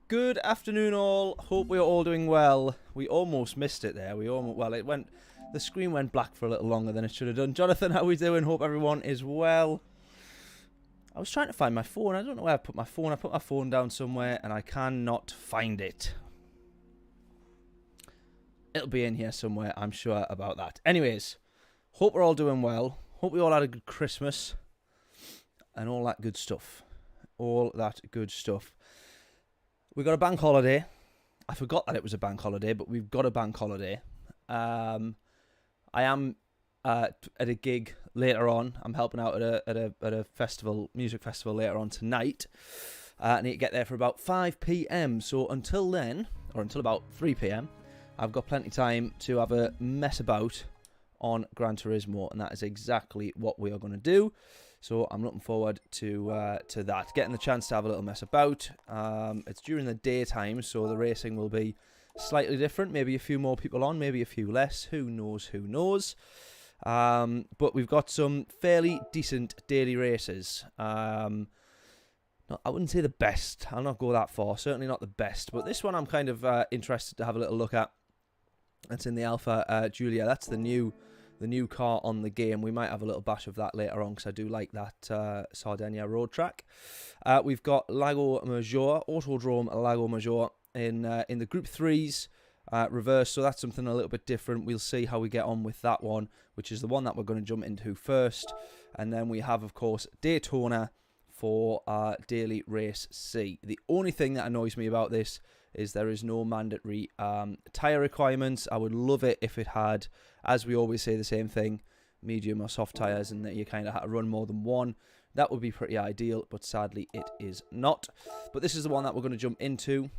Good afternoon, all. Hope we're all doing well. We almost missed it there. The screen went black for a little longer than it should have done. Jonathan, how are we doing? Hope everyone is well. I was trying to find my phone. I don't know where I put my phone. I put my phone down somewhere and I cannot find it. It'll be in here somewhere, I'm sure about that. Anyways, hope we're all doing well. Hope we all had a good Christmas and all that good stuff. All that good stuff. We got a bank holiday. I forgot that it was a bank holiday, but we've got a bank holiday. I am at a gig later on. I'm helping out at a festival, music festival later on tonight. I need to get there for about 5 p.m. So until then, or until about 3 p.m., I've got plenty of time to have a mess about on Gran Turismo, and that is exactly what we are going to do. So I'm looking forward to that, getting the chance to have a little mess about. It's during the daytime, so the racing will be slightly different. Maybe a few more people on, maybe a few less. Who knows? Who knows? But we've got some fairly decent daily races. I wouldn't say the best. I'll not go that far. Certainly not the best. But this one I'm kind of interested to have a little look at. That's in the Alpha Giulia. That's the new car on the game. We might have a little bash of that later on because I do like that Sardinia road track. We've got Lago Maggiore, Autodrome Lago Maggiore in the Group 3s reverse. So that's something a little bit different. We'll see how we get on with that one, which is the one that we're going to jump into first. And then we have, of course, Daytona for Daily Race C. The only thing that annoys me about this is there is no mandatory tyre requirements. I would love it if it had, as we always say the same thing, medium or soft tyres, and that you kind of had to run more than one. That would be pretty ideal, but sadly it is not. But this is the one that we're going to jump into.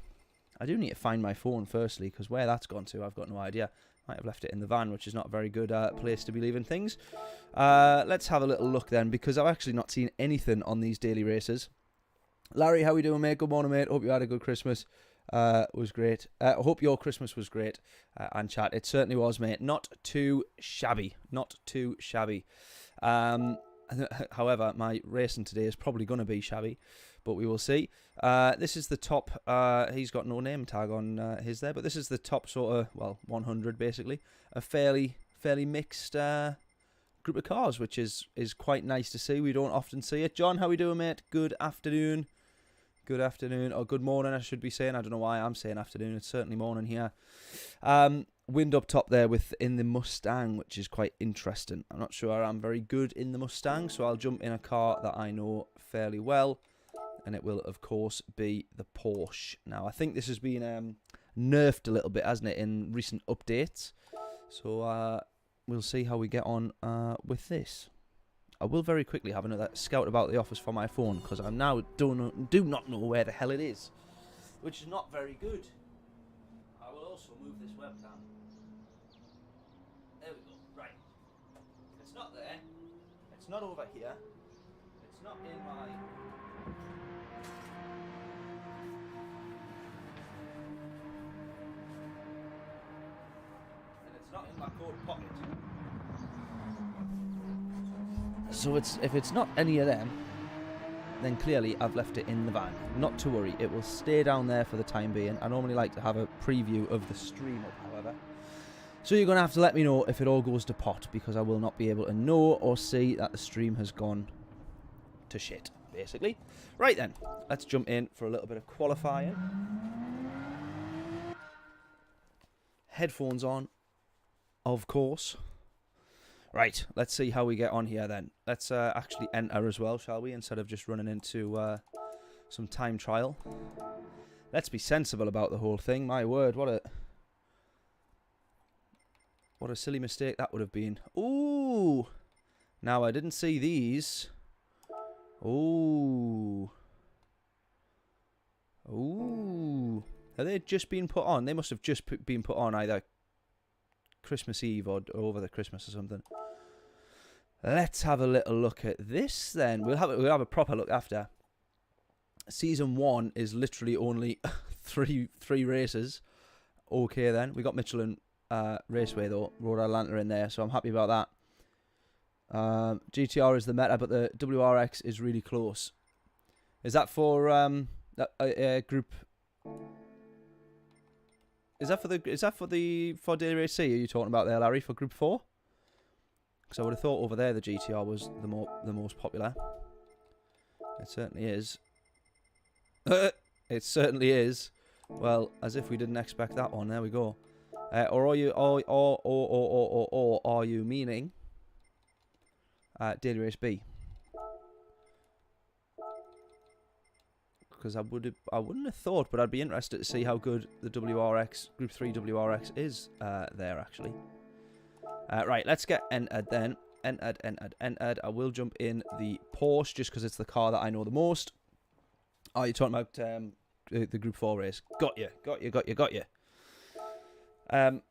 I do need to find my phone firstly, because where that's gone to, I've got no idea. Might have left it in the van, which is not a very good place to be leaving things. Let's have a little look then, because I've actually not seen anything on these daily races. Larry, how are we doing, mate? Good morning, mate. Hope you had a good Christmas. Was great. I hope your Christmas was great. And chat, it certainly was, mate. Not too shabby. Not too shabby. However, my racing today is probably going to be shabby, but we will see. This is the top. He's got no name tag on his there, but this is the top sort of, well, 100 basically. A fairly mixed group of cars, which is quite nice to see. We don't often see it. John, how we doing, mate? Good afternoon. Good afternoon, or good morning, I should be saying. I don't know why I'm saying afternoon. It's certainly morning here. Wind up top there in the Mustang, which is quite interesting. I'm not sure I'm very good in the Mustang, so I'll jump in a car that I know fairly well. And it will, of course, be the Porsche. Now, I think this has been nerfed a little bit, hasn't it, in recent updates. So we'll see how we get on with this. I will very quickly have another scout about the office for my phone, because I now do not know where the hell it is, which is not very good. I will also move this webcam. There we go. Right. It's not there. It's not over here. It's not in my... And it's not in my coat pocket. So if it's not any of them, then clearly I've left it in the van. Not to worry, it will stay down there for the time being. I normally like to have a preview of the stream up, however. So you're going to have to let me know if it all goes to pot, because I will not be able to know or see that the stream has gone to shit, basically. Right then, let's jump in for a little bit of qualifying. Headphones on, of course. Right, let's see how we get on here then. Let's actually enter as well, shall we? Instead of just running into some time trial. Let's be sensible about the whole thing. My word, what a silly mistake that would have been. Ooh! Now, I didn't see these. Ooh. Ooh. Have they just been put on? They must have just been put on either Christmas Eve or over the Christmas or something. Let's have a little look at this then. We'll have a proper look after. Season 1 is literally only three races. Okay then. We got Michelin Raceway though, Road Atlanta in there, so I'm happy about that. GTR is the meta, but the WRX is really close. Is that for group Is that for Daily Race C? Are you talking about there, Larry, for Group 4? Because I would have thought over there the GTR was the most popular. It certainly is. It certainly is. Well, as if we didn't expect that one. There we go. Or are you are you meaning Daily Race B? Because I wouldn't have thought, but I'd be interested to see how good the WRX Group 3 WRX is there actually. Right, let's get entered then. Entered. I will jump in the Porsche just because it's the car that I know the most. Oh, you're talking about the Group 4 race. Got you. That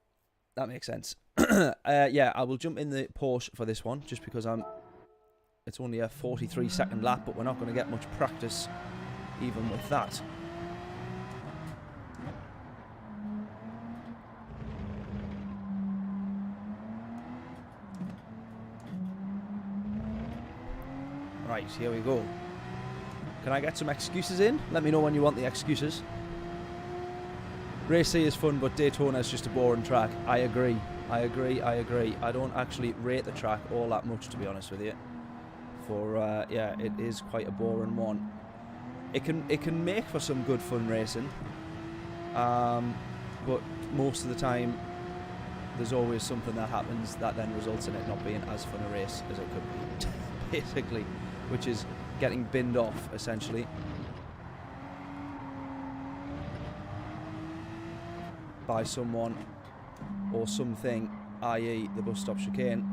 makes sense. Yeah, I will jump in the Porsche for this one just because it's only a 43-second lap, but we're not going to get much practice even with that. Right, here we go. Can I get some excuses in? Let me know when you want the excuses. Race C is fun, but Daytona is just a boring track. I agree. I don't actually rate the track all that much, to be honest with you. For yeah, it is quite a boring one. It can make for some good fun racing, but most of the time there's always something that happens that then results in it not being as fun a race as it could be, basically, which is getting binned off essentially. By someone or something, i.e. the bus stop chicane.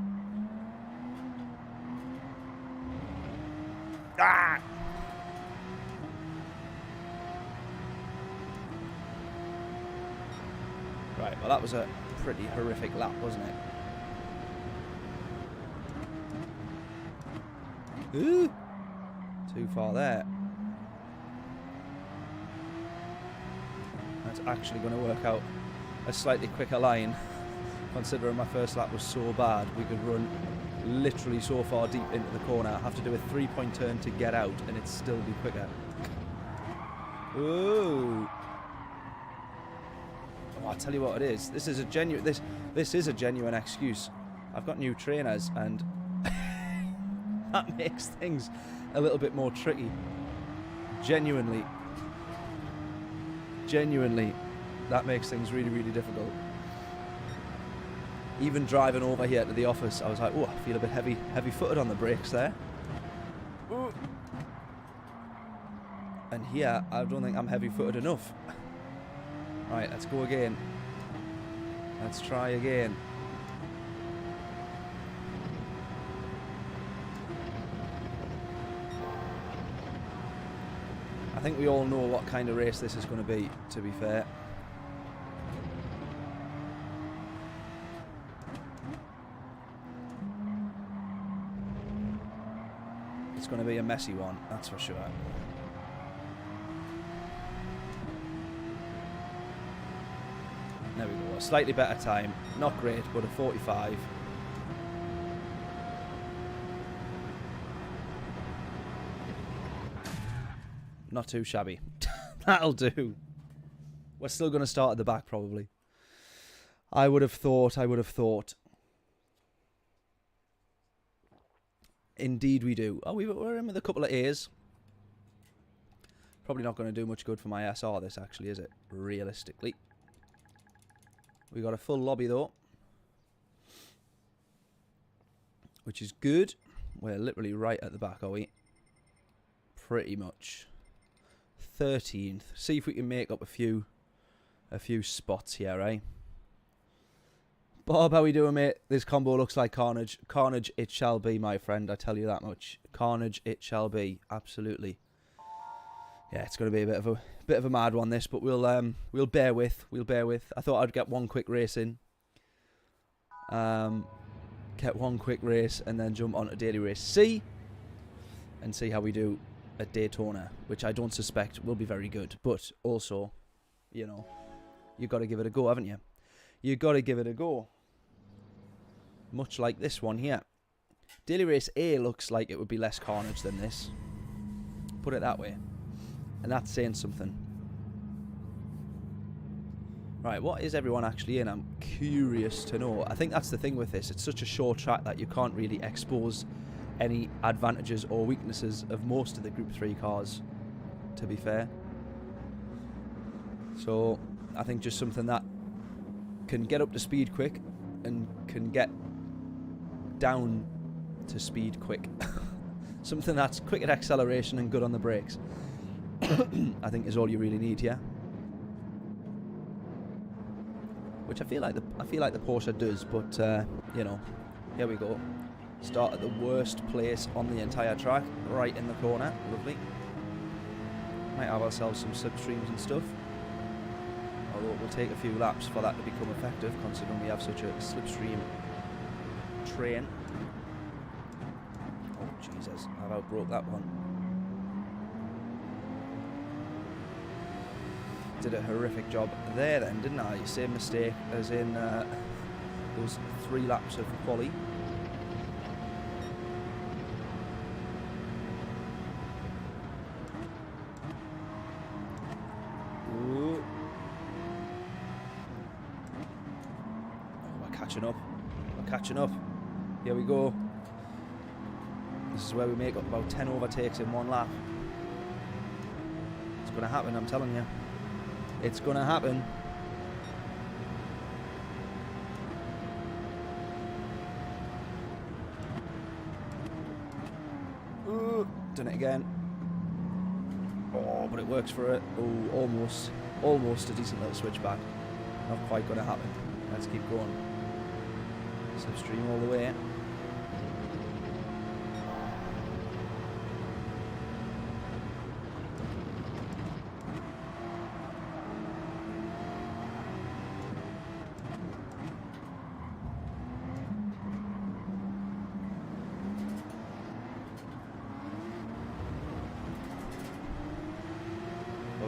Ah! Right, well that was a pretty horrific lap, wasn't it? Ooh! Too far there. That's actually going to work out a slightly quicker line, considering my first lap was so bad. We could run literally so far deep into the corner, have to do a 3-point turn to get out, and it'd still be quicker. Ooh! Oh, I'll tell you what it is. This is a genuine excuse. I've got new trainers, and that makes things a little bit more tricky. Genuinely, that makes things really, really difficult. Even driving over here to the office, I was like, oh, I feel a bit heavy-footed on the brakes there. Ooh. And here, I don't think I'm heavy-footed enough. Right, let's go again. Let's try again. I think we all know what kind of race this is going to be fair. It's going to be a messy one, that's for sure. There we go, a slightly better time. Not great, but a 45. Not too shabby. That'll do. We're still going to start at the back, probably. I would have thought. Indeed we do. Oh, we're in with a couple of A's. Probably not going to do much good for my SR, this actually, is it? Realistically. We got a full lobby, though. Which is good. We're literally right at the back, are we? Pretty much. 13th. See if we can make up a few spots here, eh? Bob, how we doing, mate? This combo looks like carnage. Carnage it shall be, my friend. I tell you that much. Carnage it shall be. Absolutely. Yeah, it's going to be a bit of a mad one, this, but we'll bear with. I thought I'd get one quick race in. Get one quick race and then jump on to Daily Race C and see how we do at Daytona, which I don't suspect will be very good. But also, you know, you got to give it a go, haven't you? You got to give it a go. Much like this one here. Daily Race A looks like it would be less carnage than this. Put it that way. And that's saying something. Right, what is everyone actually in? I'm curious to know. I think that's the thing with this. It's such a short track that you can't really expose any advantages or weaknesses of most of the Group 3 cars, to be fair. So, I think just something that can get up to speed quick and can get down to speed quick. Something that's quick at acceleration and good on the brakes. I think is all you really need here. Which I feel like the Porsche does, but you know, here we go. Start at the worst place on the entire track, right in the corner. Lovely. Might have ourselves some slipstreams and stuff. Although it will take a few laps for that to become effective, considering we have such a slipstream train. Oh Jesus, I've outbroke that one. Did a horrific job there then, didn't I? Same mistake as in those 3 laps of quali. Ooh. Oh, we're catching up. We're catching up. Here we go. This is where we make up about 10 overtakes in 1 lap. It's going to happen, I'm telling you. It's gonna happen. Ooh, done it again. Oh, but it works for it. Oh, almost a decent little switchback. Not quite gonna happen. Let's keep going. Slipstream all the way.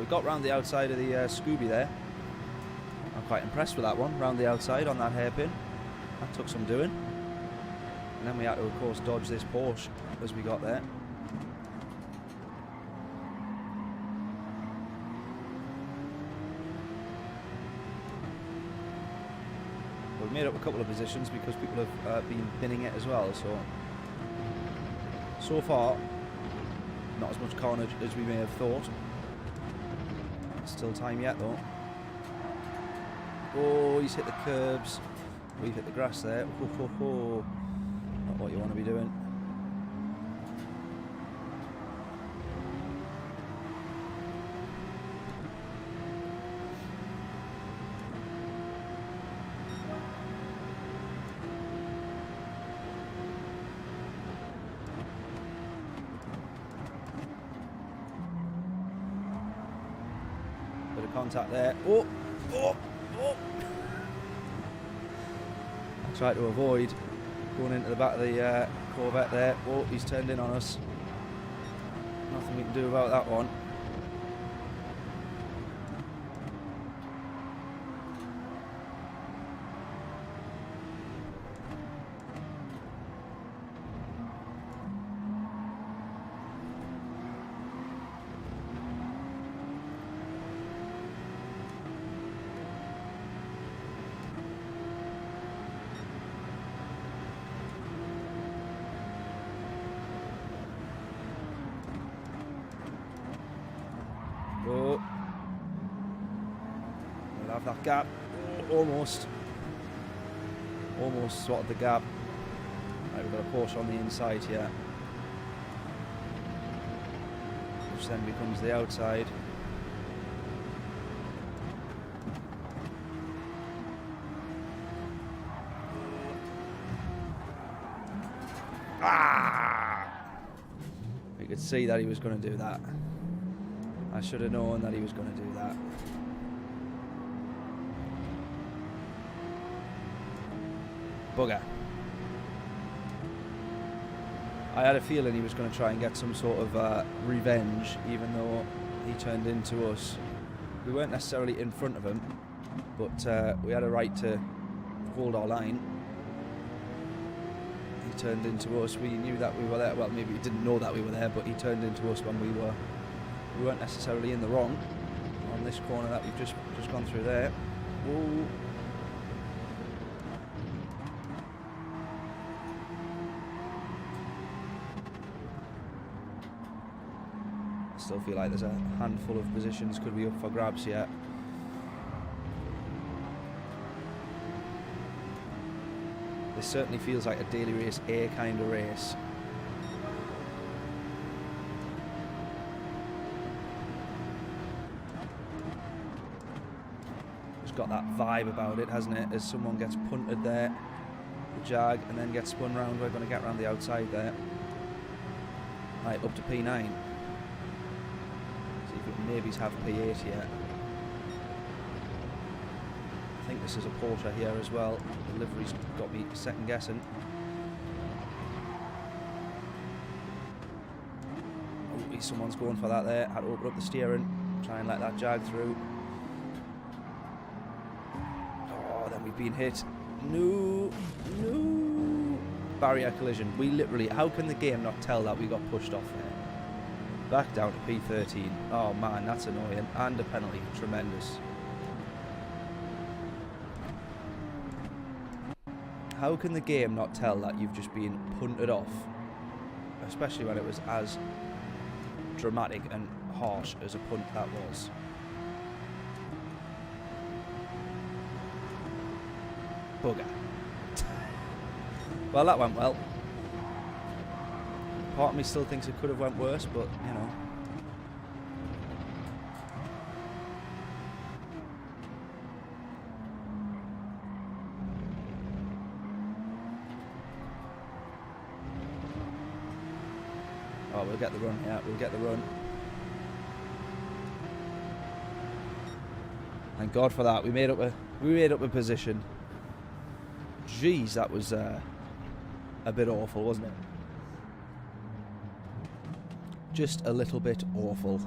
Got round the outside of the Scooby there. I'm quite impressed with that one, round the outside on that hairpin. That took some doing. And then we had to, of course, dodge this Porsche as we got there. We've made up a couple of positions because people have been binning it as well, so far, not as much carnage as we may have thought. Still time yet though. Oh, he's hit the curbs. We've hit the grass there. Ho, ho, ho. Not what you want to be doing. Contact there. Oh, oh, oh. I tried to avoid going into the back of the Corvette there. Oh, he's turned in on us. Nothing we can do about that one. Oh, we'll have that gap. Oh, almost spotted the gap. Right, we've got a Porsche on the inside here, which then becomes the outside. Ah! You could see that he was going to do that. I should have known that he was going to do that. Bugger. I had a feeling he was going to try and get some sort of revenge, even though he turned into us. We weren't necessarily in front of him, but we had a right to hold our line. He turned into us. We knew that we were there. Well, maybe we didn't know that we were there, but he turned into us when we weren't necessarily in the wrong on this corner that we've just gone through there. Whoa. I still feel like there's a handful of positions could be up for grabs yet. This certainly feels like a daily race A kind of race. It's got that vibe about it, hasn't it? As someone gets punted there, the Jag, and then gets spun round, we're going to get round the outside there. Right, up to P9. See if we can maybe have P8 yet. I think this is a Porsche here as well. The livery's got me second guessing. Oh, someone's going for that there. Had to open up the steering, try and let that Jag through. Oh, then we've been hit. No, no. Barrier collision. We literally, how can the game not tell that we got pushed off there? Back down to P13. Oh man, that's annoying. And a penalty. Tremendous. How can the game not tell that you've just been punted off? Especially when it was as dramatic and harsh as a punt that was. Bugger. Well, that went well. Part of me still thinks it could have went worse, but, you know. Oh, we'll get the run here. We'll get the run. Thank God for that. We made up a position. Jeez, that was a bit awful, wasn't it? Just a little bit awful.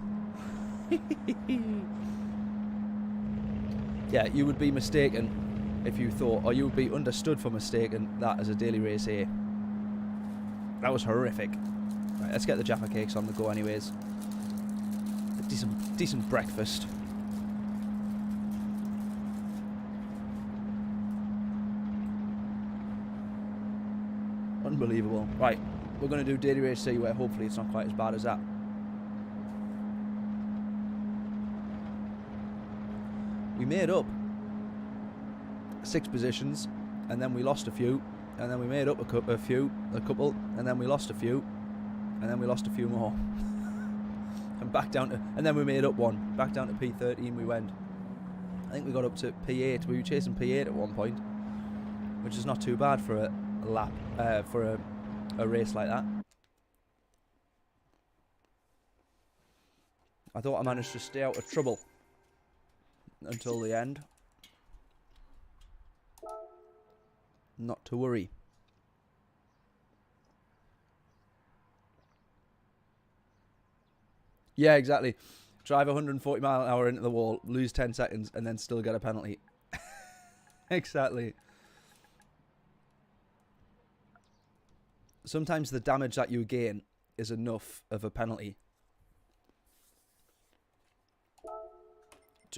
Yeah, you would be mistaken if you thought, or you would be understood for mistaking that as a daily race A. That was horrific. Right, let's get the Jaffa cakes on the go anyways. A decent breakfast. Unbelievable. Right, we're going to do daily race C where hopefully it's not quite as bad as that. We made up 6 positions and then we lost a few and then we made up a couple and then we lost a few and then we lost a few more. And back down to, and then we made up one. Back down to P13 we went. I think we got up to P8. We were chasing P8 at one point, which is not too bad for a lap, for a race like that. I thought I managed to stay out of trouble until the end. Not to worry. Yeah, exactly. Drive 140 mile an hour into the wall, lose 10 seconds, and then still get a penalty. Exactly. Sometimes the damage that you gain is enough of a penalty.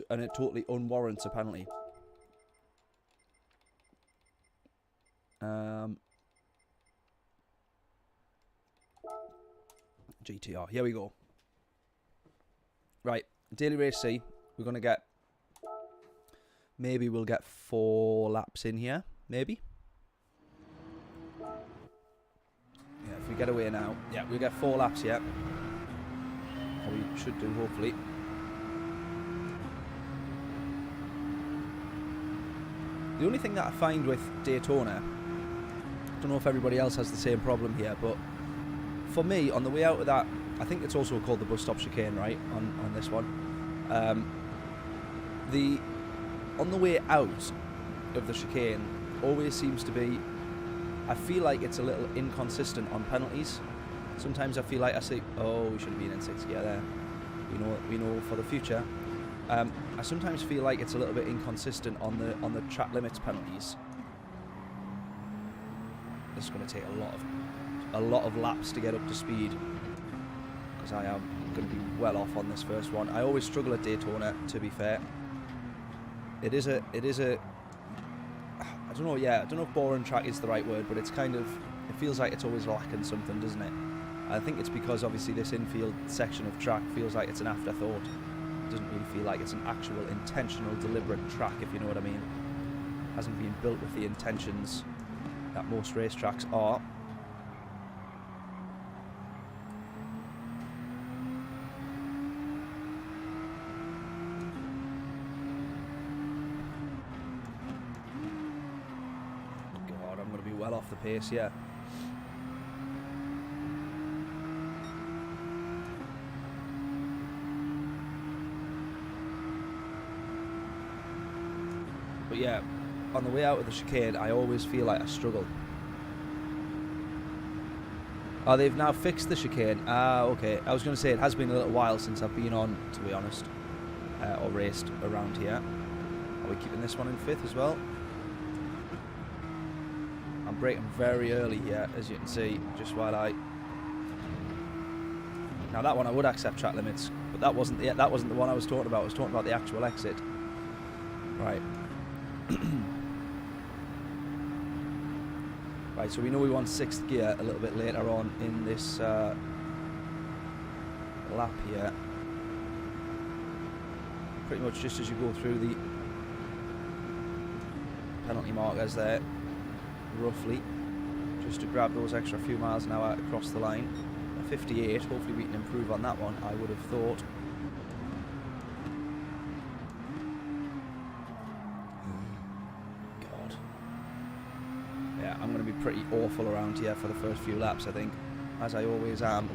And it totally unwarrants a penalty. GTR. Here we go. Right. Daily race C. We're going to get... Maybe we'll get 4 laps in here. Maybe. Yeah, if we get away now. Yeah, we'll get 4 laps here. Or we should do, hopefully. The only thing that I find with Daytona, I don't know if everybody else has the same problem here, but for me, on the way out of that, I think it's also called the bus stop chicane, right, on this one. On the way out of the chicane always seems to be, I feel like it's a little inconsistent on penalties. Sometimes I feel like I say, oh, we should have been in 6th gear there. We know for the future. I sometimes feel like it's a little bit inconsistent on the track limits penalties. This is going to take a lot of laps to get up to speed, because I am going to be well off on this first one. I always struggle at Daytona, to be fair. It is a I don't know, yeah, I don't know if boring track is the right word, but it's kind of, it feels like it's always lacking something, doesn't it? I think it's because obviously this infield section of track feels like it's an afterthought. It doesn't really feel like it's an actual intentional, deliberate track, if you know what I mean. It hasn't been built with the intentions that most racetracks are. God, I'm going to be well off the pace here. But yeah, on the way out of the chicane, I always feel like I struggle. Oh, they've now fixed the chicane. Ah, okay. I was going to say it has been a little while since I've been on, to be honest, or raced around here. Are we keeping this one in 5th as well? I'm braking very early here, as you can see, just while I... Now that one I would accept track limits, but that wasn't the one I was talking about. I was talking about the actual exit. Right. Right, so we know we want 6th gear a little bit later on in this lap here. Pretty much just as you go through the penalty markers there, roughly, just to grab those extra few miles an hour across the line. A 58, hopefully we can improve on that one, I would have thought. I'm going to be pretty awful around here for the first few laps, I think, as I always am.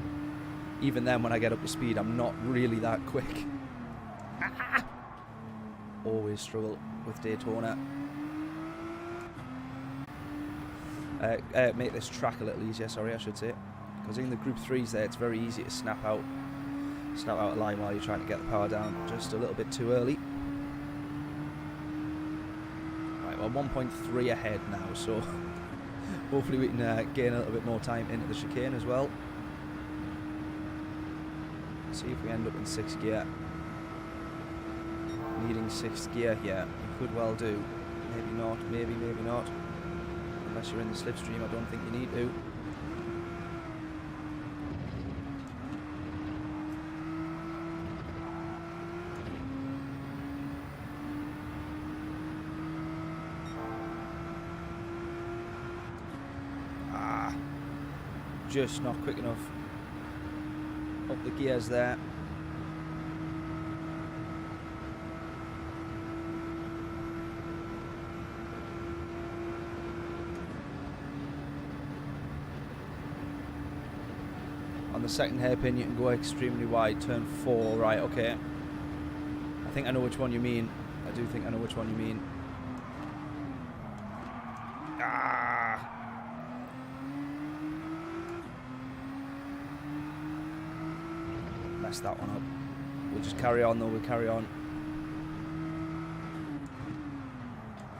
Even then, when I get up to speed, I'm not really that quick. Always struggle with Daytona. Make this track a little easier, sorry, I should say. Because in the Group 3s there, it's very easy to snap out a line while you're trying to get the power down just a little bit too early. Right, well, 1.3 ahead now, so... Hopefully we can gain a little bit more time into the chicane as well. See if we end up in 6th gear. Needing 6th gear here. We could well do. Maybe not, maybe not. Unless you're in the slipstream, I don't think you need to. Just not quick enough up the gears there. On the second hairpin you can go extremely wide, turn 4, right, okay. I think I know which one you mean. I do think I know which one you mean. Messed that one up. We'll just carry on though, we'll carry on.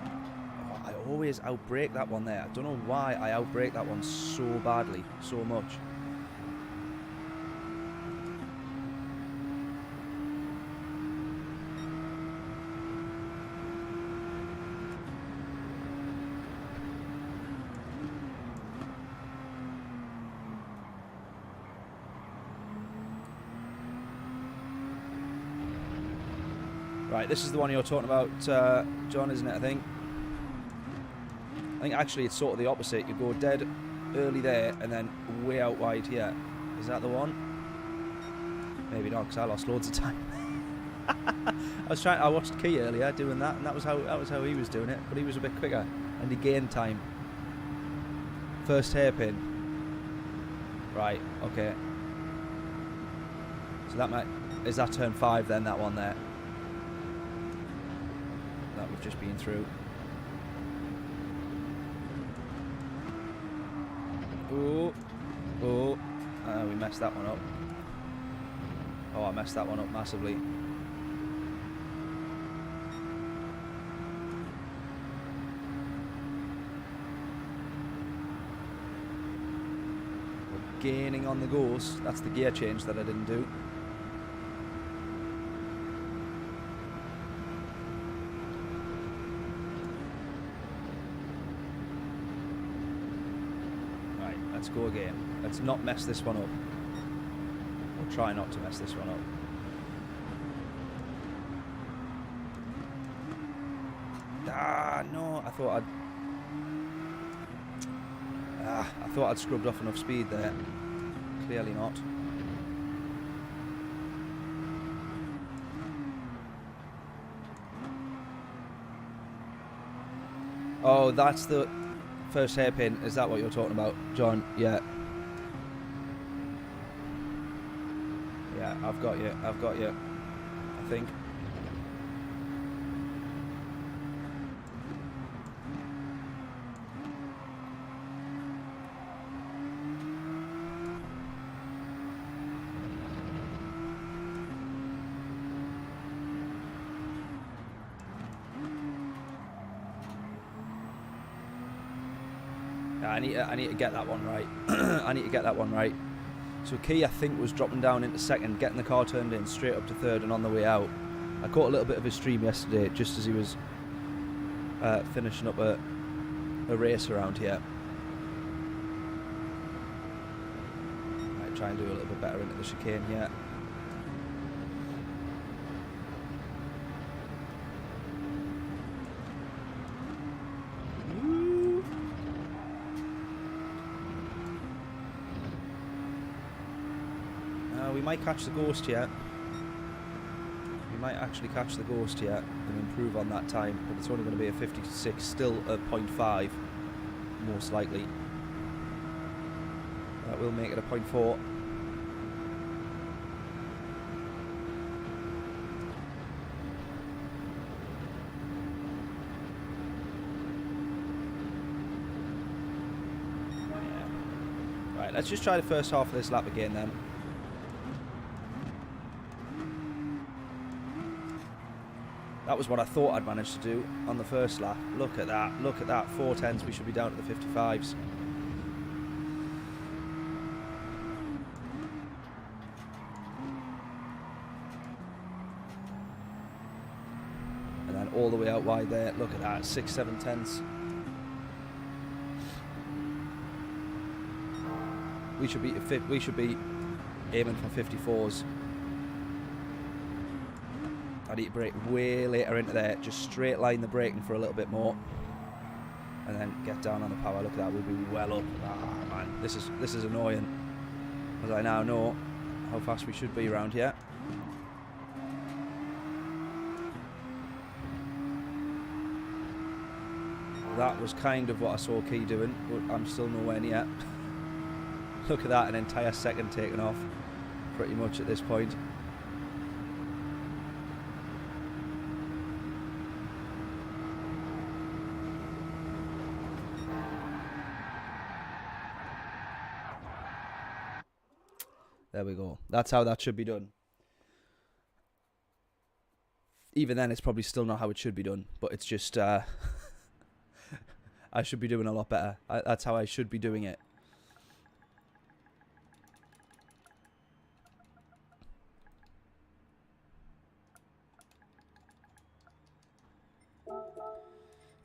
Oh, I always outbrake that one there. I don't know why I outbrake that one so badly, so much. Right, this is the one you're talking about, John, isn't it, I think? I think actually it's sort of the opposite. You go dead early there and then way out wide here. Is that the one? Maybe not, because I lost loads of time. I watched Key earlier doing that, and that was how he was doing it, but he was a bit quicker, and he gained time. First hairpin. Right, okay. So that might... Is that turn 5 then, that one there? That we've just been through. Oh, oh, we messed that one up. Oh, I messed that one up massively. We're gaining on the goals. That's the gear change that I didn't do. let's go again. Let's not mess this one up. Or try not to mess this one up. Ah, no, I thought I'd scrubbed off enough speed there. Clearly not. Oh, that's the first hairpin. Is that what you're talking about, John? Yeah. Yeah, I've got you. I've got you. I think. I need to get that one right. I need to get that one right. So Key, I think, was dropping down into second, getting the car turned in straight up to third, and on the way out. I caught a little bit of his stream yesterday, just as he was finishing up a race around here. Might try and do a little bit better into the chicane here. We might catch the ghost yet. We might actually catch the ghost yet and improve on that time, but it's only going to be a 56, still a 0.5, most likely. That will make it a 0.4. Yeah. Right, let's just try the first half of this lap again then. That was what I thought I'd managed to do on the first lap. Look at that, look at that. 410s, we should be down to the 55s. And then all the way out wide there, look at that, 6, 7 tenths. We should be aiming for 54s. I need to brake way later into there, just straight line the braking for a little bit more, and then get down on the power. Look at that, we'll be well up. Ah man, this is annoying, as I now know how fast we should be around here. That was kind of what I saw Key doing, but I'm still nowhere near. Look at that, an entire second taken off, pretty much at this point. There we go. That's how that should be done. Even then, it's probably still not how it should be done, but it's just, I should be doing a lot better. That's how I should be doing it.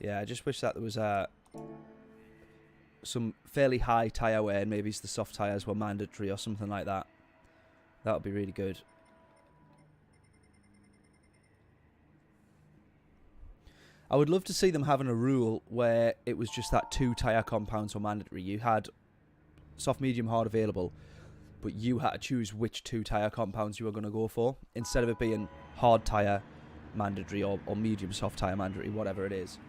Yeah, I just wish that there was some fairly high tyre wear, and maybe the soft tyres were mandatory or something like that. That would be really good. I would love to see them having a rule where it was just that 2 tyre compounds were mandatory. You had soft, medium, hard available, but you had to choose which 2 tyre compounds you were going to go for, instead of it being hard tyre mandatory or medium soft tyre mandatory, whatever it is.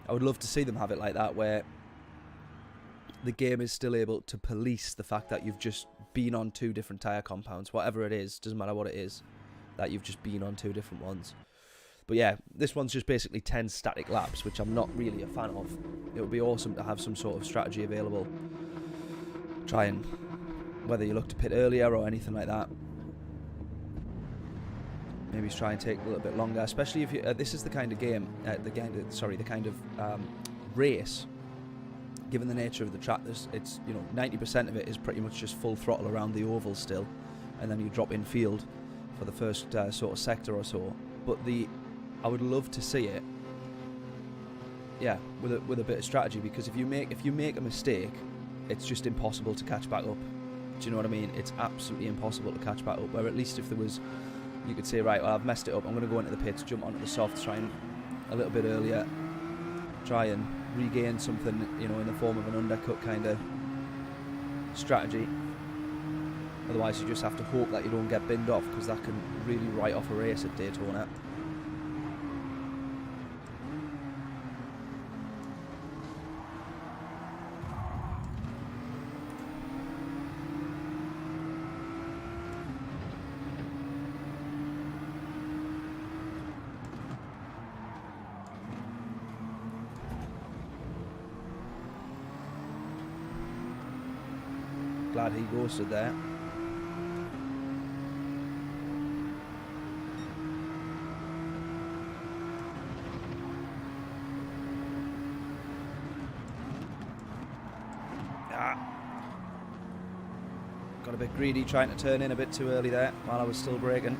I would love to see them have it like that, where the game is still able to police the fact that you've just been on 2 different tyre compounds, whatever it is, doesn't matter what it is, that you've just been on 2 different ones. But yeah, this one's just basically 10 static laps, which I'm not really a fan of. It would be awesome to have some sort of strategy available. Try and, whether you look to pit earlier or anything like that, maybe try and take a little bit longer, especially if you, this is the kind of game, the kind of race. Given the nature of the track, it's 90% of it is pretty much just full throttle around the oval still, and then you drop in field for the first sort of sector or so. But I would love to see it, yeah, with a bit of strategy, because if you make a mistake, it's just impossible to catch back up. Do you know what I mean? It's absolutely impossible to catch back up. Where at least if there was, you could say, right, well, I've messed it up. I'm going to go into the pits, jump onto the softs, try and a little bit earlier, try and regain something, you know, in the form of an undercut kind of strategy. Otherwise, you just have to hope that you don't get binned off, because that can really write off a race at Daytona. Glad he ghosted there. Got a bit greedy trying to turn in a bit too early there while I was still braking.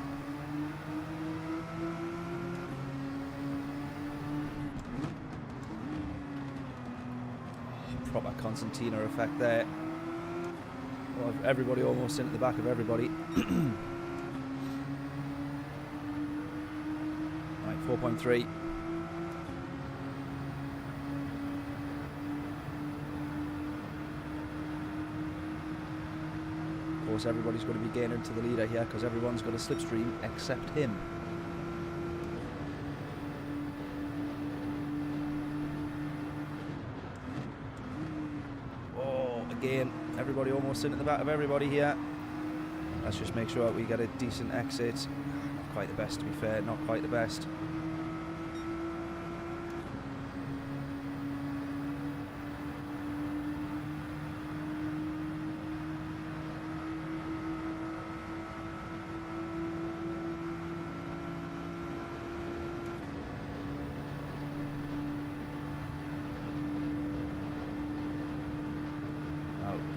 Proper concertina effect there. Well, everybody almost into the back of everybody. Right, 4.3. Of course, everybody's going to be gaining to the leader here because everyone's got a slipstream except him. Oh, again, everybody almost into the back of everybody here. Let's just make sure we get a decent exit. Not quite the best, to be fair, not quite the best.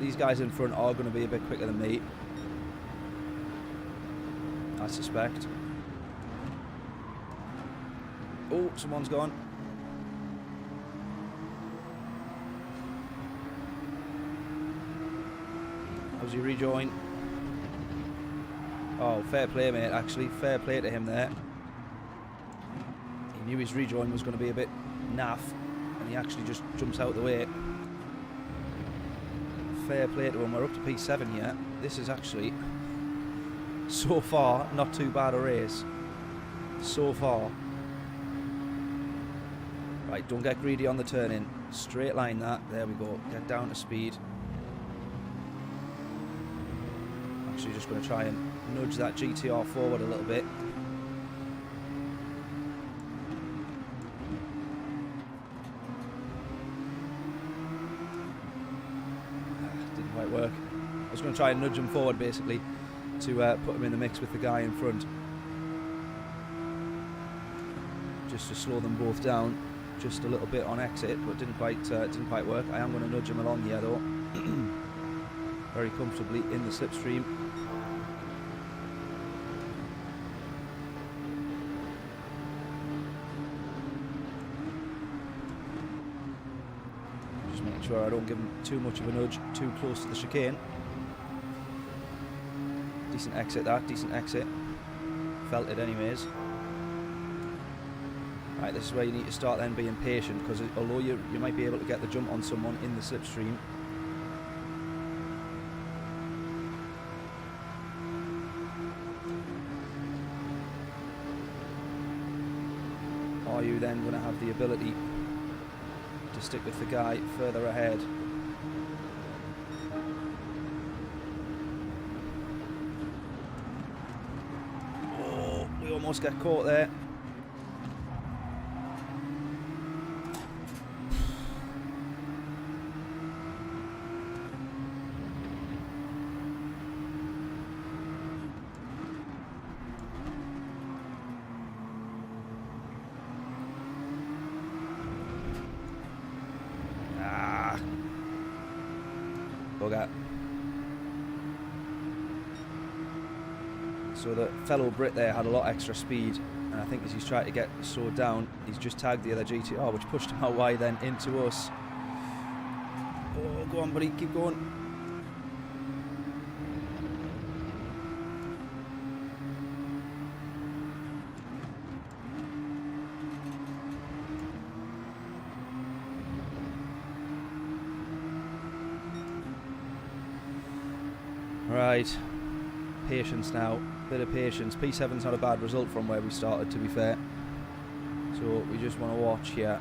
These guys in front are going to be a bit quicker than me, I suspect. Oh, someone's gone. How's he rejoin? Oh, fair play, mate, actually. Fair play to him there. He knew his rejoin was going to be a bit naff, and he actually just jumps out the way. Fair play to him. We're up to P7 here. This is actually, so far, not too bad a race. So far. Right, don't get greedy on the turn in. Straight line that. There we go. Get down to speed. Actually just going to try and nudge that GTR forward a little bit. Work. I was going to try and nudge him forward basically to put him in the mix with the guy in front, just to slow them both down just a little bit on exit, but didn't quite work. I am going to nudge him along here though, very comfortably in the slipstream. Sure I don't give him too much of a nudge too close to the chicane. Decent exit that, decent exit. Felt it anyways. Right, this is where you need to start then being patient, because although you might be able to get the jump on someone in the slipstream, are you then going to have the ability to stick with the guy further ahead? Oh, we almost get caught there. So the fellow Brit there had a lot extra speed, and I think as he's trying to get slowed down, he's just tagged the other GTR, which pushed him out wide then into us. Oh, go on, buddy, keep going. Right, patience now, bit of patience. P7's not a bad result from where we started, to be fair. So we just want to watch here.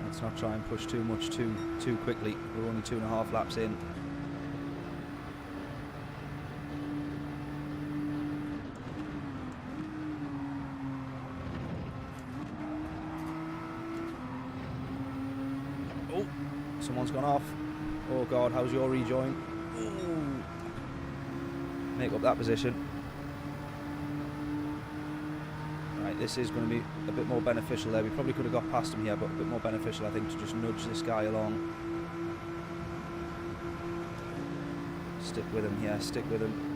Let's not try and push too much too quickly. We're only 2.5 laps in. Oh, someone's gone off. Oh God, how's your rejoin? Ooh. Make up that position. Right, this is going to be a bit more beneficial there. We probably could have got past him here, but a bit more beneficial, I think, to just nudge this guy along. Stick with him here, stick with him.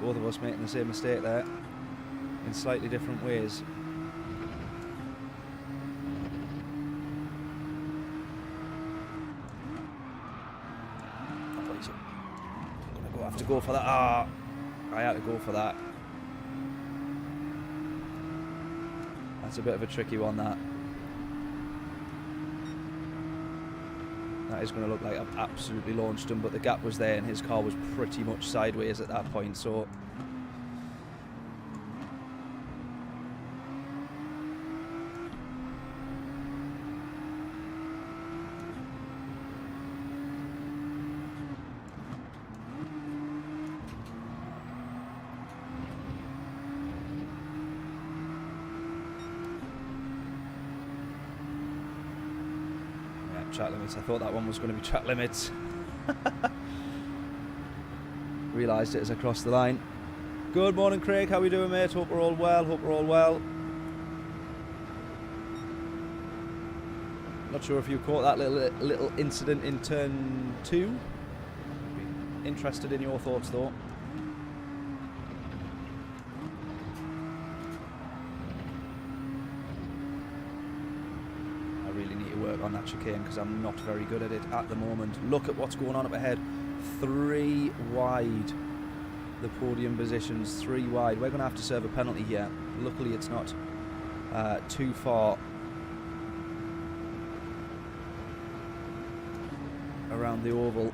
Both of us making the same mistake there in slightly different ways. I'm gonna have to go for that. Ah, I had to go for that. That's a bit of a tricky one, that. That is going to look like I've absolutely launched him, but the gap was there and his car was pretty much sideways at that point, so... track limits. I thought that one was going to be track limits. Realised it as I crossed the line. Good morning, Craig. How we doing, mate? Hope we're all well. Hope we're all well. Not sure if you caught that little incident in turn 2. Be interested in your thoughts, though. On that chicane because I'm not very good at it at the moment. Look at what's going on up ahead. 3 wide. The podium positions 3 wide. We're going to have to serve a penalty here. Luckily it's not too far around the oval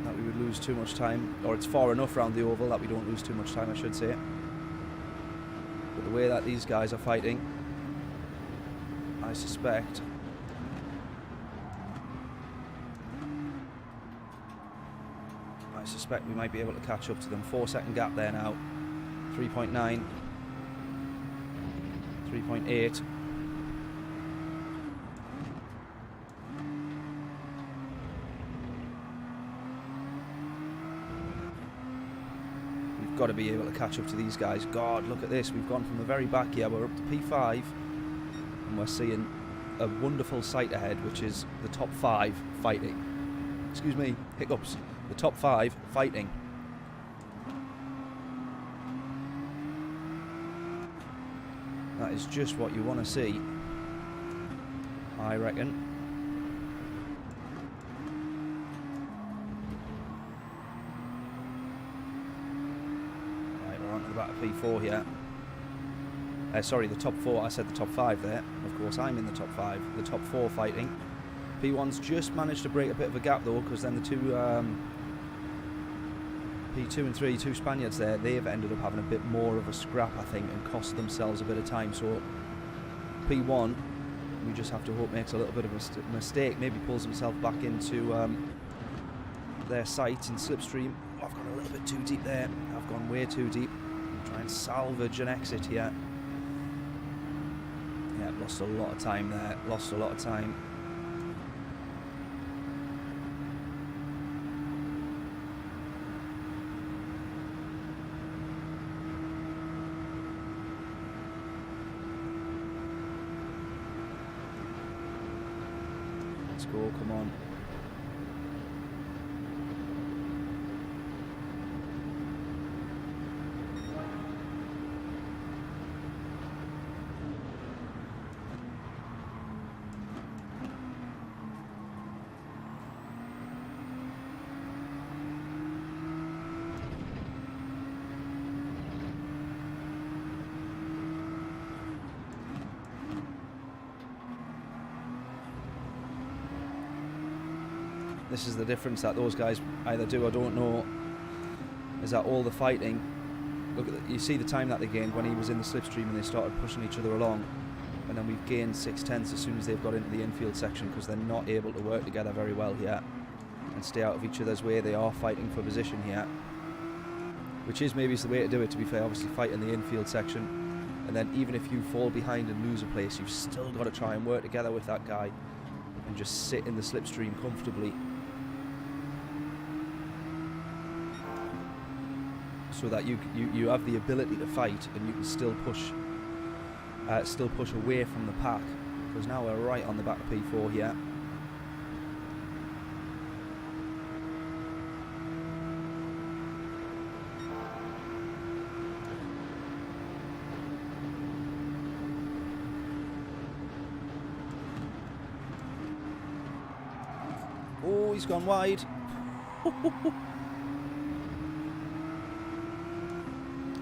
that we would lose too much time, or it's far enough around the oval that we don't lose too much time, I should say. But the way that these guys are fighting, I suspect we might be able to catch up to them. 4-second gap there now. 3.9, 3.8. We've got to be able to catch up to these guys. God, look at this. We've gone from the very back here. We're up to P5 and we're seeing a wonderful sight ahead, which is the top 5 fighting. Excuse me, hiccups. The top 5 fighting. That is just what you want to see, I reckon. Right, we're on to the back of P4 here. Sorry, the top 4. I said the top 5 there. Of course, I'm in the top 5. The top 4 fighting. P1's just managed to break a bit of a gap though, because then the two P2 and 3, 2 Spaniards there, they've ended up having a bit more of a scrap, I think, and cost themselves a bit of time. So P1, we just have to hope makes a little bit of a mistake, maybe pulls himself back into their sights in slipstream. Oh, I've gone a little bit too deep there. I've gone way too deep. Try and salvage an exit here. Yeah, lost a lot of time there. Lost a lot of time. Let's go, come on. This is the difference that those guys either do or don't know, is that all the fighting, look at you see the time that they gained when he was in the slipstream and they started pushing each other along, and then we've gained 6/10 as soon as they've got into the infield section, because they're not able to work together very well here and stay out of each other's way. They are fighting for position here, which is maybe the way to do it, to be fair. Obviously fight in the infield section, and then even if you fall behind and lose a place, you've still got to try and work together with that guy and just sit in the slipstream comfortably, so that you have the ability to fight and you can still push away from the pack. Because now we're right on the back of P4 here. Oh, he's gone wide.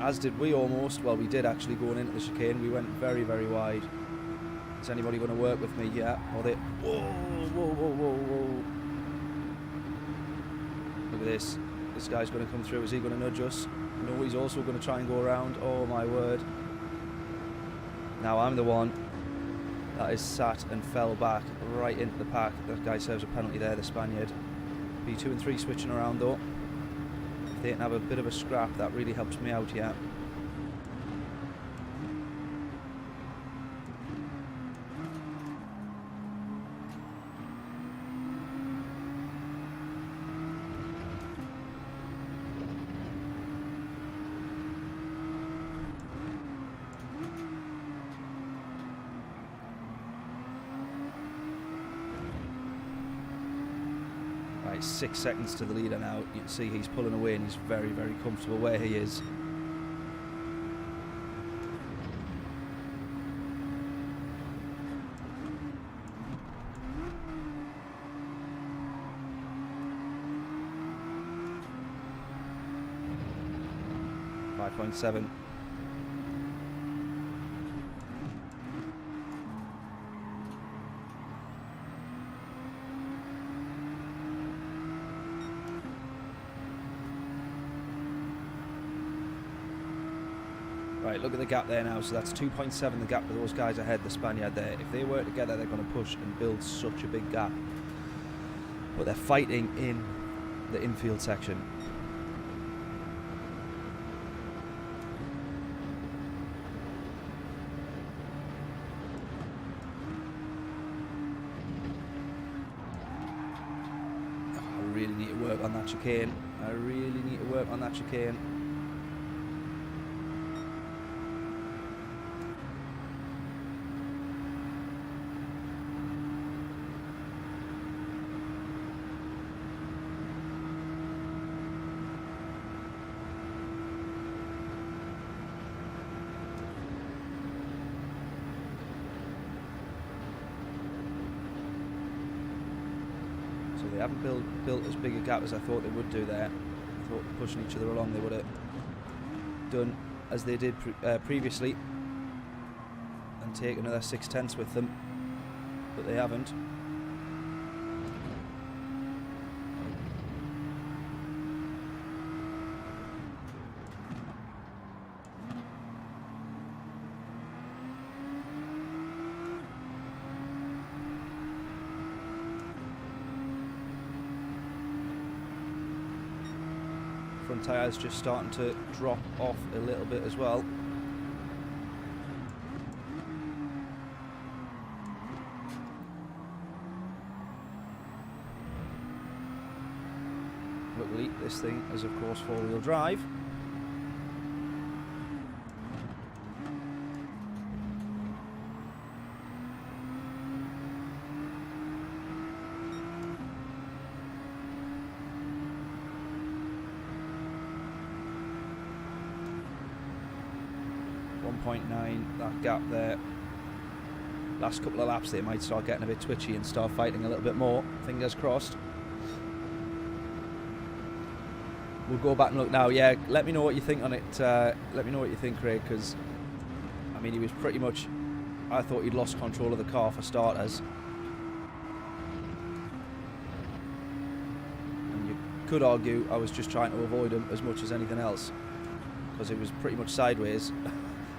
As did we almost. Well, we did actually going into the chicane. We went very, very wide. Is anybody going to work with me? Yeah. Or they... Whoa, whoa, whoa, whoa, whoa. Look at this. This guy's going to come through. Is he going to nudge us? No, he's also going to try and go around. Oh, my word. Now I'm the one that is sat and fell back right into the pack. That guy serves a penalty there, the Spaniard. P2 and 3 switching around, though. They didn't have a bit of a scrap, that really helps me out here. Right, 6 seconds to the leader now. You can see he's pulling away and he's very, very comfortable where he is. .7. Right, look at the gap there now. So that's 2.7, the gap with those guys ahead, the Spaniard there. If they work together, they're going to push and build such a big gap. But they're fighting in the infield section. I really need to work on that chicane. I really need to work on that chicane. They haven't built as big a gap as I thought they would do there. I thought pushing each other along they would have done as they did previously and take another 6/10 with them, but they haven't. Front tyres just starting to drop off a little bit as well. Luckily this thing is of course 4-wheel drive. 0.9, that gap there. Last couple of laps they might start getting a bit twitchy and start fighting a little bit more. Fingers crossed. We'll go back and look now. Yeah, let me know what you think on it. Let me know what you think, Craig, because I mean, he was pretty much, I thought he'd lost control of the car for starters. And you could argue I was just trying to avoid him as much as anything else, because it was pretty much sideways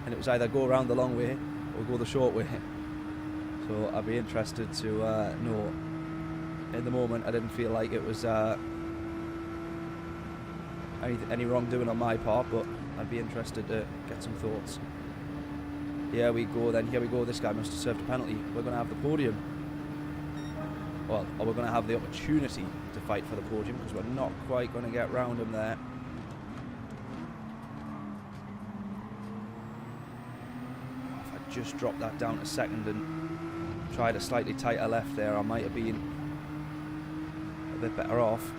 and it was either go around the long way or go the short way. So I'd be interested to know. In the moment I didn't feel like it was any wrongdoing on my part, but I'd be interested to get some thoughts. Here we go then, here we go. This guy must have served a penalty. We're going to have the podium. Well, or we're going to have the opportunity to fight for the podium, because we're not quite going to get round him there. If I just dropped that down to second and tried a slightly tighter left there, I might have been a bit better off.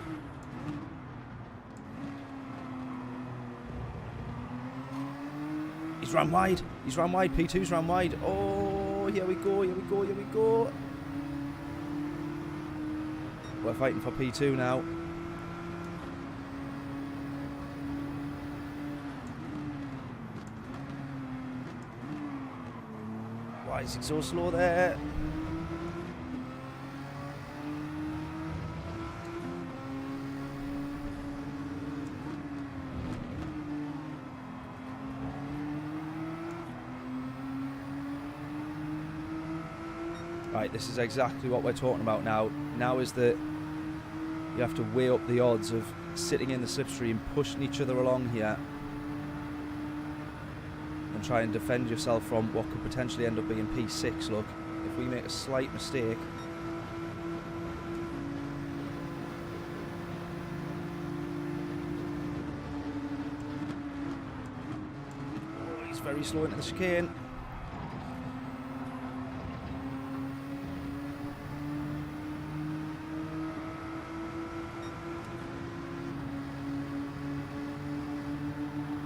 He's run wide. He's run wide. P2's run wide. Oh, here we go. Here we go. Here we go. We're fighting for P2 now. Why is he so slow there? Right, this is exactly what we're talking about now. Now is that you have to weigh up the odds of sitting in the slipstream, pushing each other along here, and try and defend yourself from what could potentially end up being P6. Look, if we make a slight mistake, oh, he's very slow into the chicane.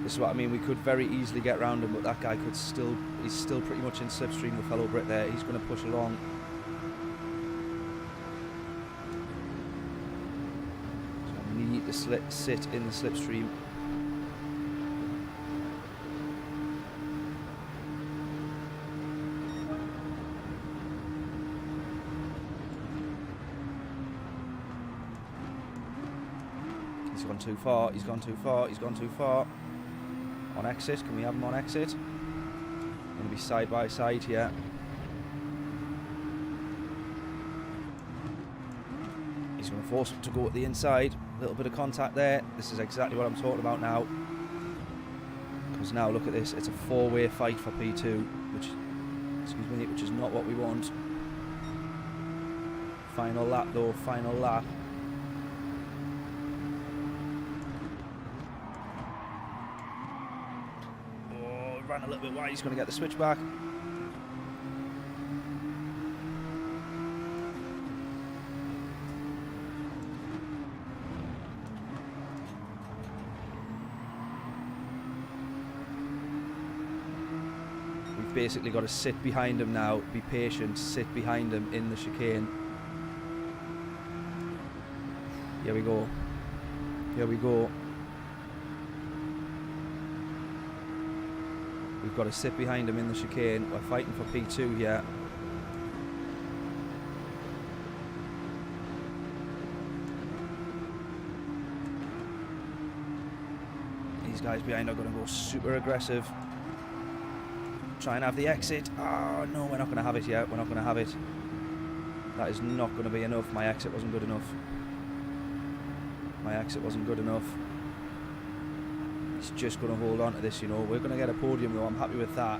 This is what I mean, we could very easily get round him, but that guy could still, he's still pretty much in slipstream, the fellow Brit there. He's going to push along. So I need to sit in the slipstream. He's gone too far, he's gone too far, he's gone too far. On exit, can we have him on exit? Going to be side by side here. He's going to force him to go at the inside. A little bit of contact there. This is exactly what I'm talking about now. Because now look at this, it's a four-way fight for P2, which, excuse me, which is not what we want. Final lap though, final lap. Ran a little bit wide, he's going to get the switch back. We've basically got to sit behind him now, be patient, sit behind him in the chicane. Here we go. Here we go. We've got to sit behind him in the chicane. We're fighting for P2 here. These guys behind are going to go super aggressive. Try and have the exit. Oh, no, we're not going to have it yet. We're not going to have it. That is not going to be enough. My exit wasn't good enough. My exit wasn't good enough. He's just going to hold on to this, you know. We're going to get a podium, though. I'm happy with that.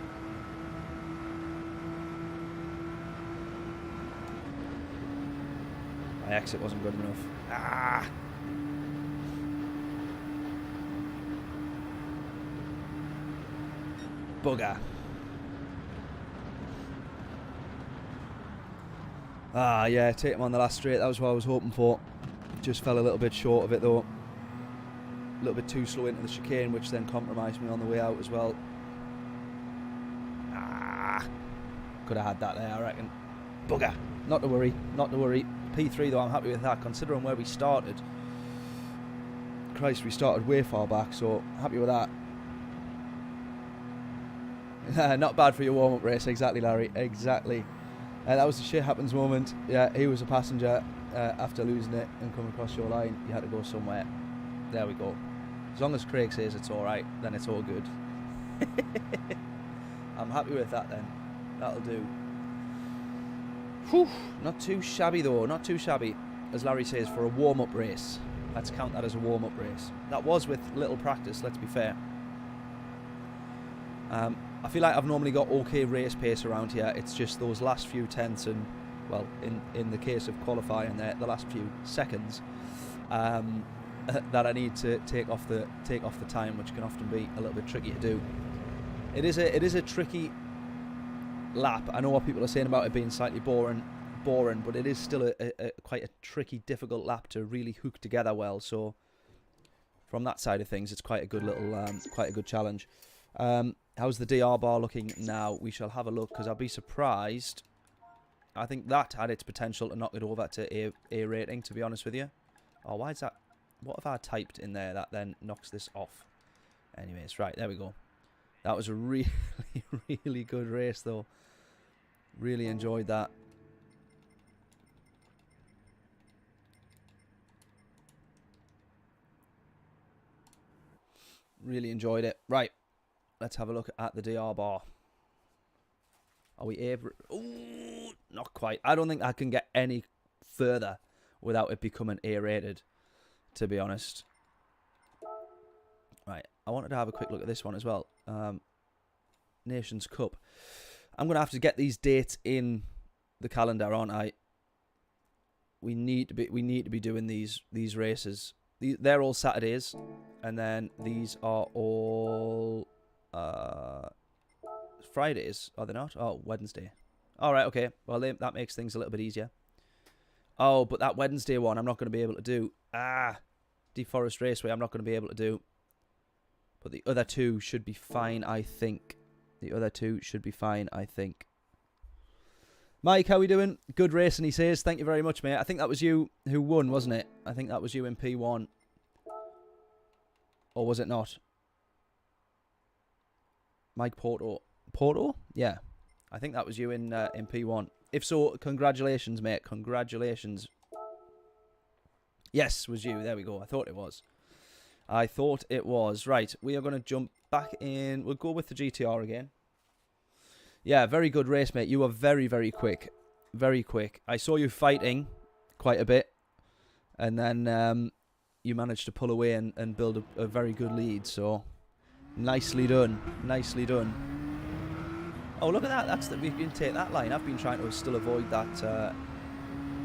My exit wasn't good enough. Ah! Bugger. Ah, yeah, take him on the last straight. That was what I was hoping for. Just fell a little bit short of it, though. A little bit too slow into the chicane, which then compromised me on the way out as well. Could have had that there, I reckon. Bugger. Not to worry. Not to worry. P3 though, I'm happy with that considering where we started. Christ, we started way far back, so happy with that. Not bad for your warm-up race, exactly, Larry, exactly. That was the shit happens moment. Yeah, he was a passenger after losing it and coming across your line. You had to go somewhere. There we go. As long as Craig says it's alright, then it's all good. I'm happy with that then. That'll do. Whew, not too shabby though, not too shabby. As Larry says, for a warm-up race. Let's count that as a warm-up race. That was with little practice, let's be fair. I feel like I've normally got okay race pace around here. It's just those last few tenths and, well, in the case of qualifying there, the last few seconds that I need to take off the time, which can often be a little bit tricky to do. It is a tricky lap. I know what people are saying about it being slightly boring, but it is still quite a tricky, difficult lap to really hook together well. So from that side of things, it's quite a good little, quite a good challenge. How's the DR bar looking now? We shall have a look, because I'll be surprised. I think that had its potential to knock it over to A rating, to be honest with you. Oh, why is that? What have I typed in there that then knocks this off? Anyways, right, there we go. That was a really, really good race, though. Really enjoyed that. Really enjoyed it. Right. Let's have a look at the DR bar. Are we able... Ooh, not quite. I don't think I can get any further without it becoming A-rated, to be honest. Right. I wanted to have a quick look at this one as well. Nations Cup. I'm going to have to get these dates in the calendar, aren't I? We need to be doing these races. They're all Saturdays, and then these are all... Fridays, are they not? Oh, Wednesday. Alright, okay. Well, that makes things a little bit easier. Oh, but that Wednesday one I'm not going to be able to do. Deep Forest Raceway I'm not going to be able to do. But the other two should be fine, I think. The other two should be fine, I think. Mike, how we doing? Good racing, he says. Thank you very much, mate. I think that was you who won, wasn't it? I think that was you in P1. Or was it not? Mike Porto. Porto? Yeah. I think that was you in P1. If so, congratulations, mate. Congratulations. Yes, was you. There we go. I thought it was. I thought it was. Right. We are going to jump back in. We'll go with the GTR again. Yeah, very good race, mate. You were very, very quick. Very quick. I saw you fighting quite a bit. And then you managed to pull away and build a very good lead. So... nicely done. Nicely done. Oh, look at that. That's we can take that line. I've been trying to still avoid that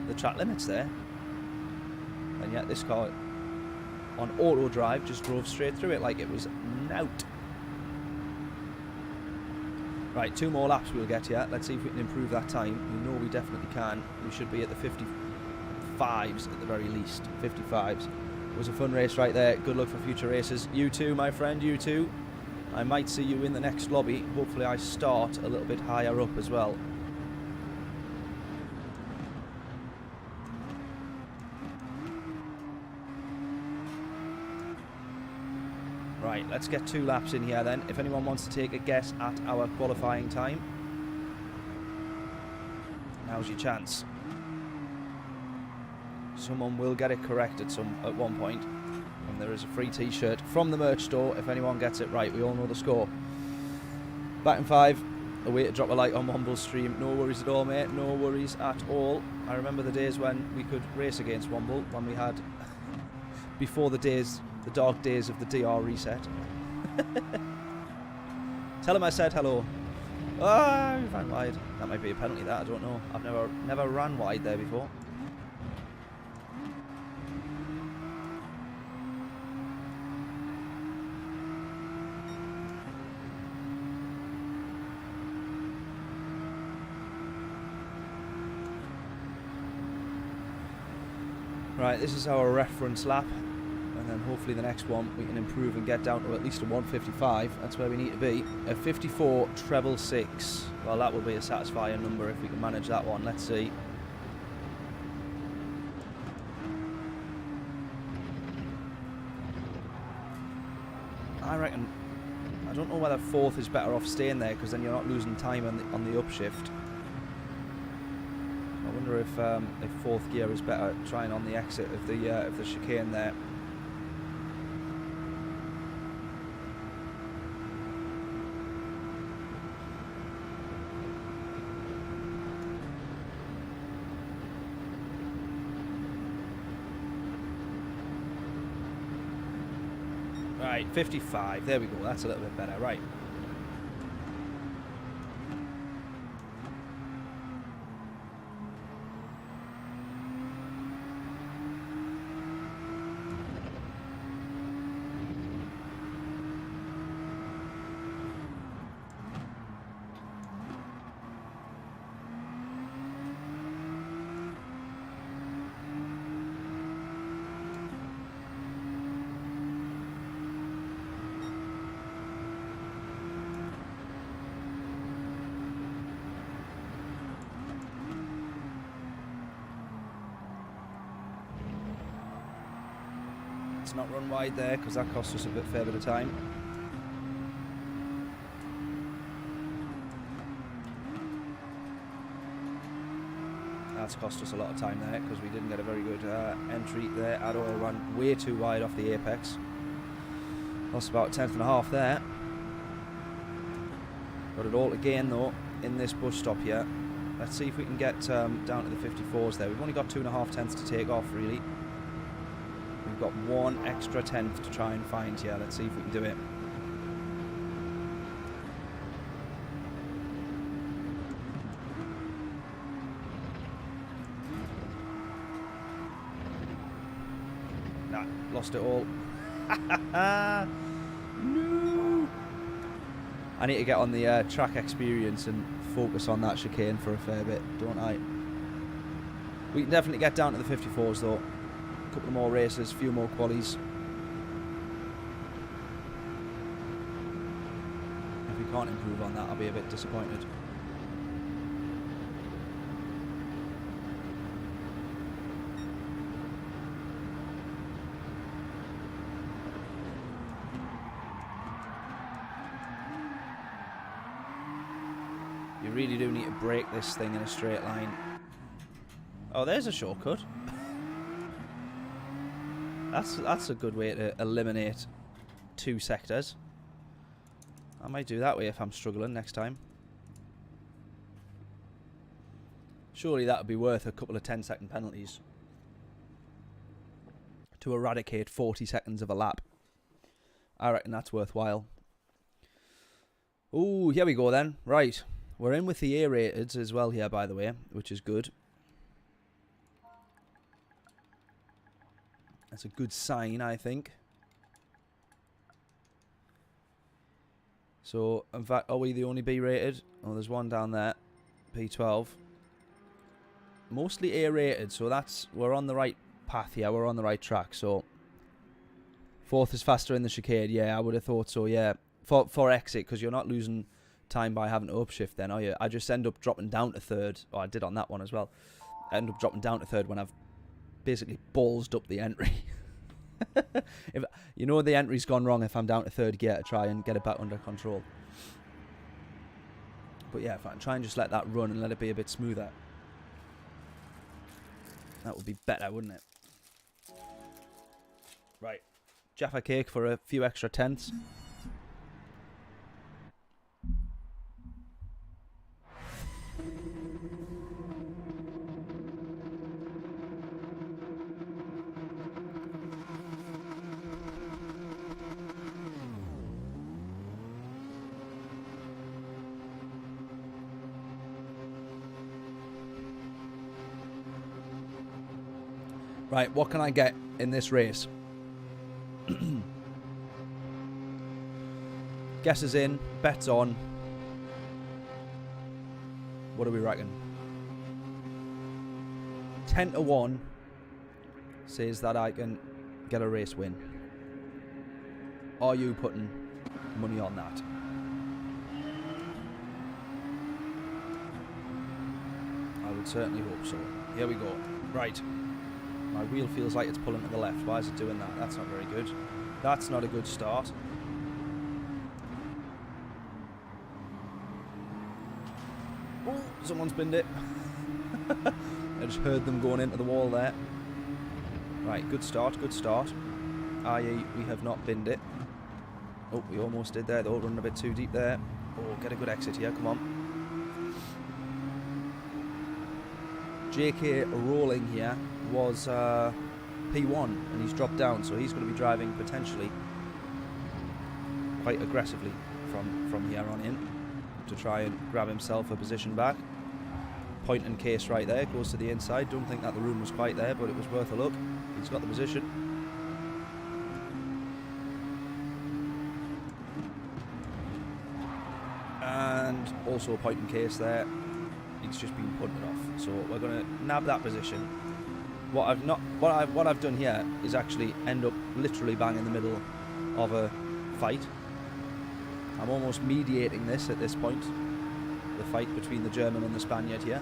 the track limits there. And yet this car on auto drive just drove straight through it like it was nout. Right, 2 more laps we'll get here. Let's see if we can improve that time. We know we definitely can. We should be at the 55s at the very least. 55s. It was a fun race right there. Good luck for future races. You too, my friend, you too. I might see you in the next lobby. Hopefully I start a little bit higher up as well. Right, let's get 2 laps in here then. If anyone wants to take a guess at our qualifying time, now's your chance. Someone will get it correct at one point. And there is a free t-shirt from the merch store if anyone gets it right. We all know the score. Back in 5. A way to drop a like on Womble's stream. No worries at all, mate. No worries at all. I remember the days when we could race against Womble, when we had before the dark days of the DR reset. Tell him I said hello. Ah, we ran wide. That might be a penalty. That I don't know. I've never ran wide there before. Right, this is our reference lap. And then hopefully the next one we can improve and get down to at least a 155. That's where we need to be. A 54 treble 6. Well, that will be a satisfying number if we can manage that one. Let's see. I reckon, I don't know whether fourth is better off staying there, because then you're not losing time on the upshift. I wonder if fourth gear is better trying on the exit of the chicane there. Right, 55. There we go. That's a little bit better. Right. Not run wide there, because that cost us a fair bit of time. That's cost us a lot of time there, because we didn't get a very good entry there at all. Ran way too wide off the apex. Lost about a tenth and a half there. Got it all to gain though in this bus stop here. Let's see if we can get down to the 54s there. We've only got 2.5 tenths to take off really. We've got 1 extra tenth to try and find here. Let's see if we can do it. Nah, lost it all. No! I need to get on the track experience and focus on that chicane for a fair bit, don't I? We can definitely get down to the 54s though. A couple more races, a few more qualies. If we can't improve on that, I'll be a bit disappointed. You really do need to break this thing in a straight line. Oh, there's a shortcut. That's a good way to eliminate 2 sectors. I might do that way if I'm struggling next time. Surely that would be worth a couple of 10-second penalties to eradicate 40 seconds of a lap. I reckon that's worthwhile. Ooh, here we go then. Right, we're in with the A-rated as well here, by the way, which is good. That's a good sign, I think. So, in fact, are we the only B-rated? Oh, there's one down there. P12. Mostly A-rated, so we're on the right path here. We're on the right track, so... Fourth is faster in the chicane. Yeah, I would have thought so, yeah. For exit, because you're not losing time by having to upshift then, are you? I just end up dropping down to third. Oh, I did on that one as well. I end up dropping down to third when I've basically ballsed up the entry. If you know the entry's gone wrong if I'm down to third gear to try and get it back under control. But yeah, if I can try and just let that run and let it be a bit smoother, that would be better, wouldn't it? Right, Jaffa cake for a few extra tenths. Right, what can I get in this race? Guesses in, bets on. What do we reckon? 10 to 1 says that I can get a race win. Are you putting money on that? I would certainly hope so. Here we go. Right. My wheel feels like it's pulling to the left. Why is it doing that? That's not very good. That's not a good start. Oh, someone's binned it. I just heard them going into the wall there. Right, good start, good start. I.e., we have not binned it. Oh, we almost did there, though, running a bit too deep there. Oh, get a good exit here, come on. JK rolling here was P1, and he's dropped down, so he's going to be driving potentially quite aggressively from here on in to try and grab himself a position back. Point and case right there, goes to the inside. Don't think that the room was quite there, but it was worth a look. He's got the position. And also point and case there. It's just been punted off. So we're going to nab that position. What I've done here is actually end up literally bang in the middle of a fight. I'm almost mediating this at this point. The fight between the German and the Spaniard here.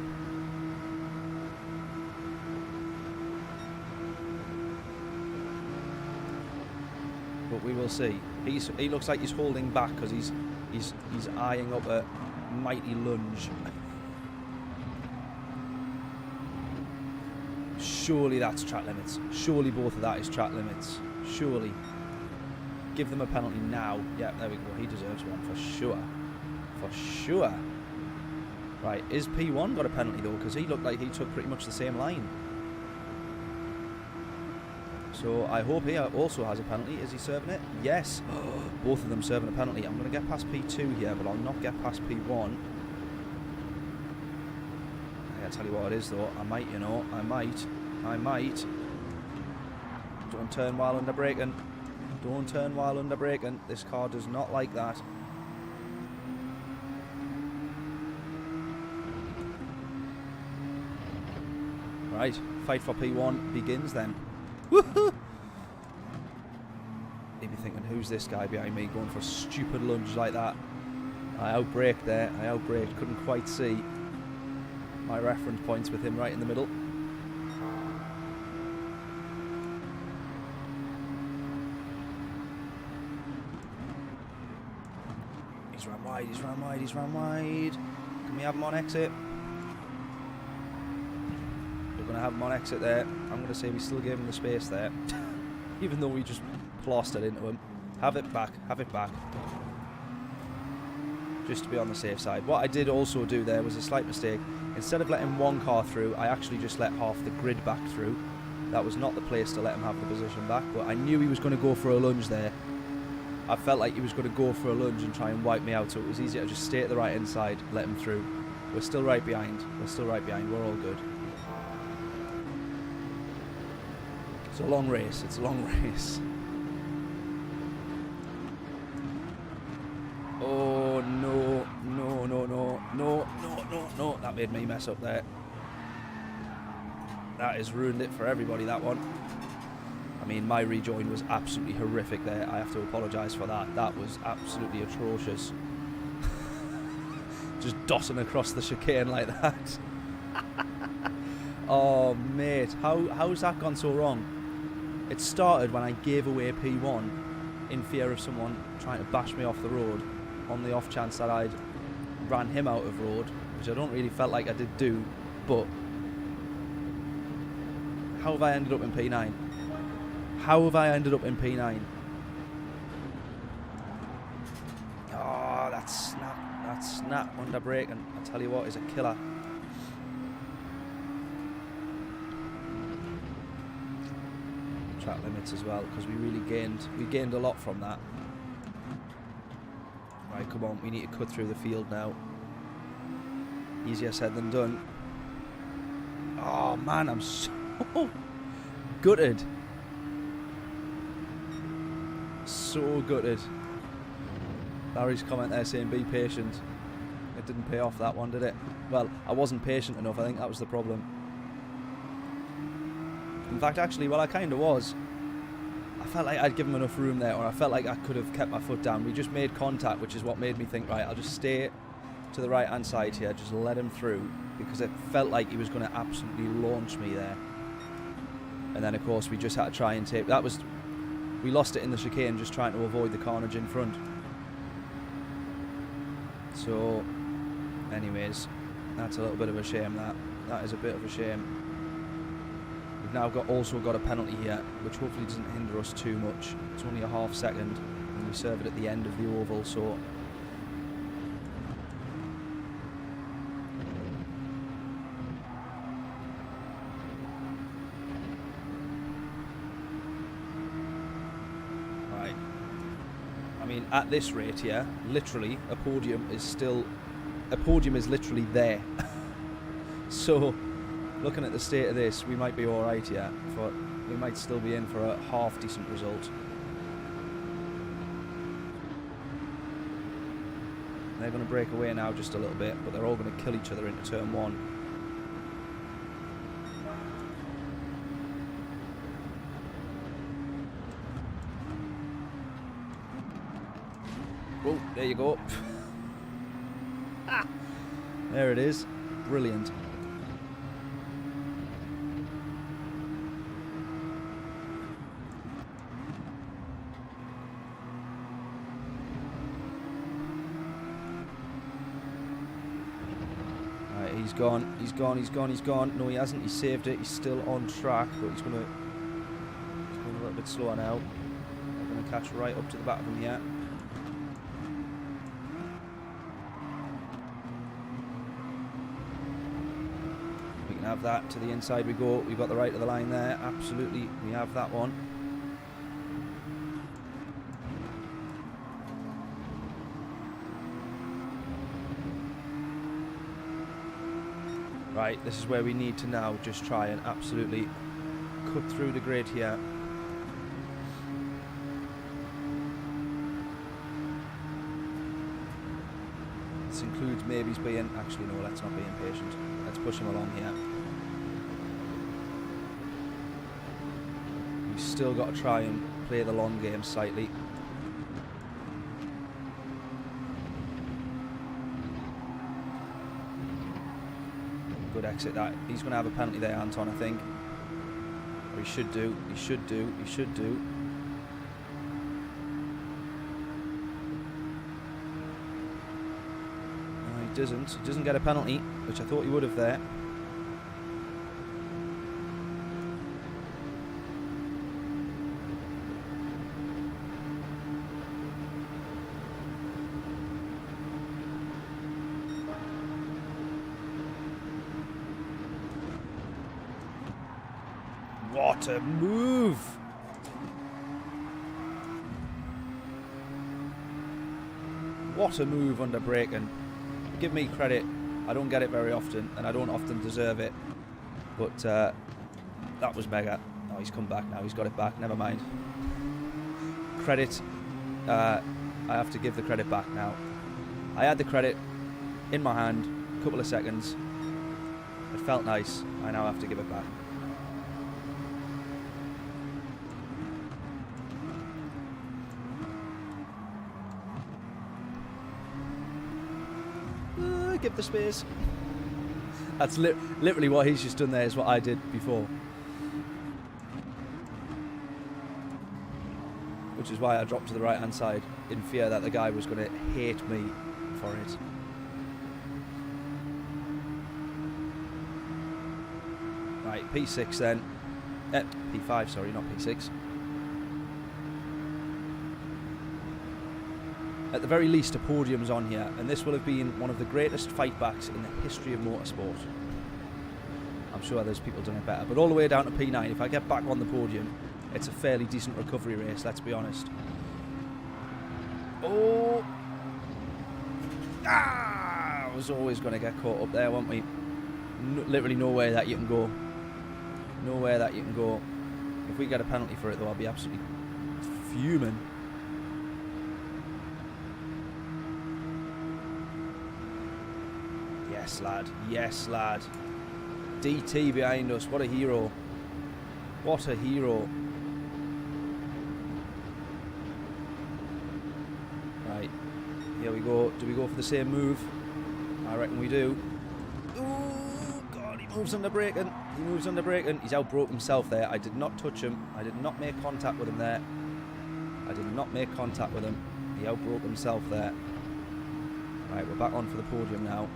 But we will see. He looks like he's holding back because he's eyeing up a mighty lunge. Surely that's track limits. Surely both of that is track limits. Surely. Give them a penalty now. Yeah, there we go. He deserves one for sure. For sure. Right, is P1 got a penalty though? Because he looked like he took pretty much the same line. So I hope he also has a penalty. Is he serving it? Yes. Both of them serving a penalty. I'm going to get past P2 here, but I'll not get past P1. I'll tell you what it is though. I might, you know. I might. Don't turn while under braking. Don't turn while under braking. This car does not like that. Right, fight for P1 begins then. Woohoo! You'd be thinking, who's this guy behind me going for a stupid lunge like that? I outbraked there. I outbraked. Couldn't quite see my reference points with him right in the middle. He's run wide, he's run wide, he's run wide. Can we have him on exit? We're going to have him on exit there. I'm going to say we still gave him the space there. Even though we just plastered into him. Have it back, have it back. Just to be on the safe side. What I did also do there was a slight mistake. Instead of letting one car through, I actually just let half the grid back through. That was not the place to let him have the position back, but I knew he was going to go for a lunge there. I felt like he was going to go for a lunge and try and wipe me out, so it was easier to just stay at the right inside, let him through. We're still right behind. We're still right behind. We're all good. It's a long race. It's a long race. Oh, no. No, no, no. No, no, no, no. That made me mess up there. That has ruined it for everybody, that one. I mean, my rejoin was absolutely horrific there. I have to apologise for that. That was absolutely atrocious. Just dossing across the chicane like that. Oh, mate. How's that gone so wrong? It started when I gave away P1 in fear of someone trying to bash me off the road on the off chance that I'd ran him out of road, which I don't really felt like I did do, but how have I ended up in P9? How have I ended up in P9? Oh, that snap under braking. I tell you what, is a killer. Track limits as well, because we gained a lot from that. Right, come on, we need to cut through the field now. Easier said than done. Oh man, I'm so gutted. So gutted. Larry's comment there saying be patient. It didn't pay off, that one, did it? Well, I wasn't patient enough. I think that was the problem. In fact, actually, well, I kind of was. I felt like I'd given him enough room there, or I felt like I could have kept my foot down. We just made contact, which is what made me think, right, I'll just stay to the right-hand side here, just let him through, because it felt like he was going to absolutely launch me there. And then, of course, we just had to try and take... We lost it in the chicane just trying to avoid the carnage in front. So, anyways, that's a little bit of a shame, that. That is a bit of a shame. We've now also got a penalty here, which hopefully doesn't hinder us too much. It's only a half second, and we serve it at the end of the oval, so... Right. I mean, at this rate here, literally, a podium is literally there. So... Looking at the state of this, we might be alright here, but we might still be in for a half decent result. They're going to break away now just a little bit, but they're all going to kill each other into turn one. Oh, there you go. Ah, there it is. Brilliant. He's gone, he's gone, he's gone, he's gone. No, he hasn't. He saved it. He's still on track, but he's going a little bit slower now. We're going to catch right up to the back of him here. We can have that. To the inside we go. We've got the right of the line there. Absolutely, we have that one. Right, this is where we need to now just try and absolutely cut through the grid here. This includes maybe being... Actually, no, let's not be impatient. Let's push him along here. We've still got to try and play the long game slightly. Good exit that. He's going to have a penalty there, Anton, I think. Or he should do. He should do. He should do. No, he doesn't. He doesn't get a penalty, which I thought he would have there. What a move! What a move under braking. Give me credit. I don't get it very often, and I don't often deserve it. But that was mega. Oh, he's come back now. He's got it back. Never mind. Credit. I have to give the credit back now. I had the credit in my hand. A couple of seconds. It felt nice. I now have to give it back. Give the space. That's literally what he's just done there, is what I did before. Which is why I dropped to the right hand side, in fear that the guy was going to hate me for it. Right, P6 then. P5, sorry, not P6. At the very least, a podium's on here, and this will have been one of the greatest fightbacks in the history of motorsport. I'm sure there's people doing it better, but all the way down to P9, if I get back on the podium, it's a fairly decent recovery race, let's be honest. Oh! Ah! I was always going to get caught up there, weren't we? Literally nowhere that you can go. Nowhere that you can go. If we get a penalty for it, though, I'll be absolutely fuming. Yes, lad. Yes, lad. DT behind us. What a hero. What a hero. Here we go. Do we go for the same move? I reckon we do. Oh, God, he moves under braking. He moves under braking. He's outbroke himself there. I did not touch him. I did not make contact with him there. I did not make contact with him. He outbroke himself there. Right, we're back on for the podium now.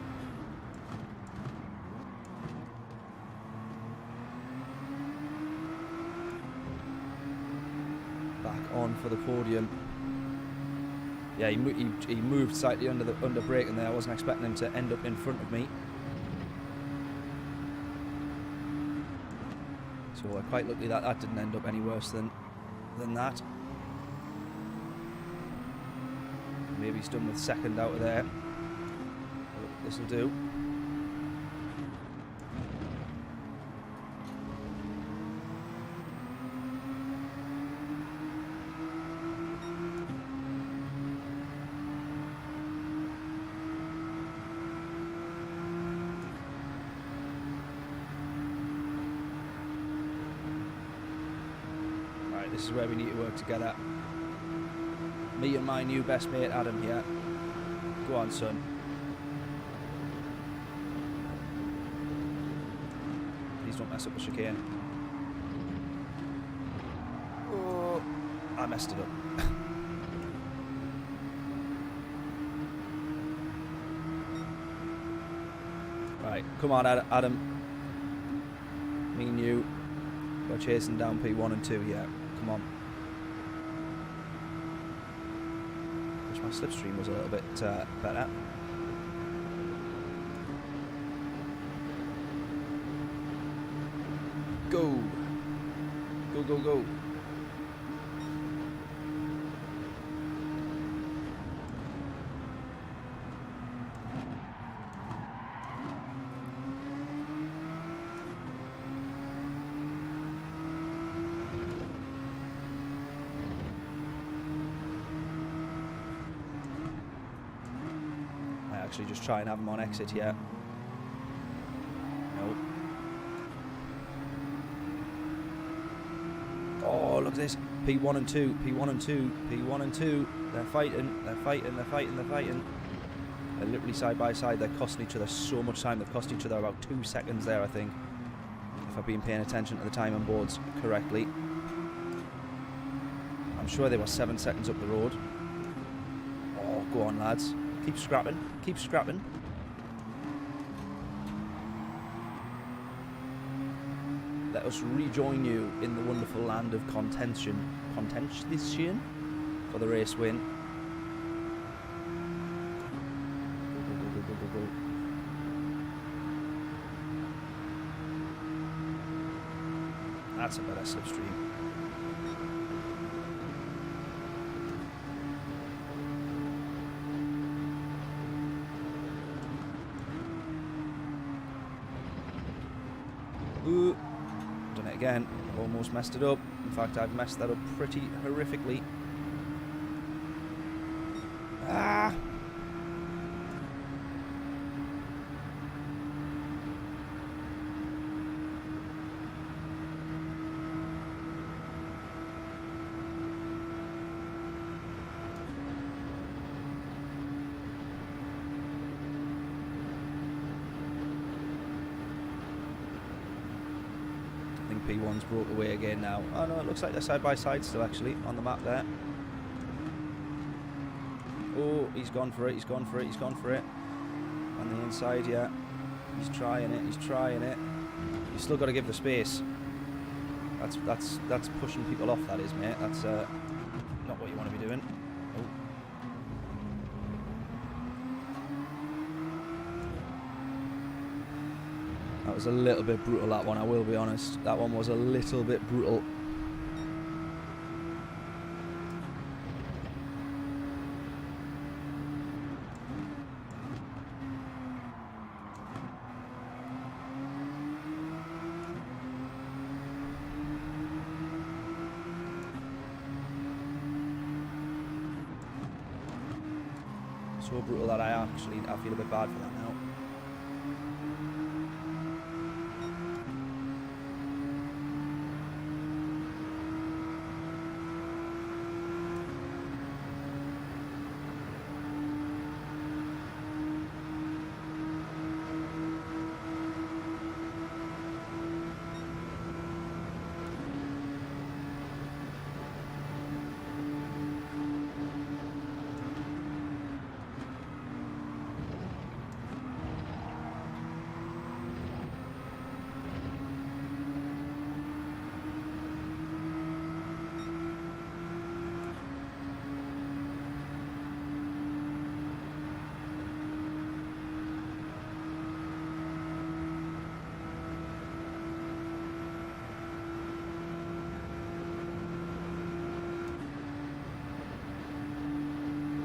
Back on for the podium. Yeah, he moved slightly under braking there. I wasn't expecting him to end up in front of me. So we're quite lucky that that didn't end up any worse than that. Maybe he's done with second out of there. This will do. Right, this is where we need to work together. Me and my new best mate Adam here. Go on, son. Please don't mess up the chicane. Oh, I messed it up. Right, come on, Adam. Me and you. We're chasing down P1 and 2 here. Come on. Wish my slipstream was a little bit better. Go! Go, go, go! Actually just try and have him on exit here. Nope. Oh, look at this. P1 and 2, P1 and 2, P1 and 2. They're fighting, they're fighting, they're fighting, they're fighting. They're literally side by side. They're costing each other so much time. They've cost each other about 2 seconds there, I think. If I've been paying attention to the time on boards correctly. I'm sure they were 7 seconds up the road. Oh, go on, lads. Keep scrapping. Keep scrapping. Let us rejoin you in the wonderful land of contention for the race win. Go, go, go, go, go, go. That's a better slipstream. Ooh, done it again. Almost messed it up. In fact, I've messed that up pretty horrifically. Ah! P1's broke away again now. Oh no, it looks like they're side by side still actually on the map there. Oh, he's gone for it, he's gone for it, he's gone for it. On the inside, yeah. He's trying it, he's trying it. You've still got to give the space. That's pushing people off, that is, mate. That's not what you want to be doing. Oh. That was a little bit brutal, that one, I will be honest. That one was a little bit brutal. So brutal that I feel a bit bad for that now.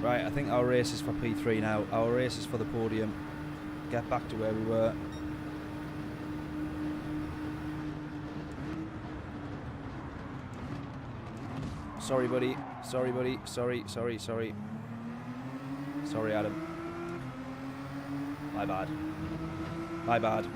Right, I think our race is for P3 now. Our race is for the podium. Get back to where we were. Sorry, buddy. Sorry, buddy. Sorry, sorry, sorry. Sorry, Adam. My bad. My bad.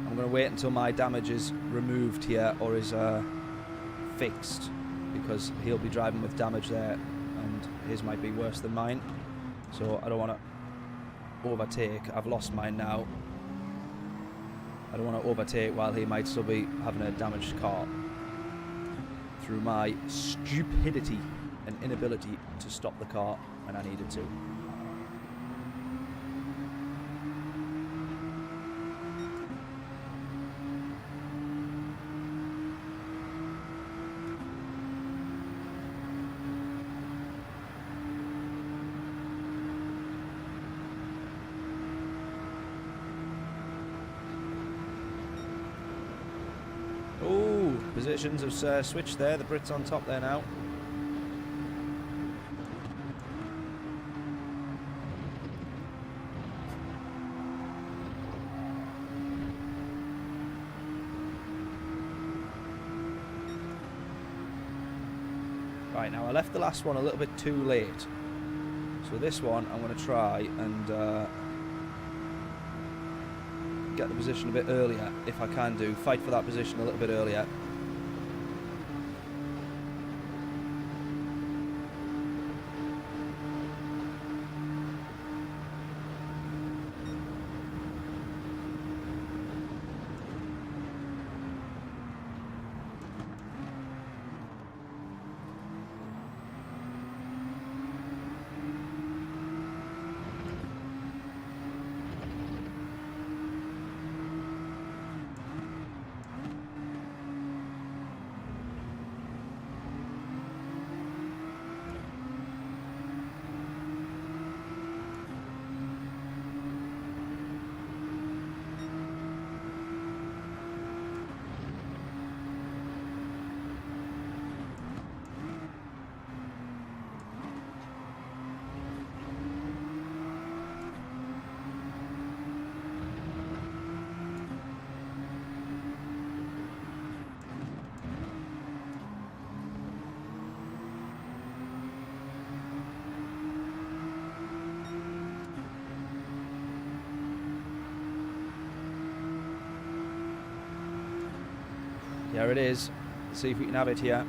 I'm going to wait until my damage is removed here or is fixed, because he'll be driving with damage there and his might be worse than mine. So I don't want to overtake. I've lost mine now. I don't want to overtake while he might still be having a damaged car through my stupidity and inability to stop the car when I needed to. Positions have switched there. The Brits on top there now. Right, now I left the last one a little bit too late. So this one I'm going to try and get the position a bit earlier if I can do. Fight for that position a little bit earlier. There it is. See if we can have it here.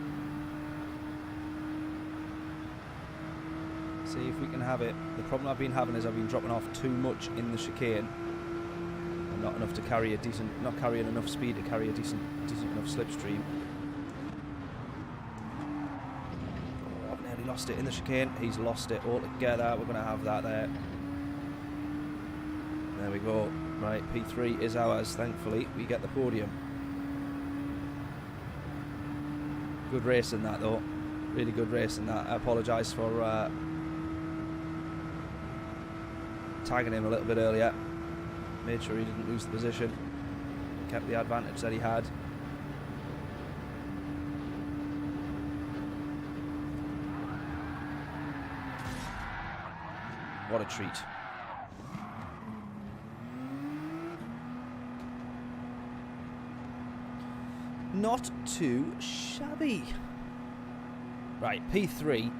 See if we can have it. The problem I've been having is I've been dropping off too much in the chicane. And not enough to carry a decent, not carrying enough speed to carry a decent enough slipstream. Oh, I've nearly lost it in the chicane. He's lost it altogether. We're going to have that there. There we go. Right, P3 is ours, thankfully. We get the podium. Good race in that though, really good race in that. I apologise for tagging him a little bit earlier. Made sure he didn't lose the position, kept the advantage that he had. What a treat. Not too shabby. Right, P3.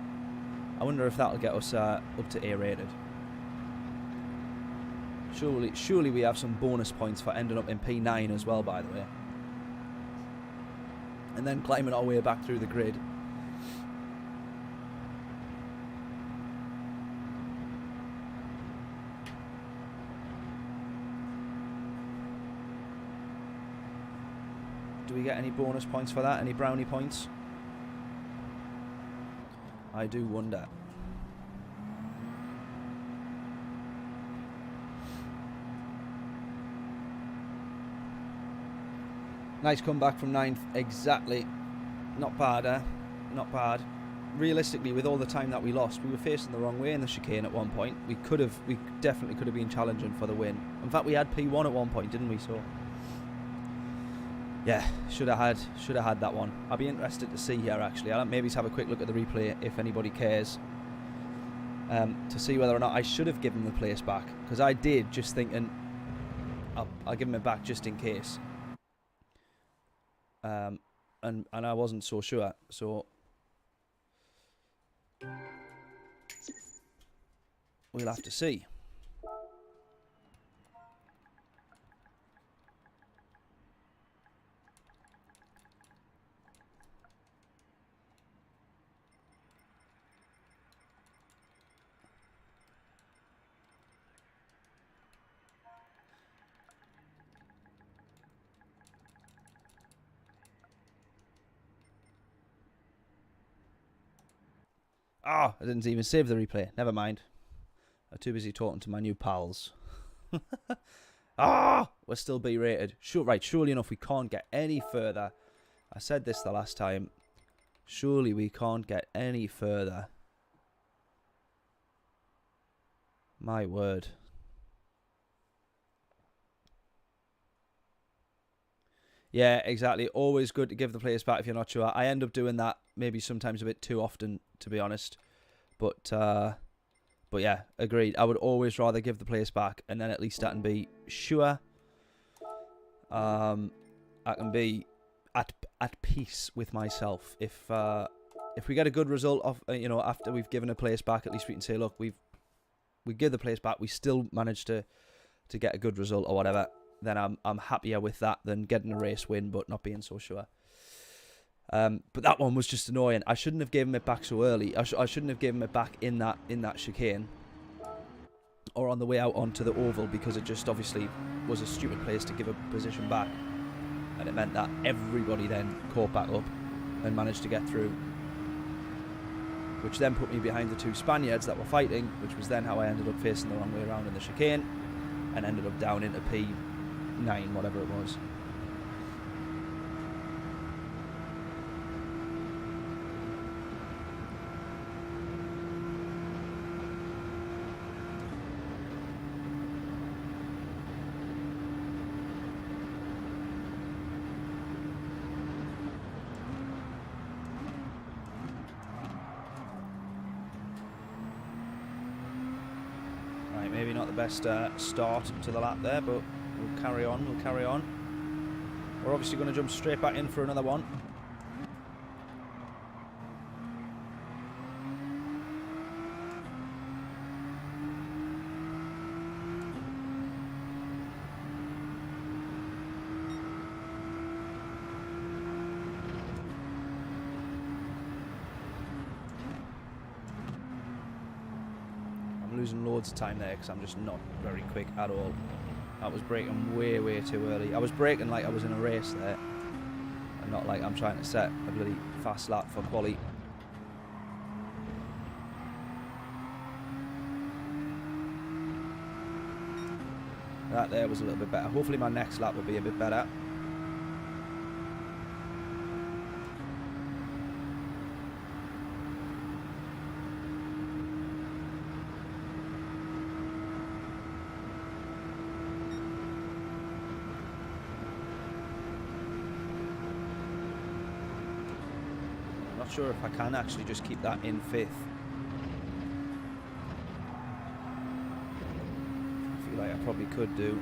I wonder if that'll get us up to A rated. Surely we have some bonus points for ending up in P9 as well, by the way. And then climbing our way back through the grid. Do we get any bonus points for that? Any brownie points? I do wonder. Nice comeback from 9th, exactly. Not bad, eh? Not bad. realistically, with all the time that we lost, we were facing the wrong way in the chicane at one point. We definitely could have been challenging for the win. In fact, we had P1 at one point, didn't we? So yeah, should have had that one. I'd be interested to see here actually. I'll maybe have a quick look at the replay if anybody cares, to see whether or not I should have given the place back, because I did, just thinking I'll give him it back just in case. And I wasn't so sure, so we'll have to see. Oh, I didn't even save the replay. Never mind. I'm too busy talking to my new pals. We're still B rated. Sure, right, surely enough, we can't get any further. I said this the last time. Surely we can't get any further. My word. Yeah, exactly. Always good to give the place back if you're not sure. I end up doing that maybe sometimes a bit too often, to be honest. But yeah, agreed. I would always rather give the place back, and then at least I can be sure. I can be at peace with myself. If we get a good result of after we've given a place back, at least we can say, look, we give the place back. We still managed to get a good result or whatever. Then I'm happier with that than getting a race win but not being so sure. But that one was just annoying. I shouldn't have given it back so early. I shouldn't have given it back in that chicane or on the way out onto the oval, because it just obviously was a stupid place to give a position back, and it meant that everybody then caught back up and managed to get through, which then put me behind the two Spaniards that were fighting, which was then how I ended up facing the wrong way around in the chicane and ended up down into P9, whatever it was. Maybe not the best start to the lap there, but we'll carry on, We're obviously going to jump straight back in for another one. Losing loads of time there because I'm just not very quick at all. I was braking way too early. I was braking like I was in a race there, and not like I'm trying to set a bloody fast lap for quali. That there was a little bit better. Hopefully my next lap will be a bit better. Sure if I can actually just keep that in fifth. I feel like I probably could do.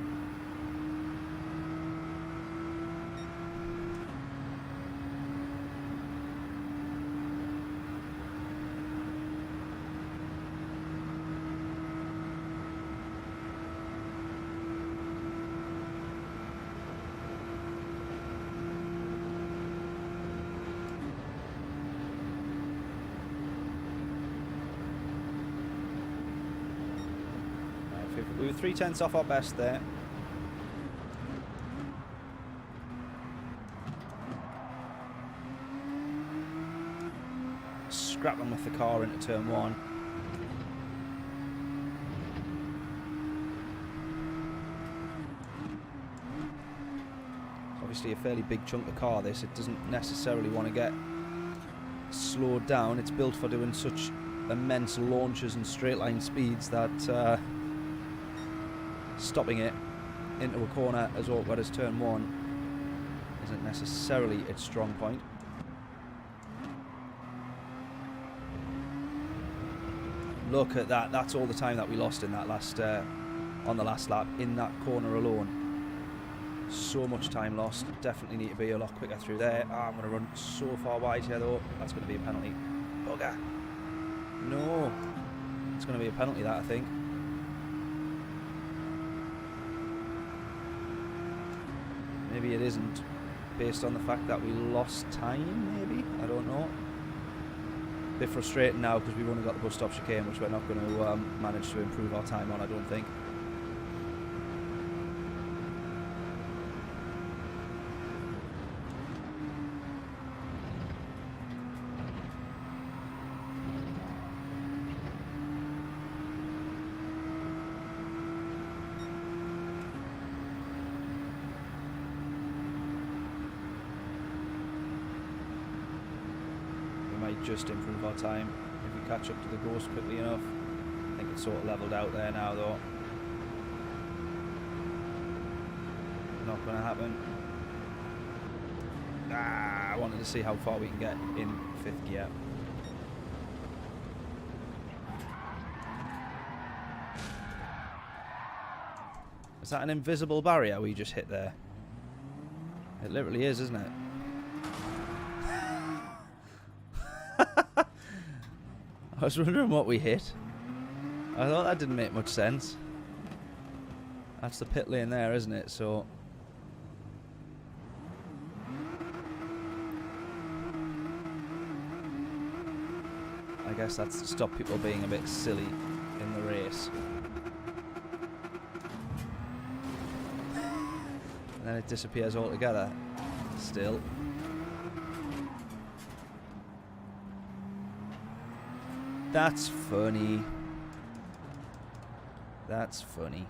We were 3/10 off our best there. Scrapping with the car into turn one. It's obviously a fairly big chunk of car this. It doesn't necessarily want to get slowed down. It's built for doing such immense launches and straight line speeds that stopping it into a corner as awkward as turn 1 isn't necessarily its strong point. Look at that. That's all the time that we lost in that last on the last lap in that corner alone. So much time lost. Definitely need to be a lot quicker through there. Oh, I'm going to run so far wide here though. That's going to be a penalty. Bugger. No. It's going to be a penalty, that, I think. Maybe it isn't, based on the fact that we lost time, maybe? I don't know. A bit frustrating now because we've only got the bus stop chicane, which we're not going to manage to improve our time on, I don't think. Just improve our time if we catch up to the ghost quickly enough. I think it's sort of leveled out there now though. Not going to happen. I wanted to see how far we can get in 5th gear. Is that an invisible barrier we just hit there? It literally is, isn't it? I was wondering what we hit. I thought that didn't make much sense. That's the pit lane there, isn't it? So I guess that's to stop people being a bit silly in the race. And then it disappears altogether. Still. That's funny. That's funny.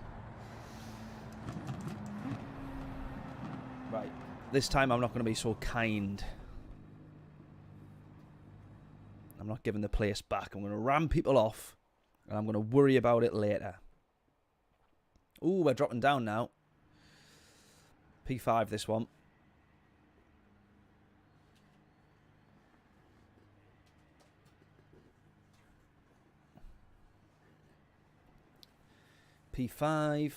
Right. This time I'm not going to be so kind. I'm not giving the place back. I'm going to ram people off. And I'm going to worry about it later. Ooh, we're dropping down now. P5 this one. P5.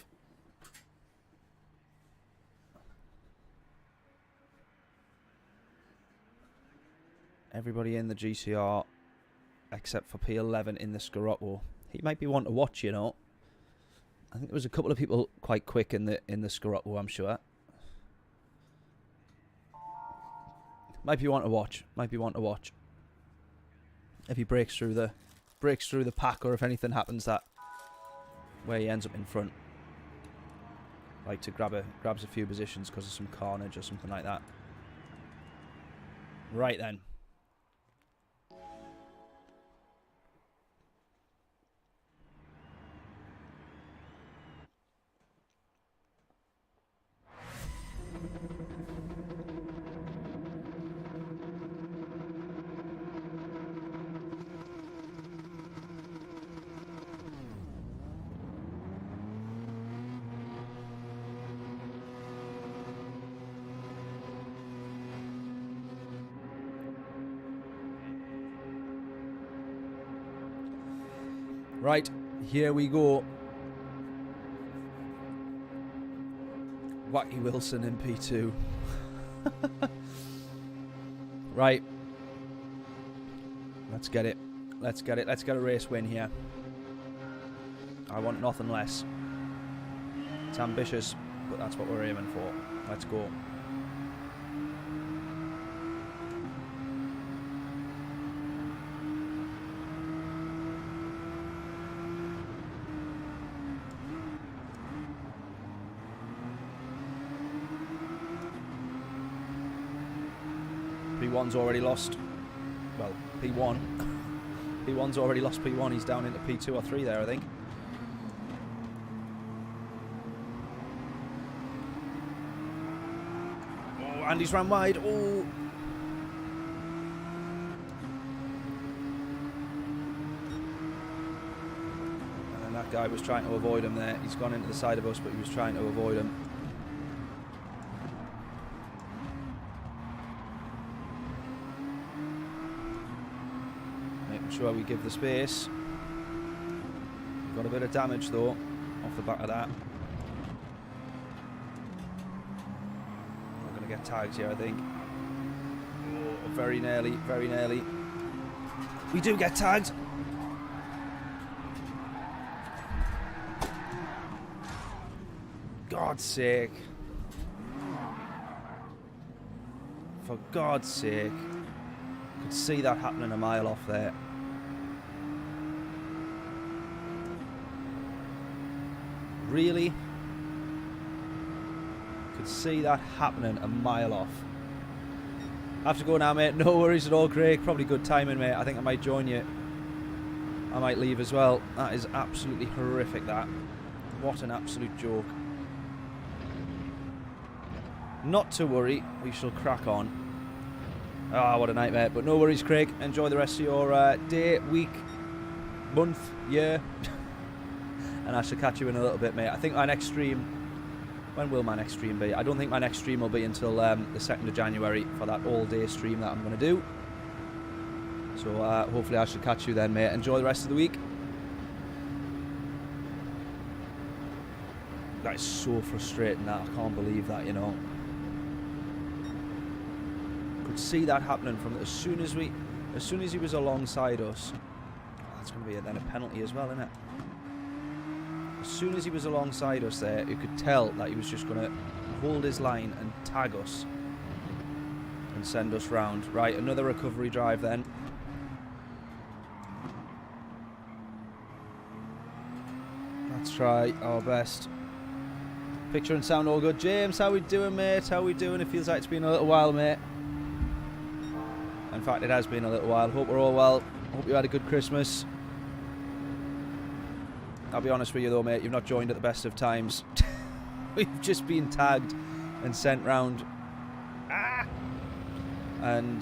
Everybody in the GCR except for P11 in the Scirocco. He might be one to watch, you know. I think there was a couple of people quite quick in the Scirocco, I'm sure. Might be one to watch. Might be one to watch. If he breaks through the pack, or if anything happens that where he ends up in front. Like to grabs a few positions because of some carnage or something like that. Right then. Right, here we go. Wacky Wilson in P2. Right. Let's get it. Let's get it. Let's get a race win here. I want nothing less. It's ambitious, but that's what we're aiming for. Let's go. P1's already lost. Well, P1. P1's already lost P1. He's down into P2 or 3 there, I think. Oh, Andy's ran wide. Oh. guy was trying to avoid him there. He's gone into the side of us, but he was trying to avoid him. Making sure we give the space. Got a bit of damage though off the back of that. We're going to get tags here, I think. Oh, very nearly, very nearly. We do get tagged. God's sake. For God's sake. Could see that happening a mile off there. Really? Could see that happening a mile off. I have to go now, mate. No worries at all, Craig. Probably good timing, mate. I think I might join you. I might leave as well. That is absolutely horrific, that. What an absolute joke. Not to worry. We shall crack on. Ah, what a nightmare. But no worries, Craig. Enjoy the rest of your day, week, month, year. And I shall catch you in a little bit, mate. I think my next stream... When will my next stream be? I don't think my next stream will be until the 2nd of January for that all-day stream that I'm going to do. So hopefully I shall catch you then, mate. Enjoy the rest of the week. That is so frustrating, that. I can't believe that, you know. Could see that happening from as soon as he was alongside us. That's going to be then a penalty as well, isn't it? As soon as he was alongside us there, you could tell that he was just going to hold his line and tag us and send us round. Right, another recovery drive then. Let's try our best. Picture and sound all good. James, how we doing, mate? How we doing? It feels like it's been a little while, mate. In fact, it has been a little while. Hope we're all well. Hope you had a good Christmas. I'll be honest with you though, mate, you've not joined at the best of times. We've just been tagged and sent round. Ah! And,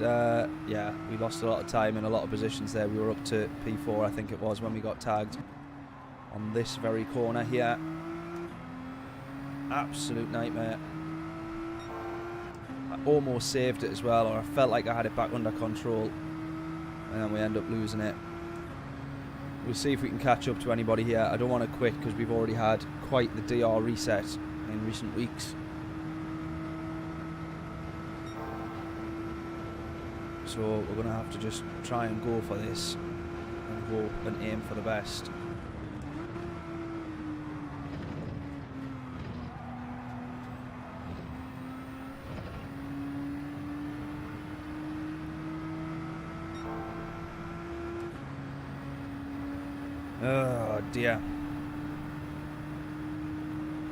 yeah, we lost a lot of time in a lot of positions there. We were up to P4, I think it was, when we got tagged on this very corner here. Absolute nightmare. I almost saved it as well, or I felt like I had it back under control. And then we end up losing it. We'll see if we can catch up to anybody here. I don't want to quit because we've already had quite the DR reset in recent weeks. So we're going to have to just try and go for this and hope and aim for the best. Oh dear.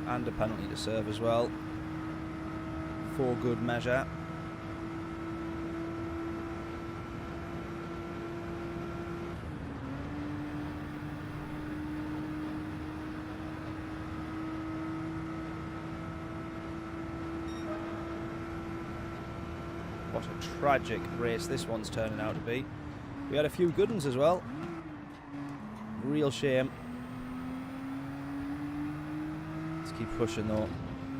And a penalty to serve as well. For good measure. What a tragic race this one's turning out to be. We had a few good ones as well. Real shame. Let's keep pushing though.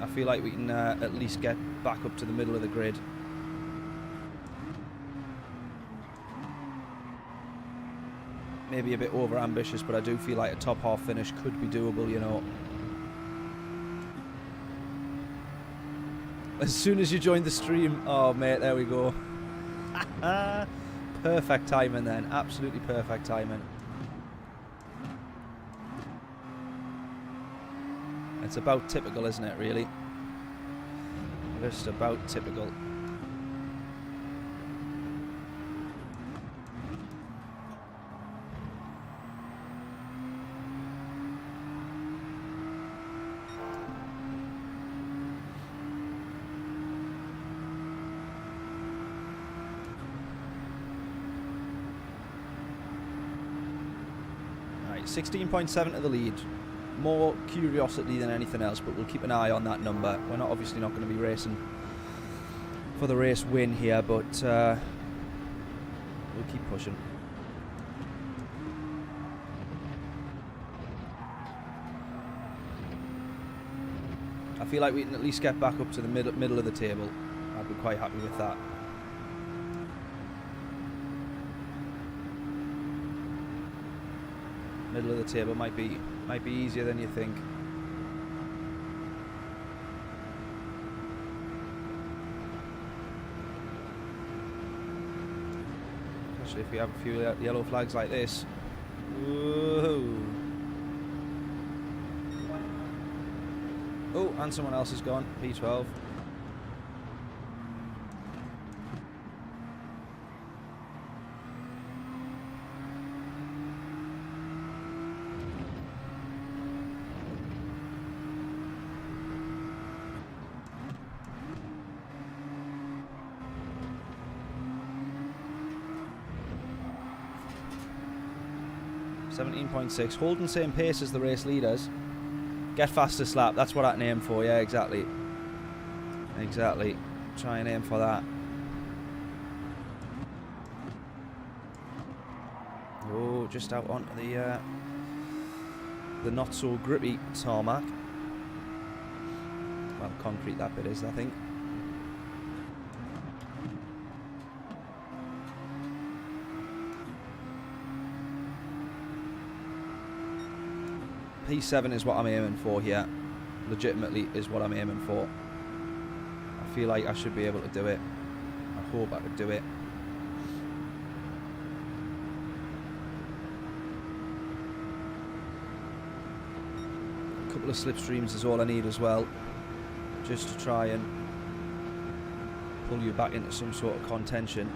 I feel like we can at least get back up to the middle of the grid. Maybe a bit over ambitious, but I do feel like a top half finish could be doable, you know. As soon as you join the stream, oh mate, there we go. Perfect timing then, absolutely perfect timing. It's about typical, isn't it, really? Just about typical. Right, 16.7 to the lead. More curiosity than anything else, but we'll keep an eye on that number. We're not obviously not going to be racing for the race win here, but we'll keep pushing. feel like we can at least get back up to the middle of the table. I'd be quite happy with that. Middle of the table might be easier than you think. Especially if we have a few yellow flags like this. Whoa. Oh, and someone else is gone. P12. .6, holding same pace as the race leaders. Get fastest lap, that's what I can aim for, yeah, exactly. Exactly. Try and aim for that. Oh, just out onto the not so grippy tarmac. Well, concrete that bit is, I think. P7 is what I'm aiming for here. Legitimately is what I'm aiming for. I feel like I should be able to do it. I hope I could do it. A couple of slipstreams is all I need as well. Just to try and pull you back into some sort of contention.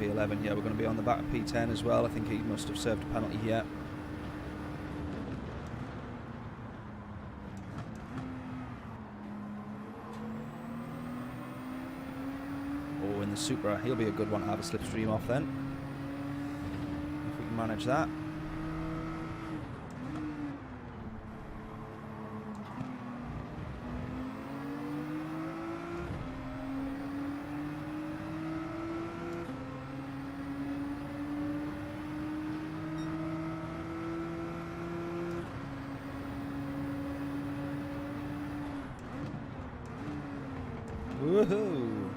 P11 here, we're going to be on the back of P10 as well. I think he must have served a penalty here. Oh, in the Supra, he'll be a good one to have a slipstream off then. If we can manage that. Woohoo!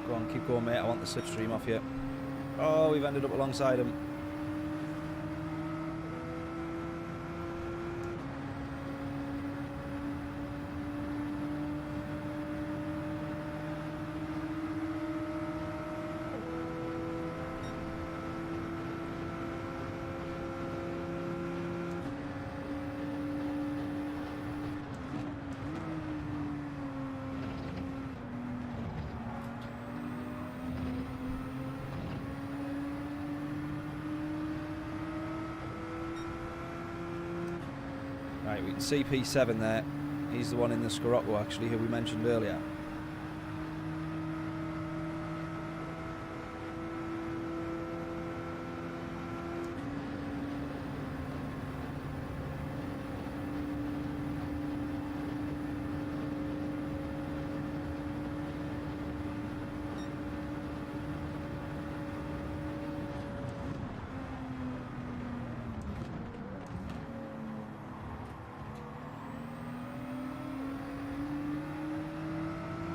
Go on, keep going, mate. I want the slipstream off you. Oh, we've ended up alongside him. Right, we can see P7 there. He's the one in the Scirocco, actually, who we mentioned earlier.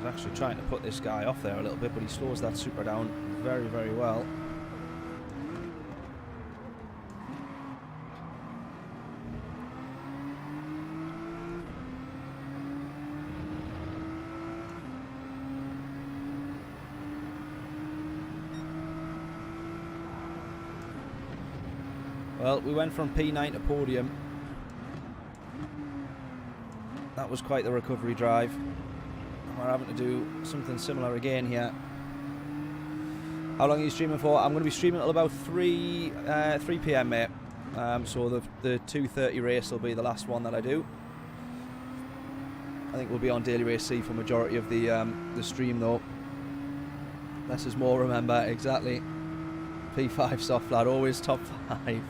Actually trying to put this guy off there a little bit, but he slows that Supra down very, very well. Well, we went from P9 to Podium. was quite the recovery drive. We're having to do something similar again here. How long are you streaming for? I'm going to be streaming till about 3 p.m, mate. So the 2:30 race will be the last one that I do. I think we'll be on Daily Race C for majority of the stream though. Less is more, remember, exactly. P5 soft flat, always top 5.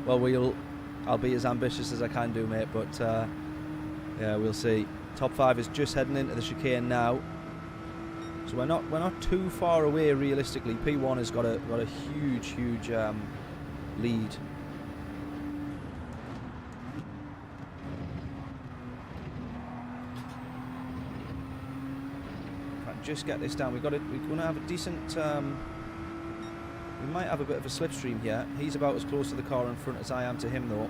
Well, I'll be as ambitious as I can do, mate, but yeah, we'll see. Top 5 is just heading into the chicane now. So we're not too far away realistically. P1 has got a huge lead. Just get this down. We're going to have a decent. We might have a bit of a slipstream here. He's about as close to the car in front as I am to him, though.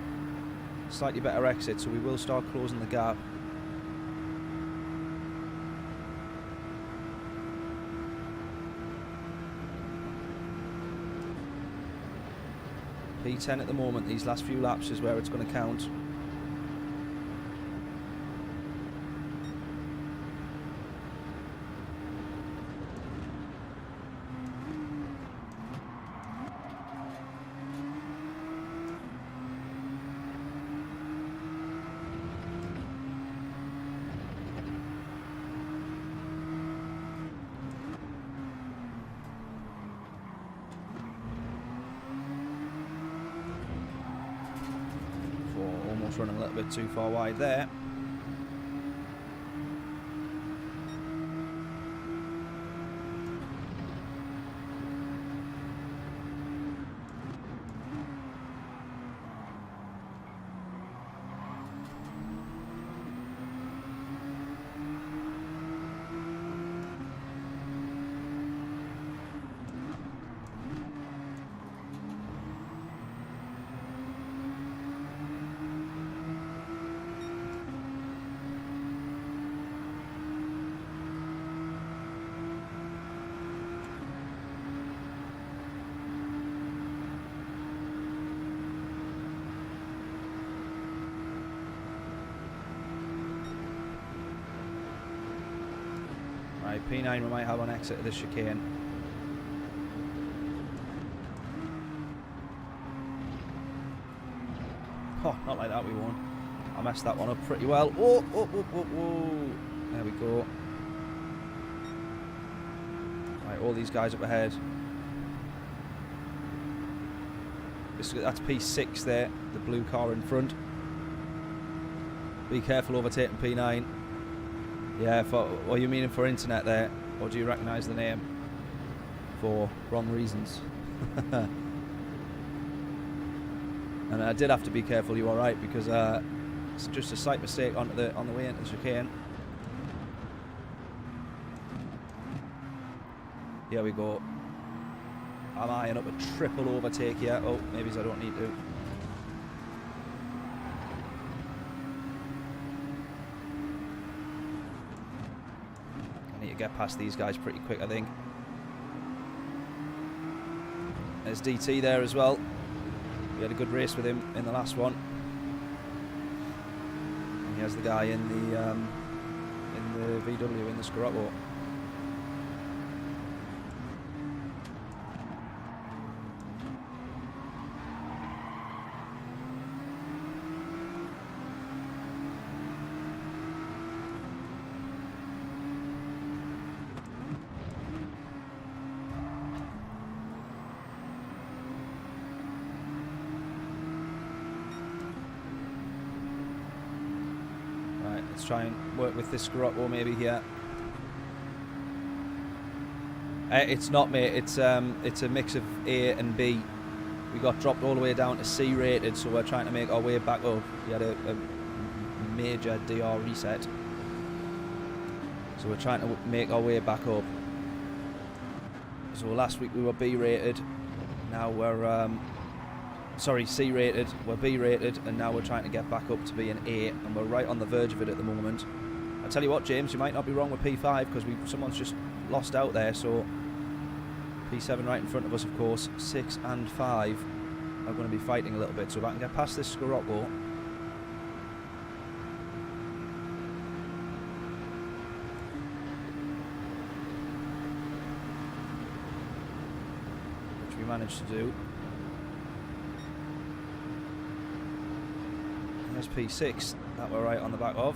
Slightly better exit, so we will start closing the gap. P10 at the moment. These last few laps is where it's going to count. Running a little bit too far wide there. P9 we might have on exit of the chicane. Oh, not like that, we won't. I messed that one up pretty well. Oh, oh, oh, oh, oh. There we go. Right, all these guys up ahead. That's P6 there, the blue car in front. Be careful overtaking P9. Yeah, what are you meaning for internet there? Or do you recognise the name? For wrong reasons. And I did have to be careful, you alright, because it's just a slight mistake on the way into the chicane. Here we go. I'm eyeing up a triple overtake here. Oh, maybe I don't need to. Get past these guys pretty quick, I think. There's DT there as well. We had a good race with him in the last one. And here's the guy in the VW in the Scirocco. Try and work with this Scirocco maybe here. It's not, mate. It's a mix of A and B. We got dropped all the way down to C rated, so we're trying to make our way back up. We had a major DR reset, so we're trying to make our way back up. So last week we were B rated. Now we're sorry, C rated, we're B rated, and now we're trying to get back up to be an A, and we're right on the verge of it at the moment. I tell you what, James, you might not be wrong with P5, because someone's just lost out there, so P7 right in front of us, of course. 6 and 5 are going to be fighting a little bit, so if I can get past this Scirocco. managed to do. There's P6 that we're right on the back of.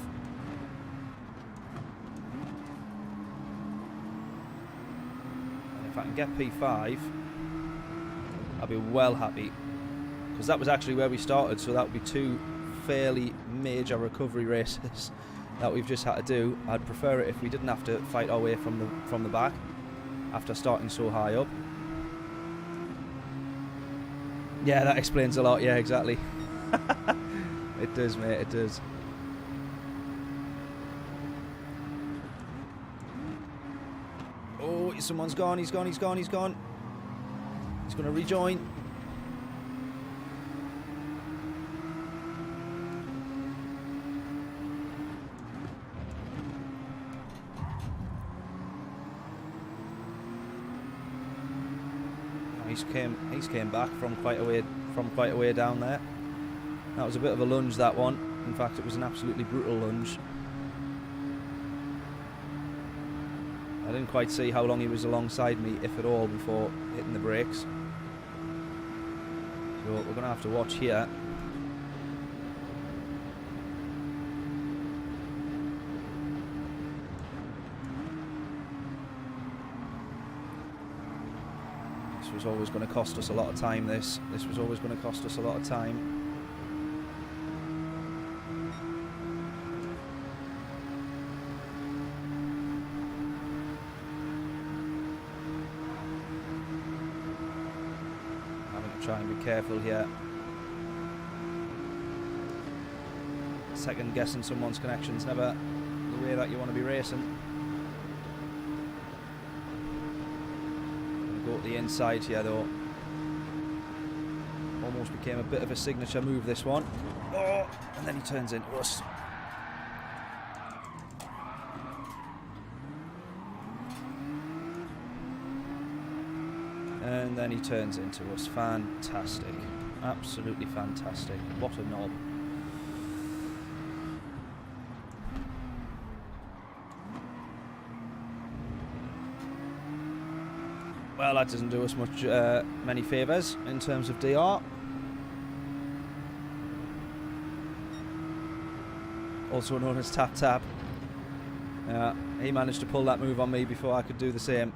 And if I can get P5, I'll be well happy. Because that was actually where we started, so that would be 2 fairly major recovery races that we've just had to do. I'd prefer it if we didn't have to fight our way from the back after starting so high up. Yeah, that explains a lot. Yeah, exactly. It does, mate, it does. Oh, someone's gone, he's gone, he's gone, he's gone. He's going to rejoin. He's came back from quite a way down there. That was a bit of a lunge, that one. In fact, it was an absolutely brutal lunge. I didn't quite see how long he was alongside me, if at all, before hitting the brakes. So we're going to have to watch here. This was always going to cost us a lot of time, this was always going to cost us a lot of time. Try and be careful here. Second guessing someone's connection's never the way that you want to be racing. Go to the inside here though. Almost became a bit of a signature move, this one. Oh, and then he turns into us. And then he turns into us. Fantastic. Absolutely fantastic. What a knob. Well, that doesn't do us many favours in terms of DR. Also known as tap tap. He managed to pull that move on me before I could do the same.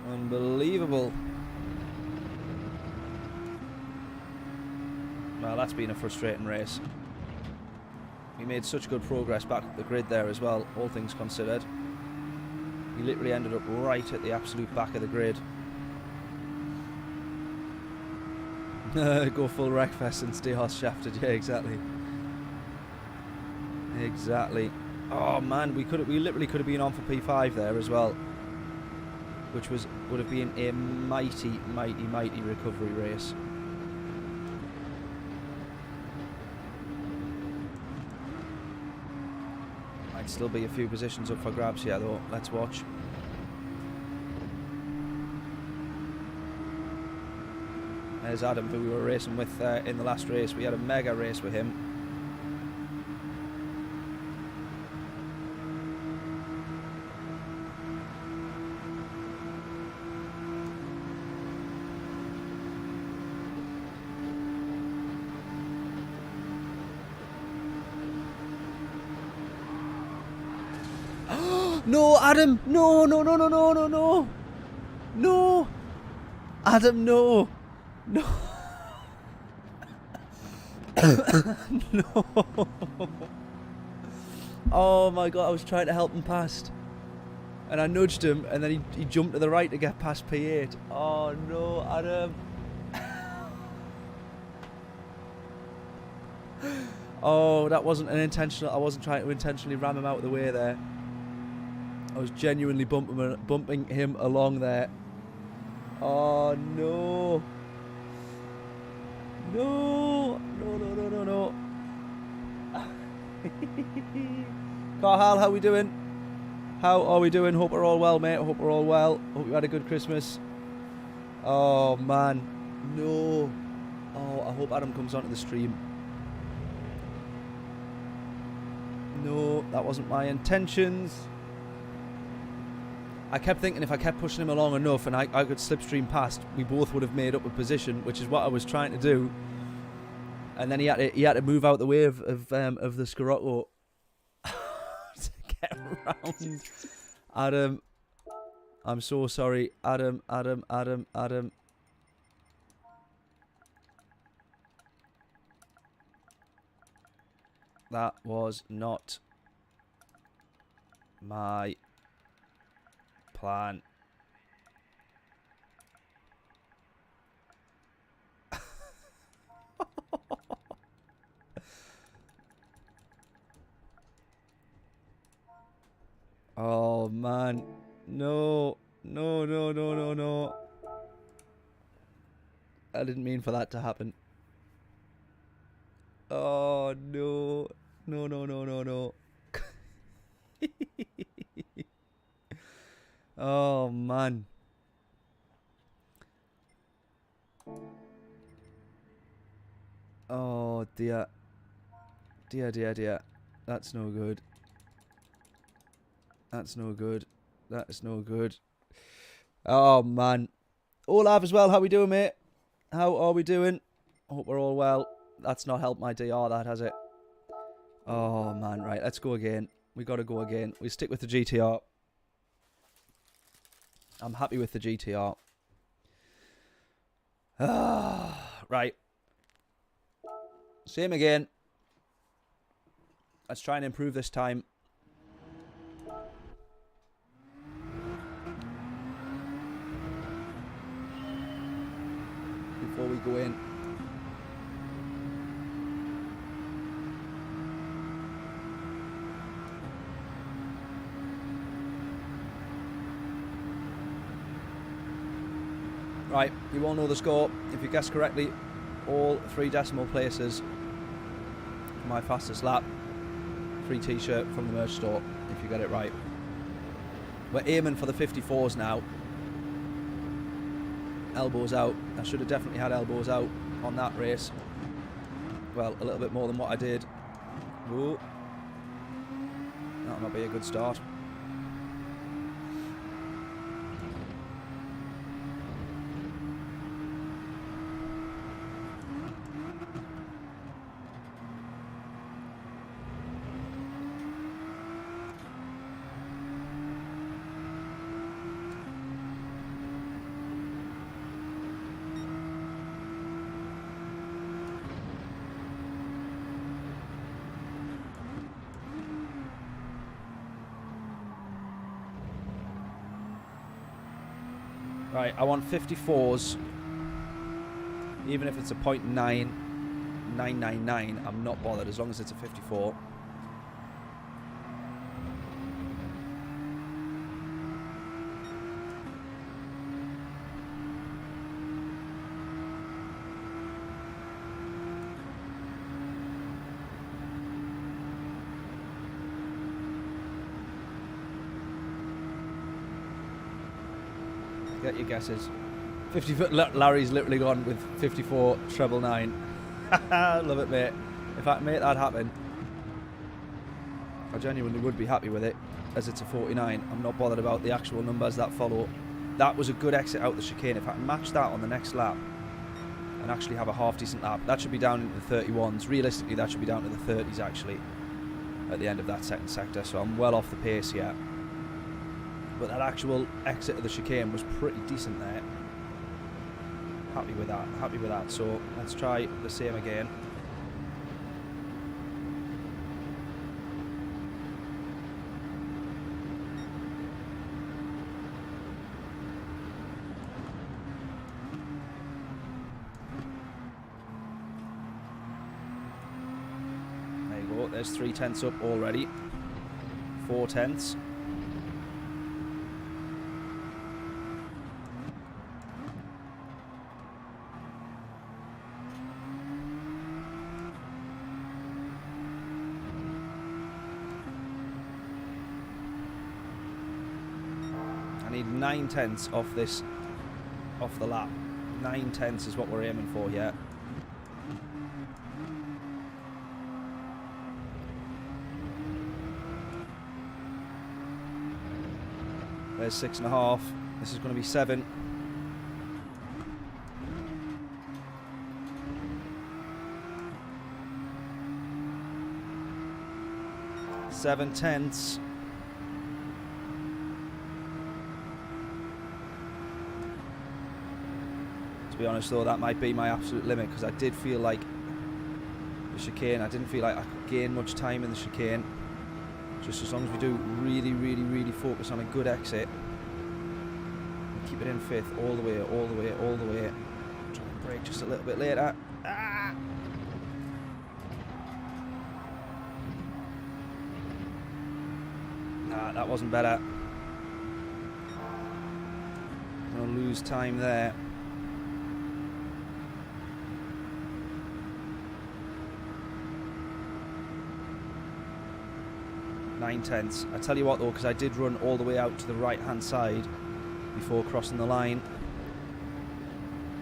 Unbelievable. Well, that's been a frustrating race. We made such good progress back at the grid there as well, all things considered. We literally ended up right at the absolute back of the grid. Go full wreckfest and stay horse shafted. Yeah, exactly. Exactly. Oh man, we literally could have been on for P5 there as well, which would have been a mighty recovery race. Might still be a few positions up for grabs here though. Let's watch. There's Adam, who we were racing with in the last race. We had a mega race with him. No, Adam! No, no, no, no, no, no, no! No! Adam, no! No! No! Oh my god, I was trying to help him past. And I nudged him, and then he jumped to the right to get past P8. Oh no, Adam! Oh, that wasn't an intentional. I wasn't trying to intentionally ram him out of the way there. I was genuinely bumping him along there. Oh no! No! No! No! No! No! No! Carhal, how we doing? How are we doing? Hope we're all well, mate. Hope we're all well. Hope you had a good Christmas. Oh man, no! Oh, I hope Adam comes onto the stream. No, that wasn't my intentions. I kept thinking if I kept pushing him along enough and I could slipstream past, we both would have made up a position, which is what I was trying to do. And then he had to move out the way of the Scirocco to get around. Adam, I'm so sorry. Adam. That was not my plan. Oh man, no. I didn't mean for that to happen. Oh no. Oh man. Oh dear. Dear. That's no good. That's no good. That is no good. Oh man. Olav as well, how we doing, mate? How are we doing? Hope we're all well. That's not helped my DR, that, has it? Oh man, right, let's go again. We gotta go again. We stick with the GTR. I'm happy with the GTR. Right. Same again. Let's try and improve this time. Before we go in. Right, you all know the score. If you guess correctly, all 3 decimal places for my fastest lap. Free t-shirt from the merch store, if you get it right. We're aiming for the 54s now. Elbows out. I should have definitely had elbows out on that race. Well, a little bit more than what I did. Whoa. That'll not be a good start. Right, I want 54s. Even if it's a .9999, I'm not bothered as long as it's a 54. Get your guesses. 50-foot Larry's literally gone with 54 treble 9. Love it, mate. If I can make that happen, I genuinely would be happy with it, as it's a 49. I'm not bothered about the actual numbers that follow. That was a good exit out the chicane. If I can match that on the next lap and actually have a half-decent lap, that should be down into the 31s. Realistically, that should be down to the 30s, actually, at the end of that second sector. So I'm well off the pace here. But that actual exit of the chicane was pretty decent there. Happy with that, happy with that. So let's try the same again. There you go, there's 3 tenths up already. 4 tenths. I need 9 tenths off this, off the lap. 9 tenths is what we're aiming for here. There's 6.5. This is going to be 7. Seven tenths. To be honest though, that might be my absolute limit, because I did feel like the chicane, I didn't feel like I could gain much time in the chicane. Just as long as we do really, really, really focus on a good exit. And keep it in 5th all the way, all the way, all the way. Try and brake just a little bit later. Ah! Nah, that wasn't better. Gonna lose time there. Nine tenths. I tell you what though, because I did run all the way out to the right hand side before crossing the line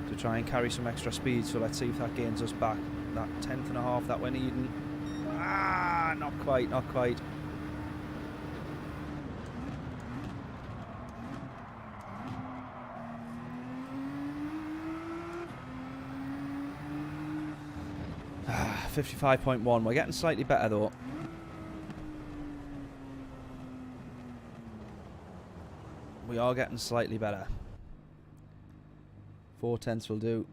to try and carry some extra speed, so let's see if that gains us back that 10.5 that we're needing. Ah, not quite, not quite. Ah, 55.1. We're getting slightly better though. We are getting slightly better. 4 tenths will do.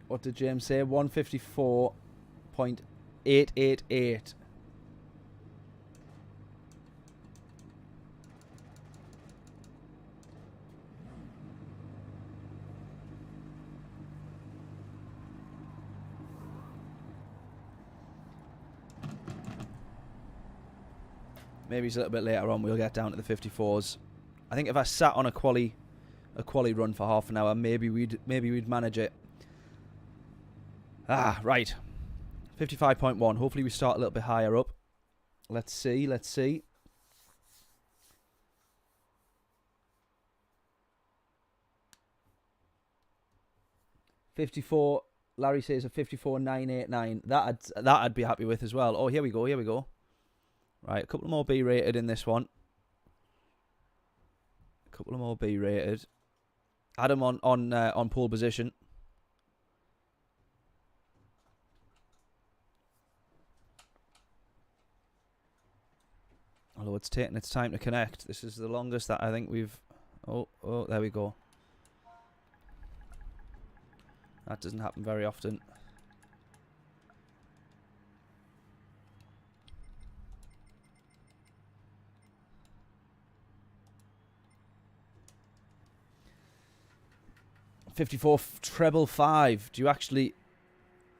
What did James say? 154.888. Maybe it's a little bit later on we'll get down to the 54s. I think if I sat on a quali run for half an hour, maybe we'd manage it. Ah, right. 55.1. Hopefully we start a little bit higher up. Let's see, let's see. $54. Larry says a 54.989. That I'd be happy with as well. Oh, here we go, here we go. Right, a couple more B rated in this one. A couple of more B rated. Adam on pole position. Although it's taking its time to connect. This is the longest that I think we've... Oh, there we go. That doesn't happen very often. $54.555. Do you actually...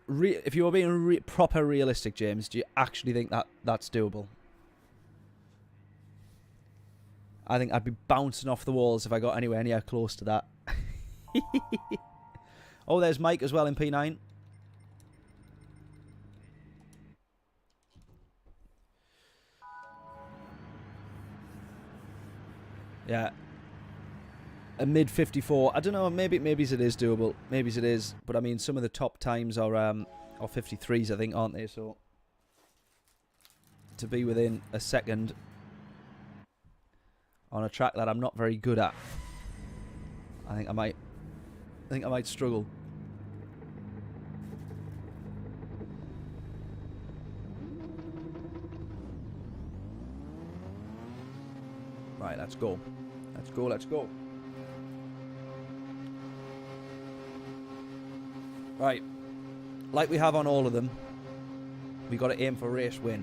if you were being proper realistic, James, do you actually think that that's doable? I think I'd be bouncing off the walls if I got anywhere near close to that. Oh, there's Mike as well in P9. Yeah. A mid 54. I don't know, maybe it is doable. Maybe it is. But I mean, some of the top times are 53s, I think, aren't they? So to be within a second on a track that I'm not very good at, I think I might struggle. Right, let's go. Let's go, let's go. Right, like we have on all of them, we got to aim for race win.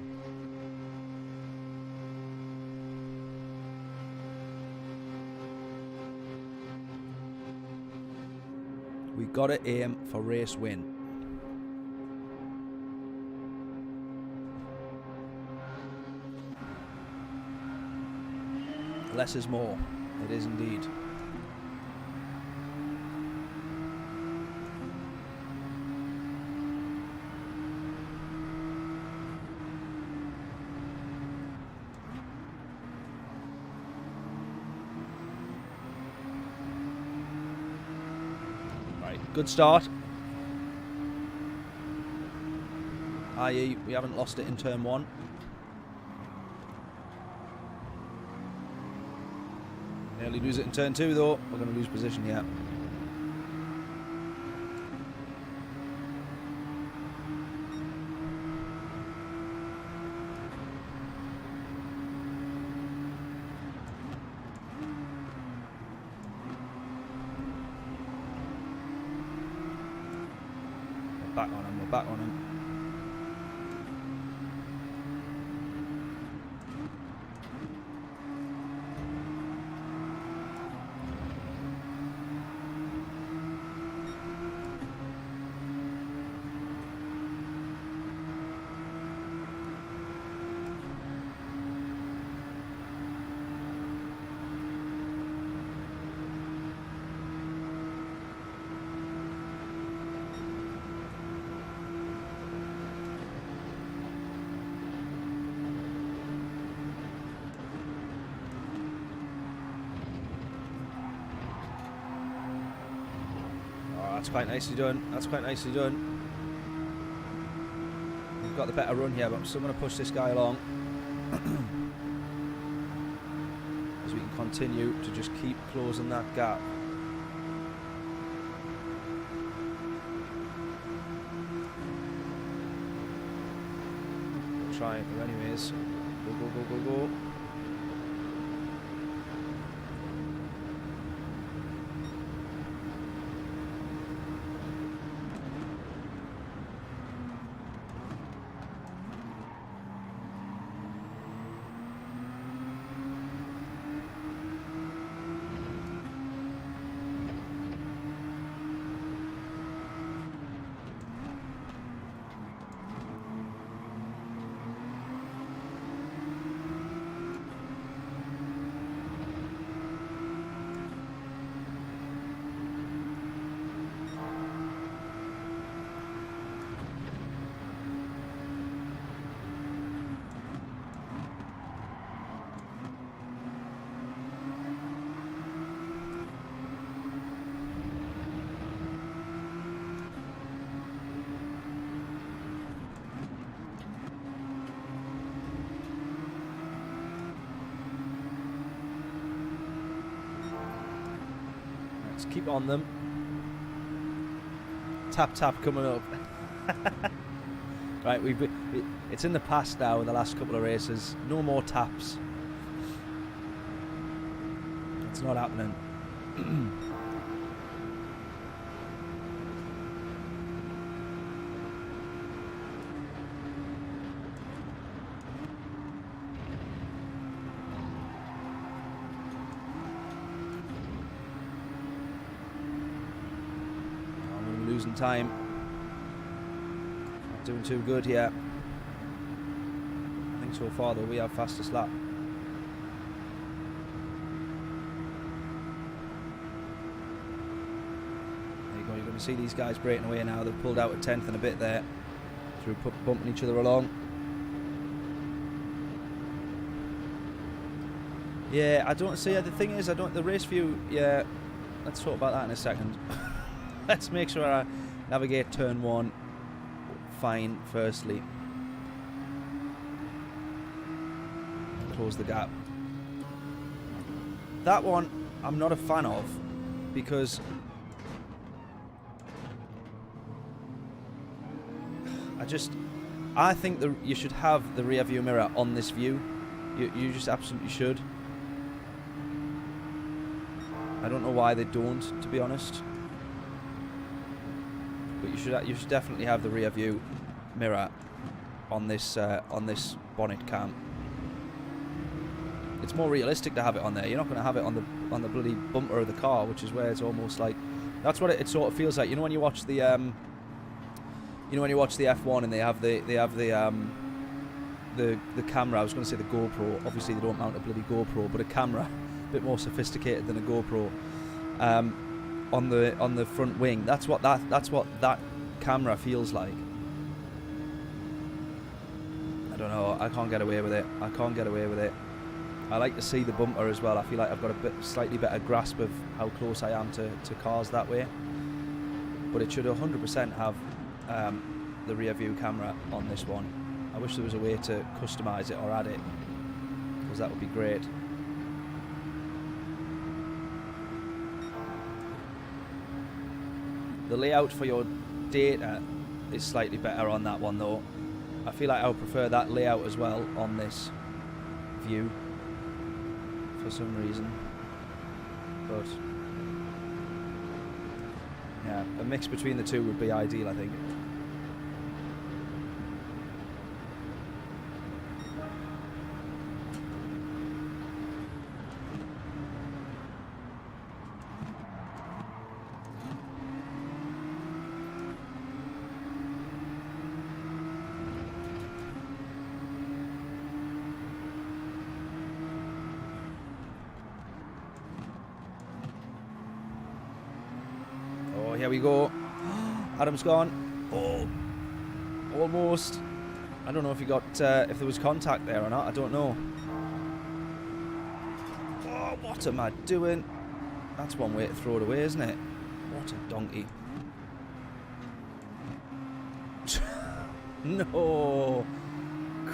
We got to aim for race win. Less is more. It is indeed. Good start. i.e. we haven't lost it in turn 1. Nearly lose it in turn 2 though. We're going to lose position here. Back on him, we're back on him. That's quite nicely done. That's quite nicely done. We've got the better run here, but I'm still going to push this guy along. As we can continue to just keep closing that gap. We'll try it anyways. Go, go, go, go, go. Keep on them. Tap tap coming up. Right, it's in the past now in the last couple of races. No more taps. It's not happening. Losing time. Not doing too good here. I think so far though we have fastest lap. There you go, you're going to see these guys breaking away now. They've pulled out a 10th and a bit there through bumping each other along. Yeah, I don't see. The thing is, the race view. Yeah, let's talk about that in a second. Let's make sure I navigate turn 1 fine firstly. Close the gap. That one I'm not a fan of because I think you should have the rear view mirror on this view. You just absolutely should. I don't know why they don't, to be honest. But you should definitely have the rear view mirror on this bonnet cam. It's more realistic to have it on there. You're not going to have it on the bloody bumper of the car, which is where it's almost like that's what it sort of feels like. You know when you watch the F1 and they have the camera. I was going to say the GoPro. Obviously they don't mount a bloody GoPro, but a camera, a bit more sophisticated than a GoPro. On the front wing. That's what that camera feels like. I don't know. I can't get away with it. I can't get away with it. I like to see the bumper as well. I feel like I've got a slightly better grasp of how close I am to cars that way. But it should 100% have the rear view camera on this one. I wish there was a way to customise it or add it, because that would be great. The layout for your data is slightly better on that one though. I feel like I would prefer that layout as well on this view for some reason. But yeah, a mix between the two would be ideal, I think. Here we go. Adam's gone. Oh, almost. I don't know if he got if there was contact there or not. I don't know. Oh, what am I doing? That's one way to throw it away, isn't it? What a donkey. No.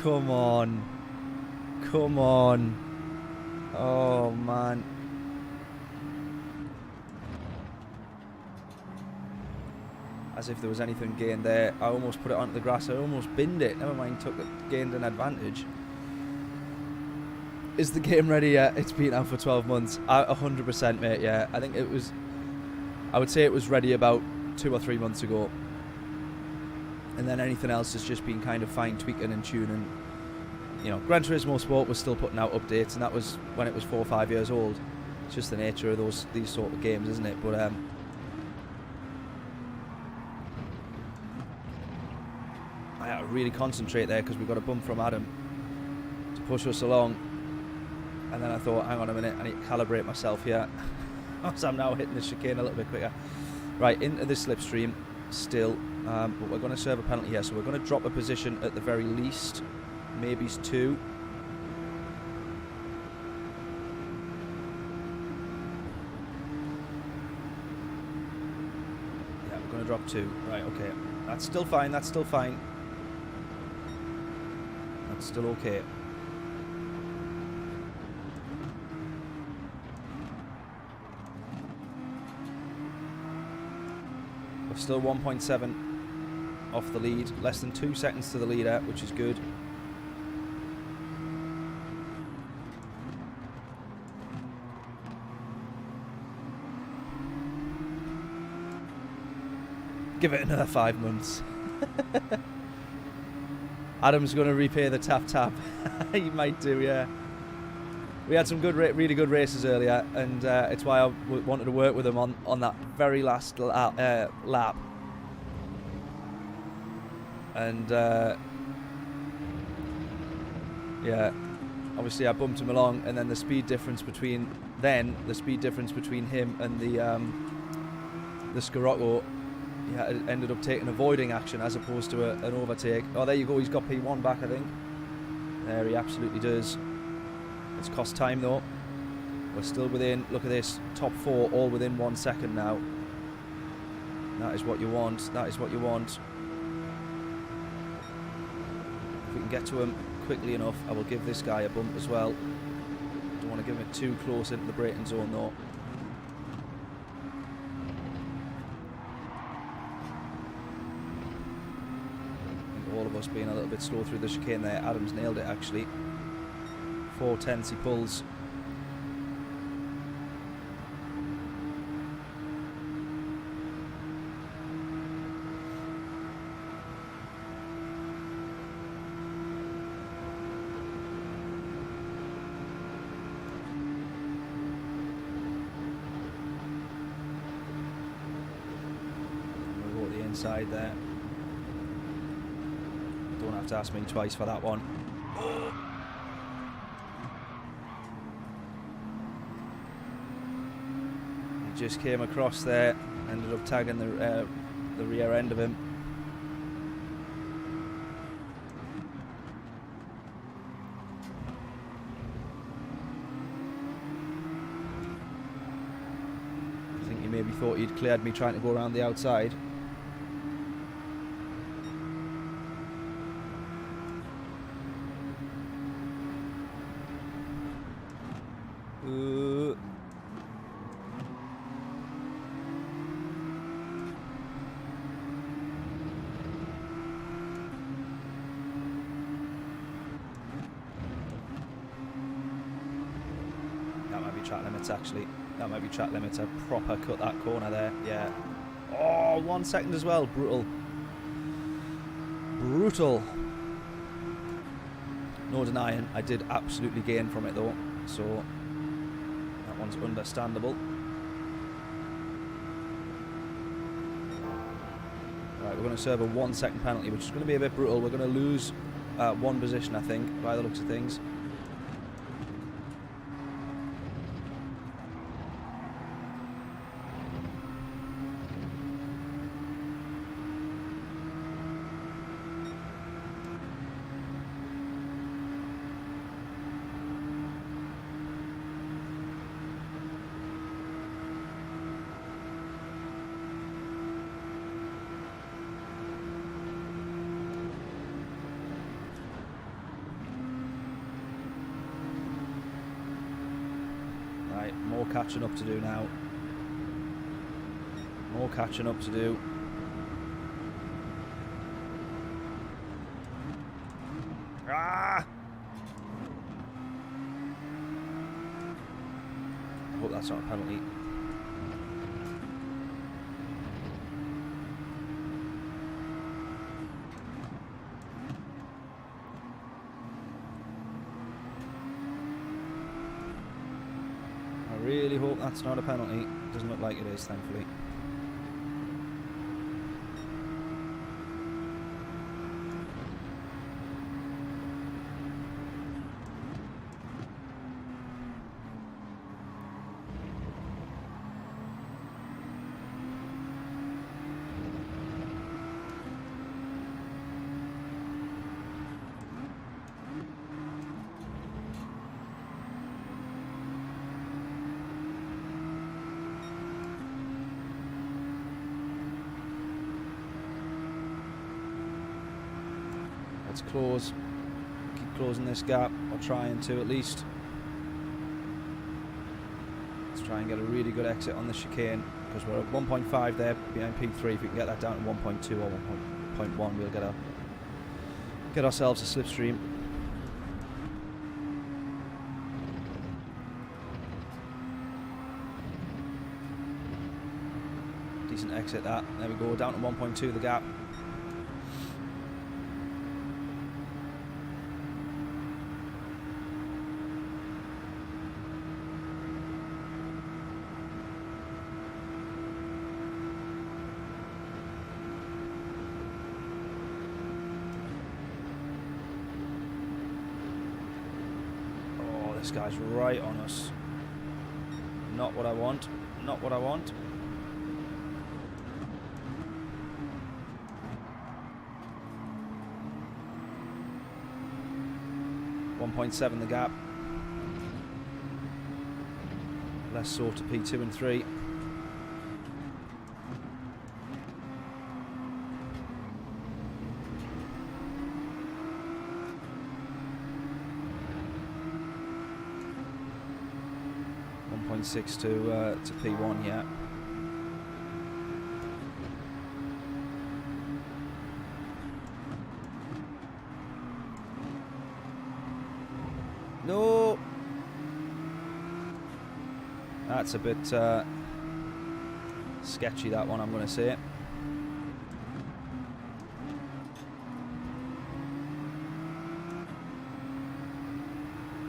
Come on. Come on. Oh, man. As if there was anything gained there. I almost put it onto the grass. I almost binned it. Never mind, gained an advantage. Is the game ready yet? It's been out for 12 months. 100%, mate, yeah. I think it was... I would say it was ready about 2 or 3 months ago. And then anything else has just been kind of fine-tweaking and tuning. You know, Gran Turismo Sport was still putting out updates, and that was when it was 4 or 5 years old. It's just the nature of these sort of games, isn't it? But, I had to really concentrate there because we got a bump from Adam to push us along, and then I thought, hang on a minute, I need to calibrate myself here as I'm now hitting the chicane a little bit quicker. Right, into the slipstream still, but we're going to serve a penalty here, so we're going to drop a position at the very least, maybe 2. Yeah, we're going to drop 2. Right, okay, that's still fine, that's still fine. That's still okay. We're still 1.7 off the lead, less than 2 seconds to the leader, which is good. Give it another 5 months. Adam's going to repay the tap. He might do, yeah. We had some good, really good races earlier, and it's why I wanted to work with him on that very last lap. And yeah, obviously I bumped him along, and then the speed difference between him and the Scirocco. Yeah, it ended up taking avoiding action as opposed to an overtake. Oh, there you go. He's got P1 back, I think. There, he absolutely does. It's cost time, though. We're still within, look at this, top 4 all within 1 second now. That is what you want. That is what you want. If we can get to him quickly enough, I will give this guy a bump as well. Don't want to give him it too close into the braking zone, though. All of us being a little bit slow through the chicane there. Adam's nailed it, actually. 4 tenths he pulls. We'll go to the inside there. Don't have to ask me twice for that one. He just came across there, ended up tagging the rear end of him. I think he maybe thought he'd cleared me trying to go around the outside. track limits actually. That might be track limits. I proper cut that corner there. Yeah. Oh, 1 second as well. Brutal. Brutal. No denying, I did absolutely gain from it though. So that one's understandable. Right, we're going to serve a 1 second penalty, which is going to be a bit brutal. We're going to lose one position, I think, by the looks of things. More catching up to do now. More catching up to do. Ah! I hope that's not a penalty. I really hope that's not a penalty. Doesn't look like it is, thankfully. Let's close. Keep closing this gap, or trying to at least. Let's try and get a really good exit on the chicane, because we're at 1.5 there behind P3. If we can get that down to 1.2 or 1.1, we'll get ourselves a slipstream. Decent exit that. There we go, down to 1.2 the gap. This guy's right on us. Not what I want. Not what I want. .7 the gap. Less so to P2 and 3. .6 to P1, yeah. No, that's a bit sketchy, that one, I'm going to say.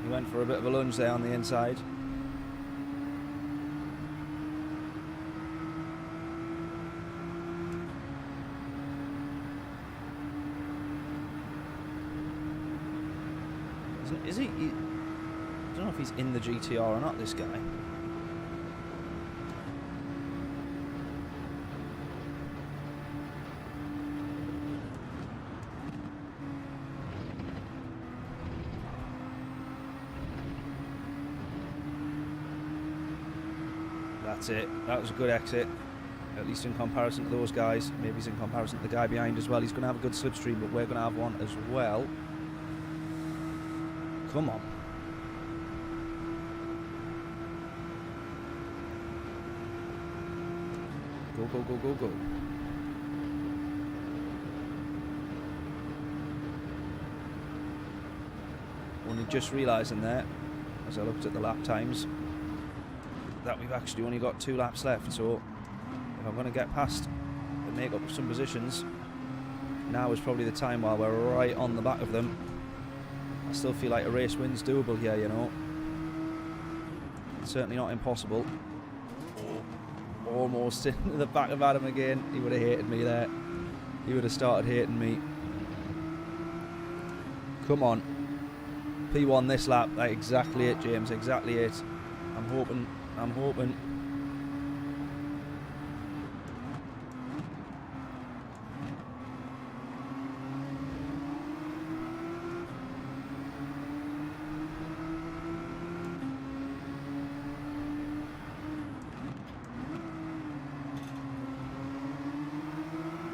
He went for a bit of a lunge there on the inside. Is he? I don't know if he's in the GTR or not, this guy. That's it. That was a good exit, at least in comparison to those guys. Maybe he's in comparison to the guy behind as well. He's going to have a good slipstream, but we're going to have one as well. Come on. Go, go, go, go, go. Only just realising there, as I looked at the lap times, that we've actually only got 2 laps left, so if I'm going to get past and make up some positions, now is probably the time while we're right on the back of them. I still feel like a race win's doable here, you know. It's certainly not impossible. Almost into the back of Adam again. He would have hated me there. He would have started hating me. Come on. P1 this lap. Like, exactly it, James. Exactly it. I'm hoping. I'm hoping.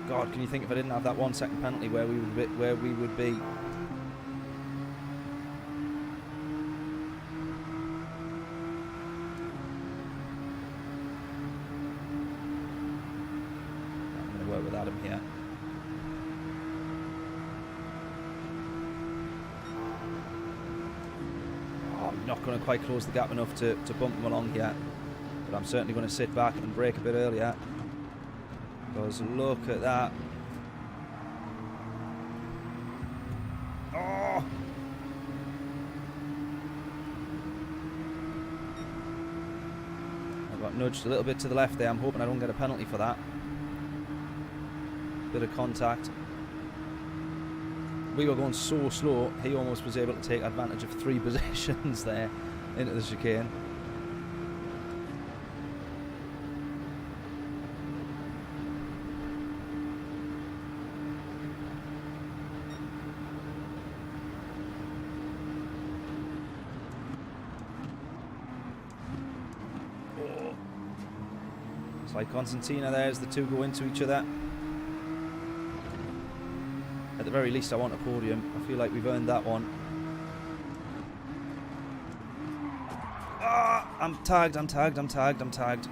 God, can you think if I didn't have that 1 second penalty where we would be? I'm going to work with Adam here. Oh, I'm not going to quite close the gap enough to bump him along here, but I'm certainly going to sit back and brake a bit earlier. Because look at that. Oh! I got nudged a little bit to the left there. I'm hoping I don't get a penalty for that. Bit of contact. We were going so slow, he almost was able to take advantage of 3 positions there into the chicane. It's like Constantina there as the 2 go into each other. At the very least I want a podium. I feel like we've earned that one. Ah, I'm tagged, I'm tagged, I'm tagged, I'm tagged.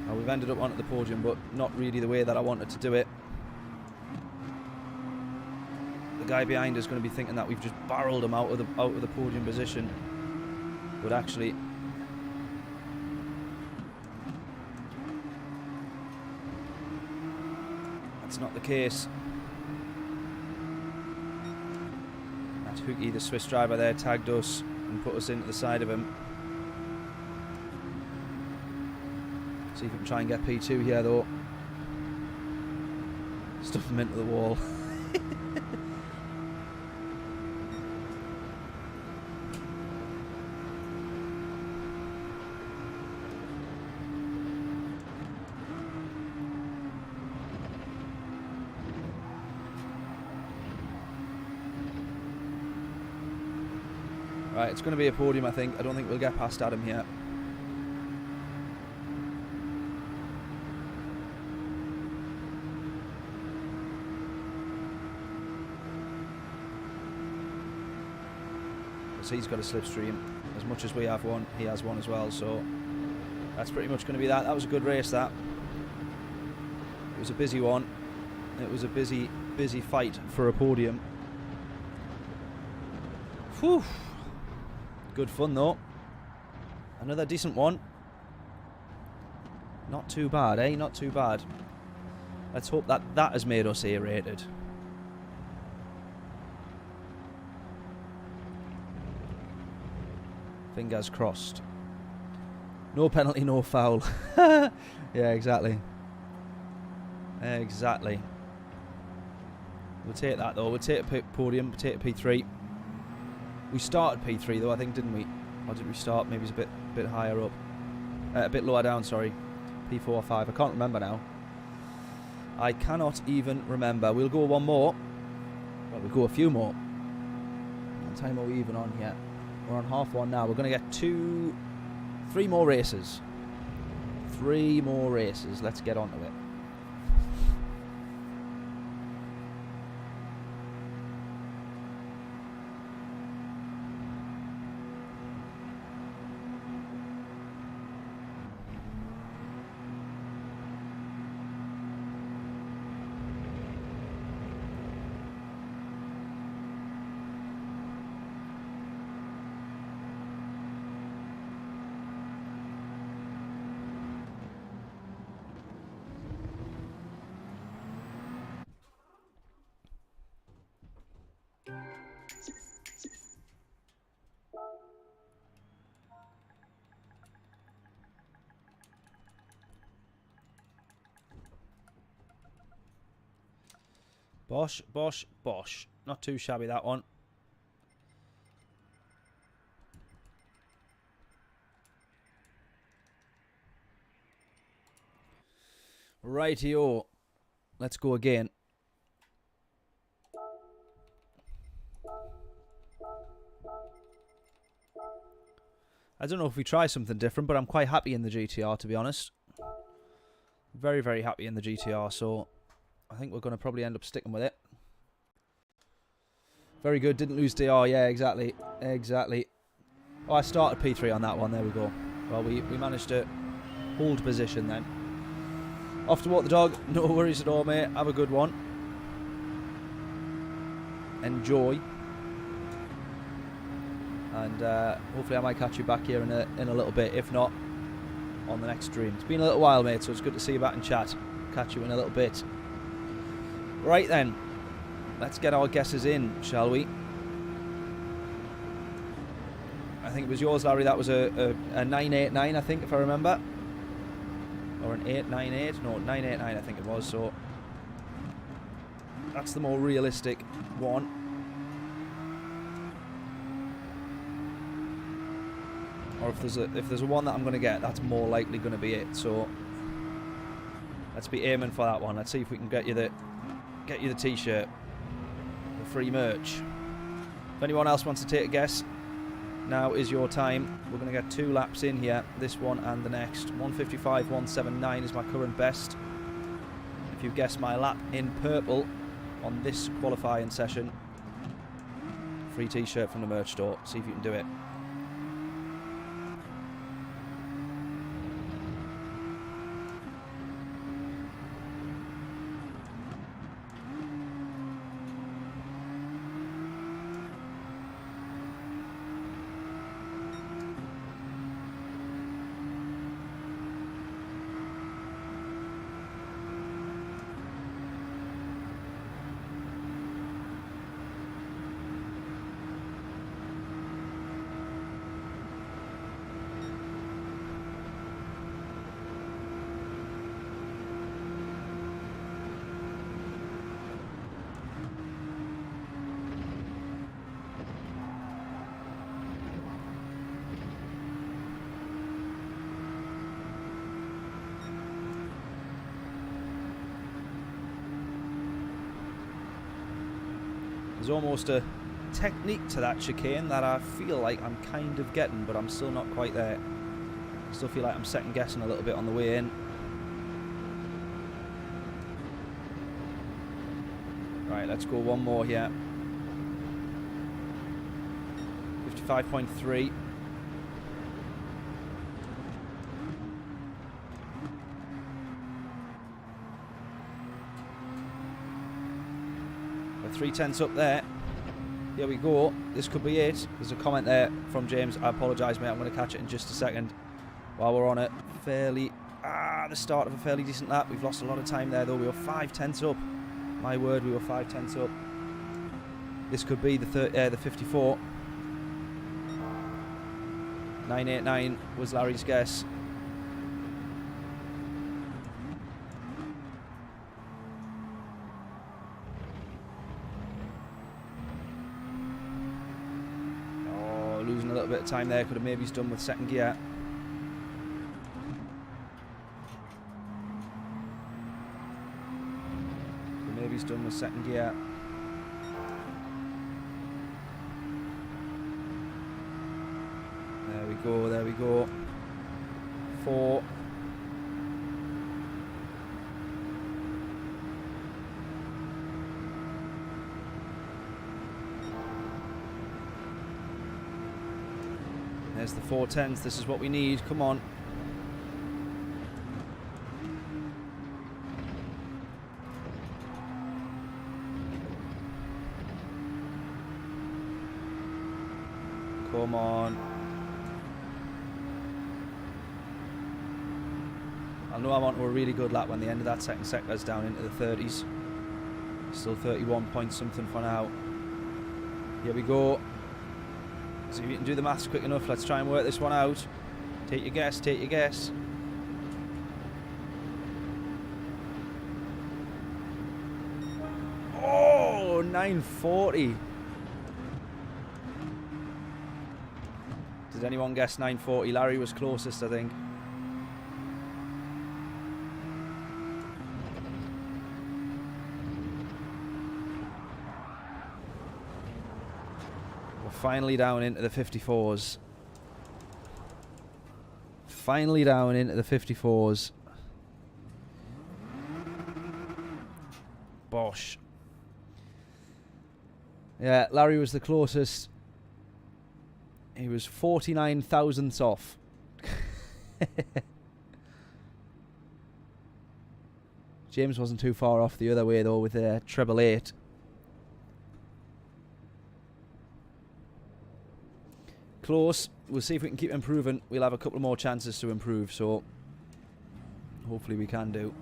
Well, we've ended up onto the podium, but not really the way that I wanted to do it. The guy behind us is going to be thinking that we've just barreled him out of the podium position, but actually that's not the case. That Hookie, the Swiss driver there, tagged us and put us into the side of him. See if we can try and get P2 here though. Stuff him into the wall. Right, it's going to be a podium, I think. I don't think we'll get past Adam here. So he's got a slipstream. As much as we have one, he has one as well. So that's pretty much going to be that. That was a good race, that. It was a busy one. It was a busy fight for a podium. Whew. Good fun though. Another decent one. Not too bad, eh? Not too bad. Let's hope that that has made us A-rated. Fingers crossed. No penalty, no foul. Yeah, exactly. Exactly. We'll take that though. We'll take a podium. We'll take a P3. We started P3 though, I think, didn't we? Or did we start? Maybe it's a bit higher up. A bit lower down, sorry. P4 or 5. I can't remember now. I cannot even remember. We'll go one more. Well, we'll go a few more. What time are we even on here? We're on half one now. We're going to get 3 more races. 3 more races. Let's get on to it. Bosh, bosh, bosh. Not too shabby, that one. Rightio. Let's go again. I don't know if we try something different, but I'm quite happy in the GTR, to be honest. Very, very happy in the GTR, so I think we're going to probably end up sticking with it. Very good. Didn't lose DR. Yeah, exactly. Exactly. Oh, I started P3 on that one. There we go. Well, we managed to hold position then. Off to walk the dog. No worries at all, mate. Have a good one. Enjoy. And hopefully I might catch you back here in a little bit. If not, on the next stream. It's been a little while, mate, so it's good to see you back and chat. Catch you in a little bit. Right then. Let's get our guesses in, shall we? I think it was yours, Larry. That was a 989, I think, if I remember. Or an 898. No, 989, I think it was. So that's the more realistic one. Or if there's a one that I'm going to get, that's more likely going to be it. So let's be aiming for that one. Let's see if we can get you the t-shirt. Free merch. If anyone else wants to take a guess, now is your time. We're going to get 2 laps in here, this one and the next. 155.179 is my current best. If you guess my lap in purple on this qualifying session, free t-shirt from the merch store. See if you can do it. There's almost a technique to that chicane that I feel like I'm kind of getting, but I'm still not quite there. I still feel like I'm second guessing a little bit on the way in. Right, let's go one more here. 55.3. We're 3/10 up there. Here we go. This could be it. There's a comment there from James. I apologise, mate. I'm going to catch it in just a second. While we're on it, the start of a fairly decent lap. We've lost a lot of time there, though. We were 5/10 up. My word, we were 5/10 up. This could be the 54. 989 was Larry's guess. Oh, losing a little bit of time there. Could have maybe done with second gear. He's done with second gear. There we go, there we go. 4. There's the 4/10s. This is what we need. Come on. Come on. I know I'm onto a really good lap when the end of that second sector is down into the 30s. Still 31 point something for now. Here we go. See if you can do the maths quick enough. Let's try and work this one out. Take your guess, take your guess. Oh! 940. Did anyone guess 940? Larry was closest, I think. We're finally down into the 54s. Finally down into the 54s. Bosh. Yeah, Larry was the closest. He was 49 thousandths off. James wasn't too far off the other way though with a 888. Close. We'll see if we can keep improving. We'll have a couple more chances to improve, so hopefully we can do.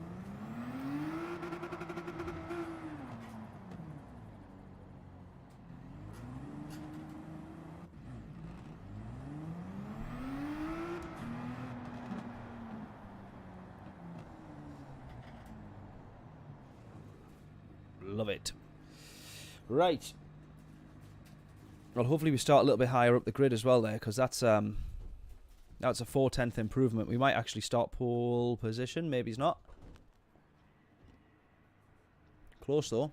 Love it. Right. Well, hopefully we start a little bit higher up the grid as well there, because that's a 4/10 improvement. We might actually start pole position. Maybe it's not. Close though.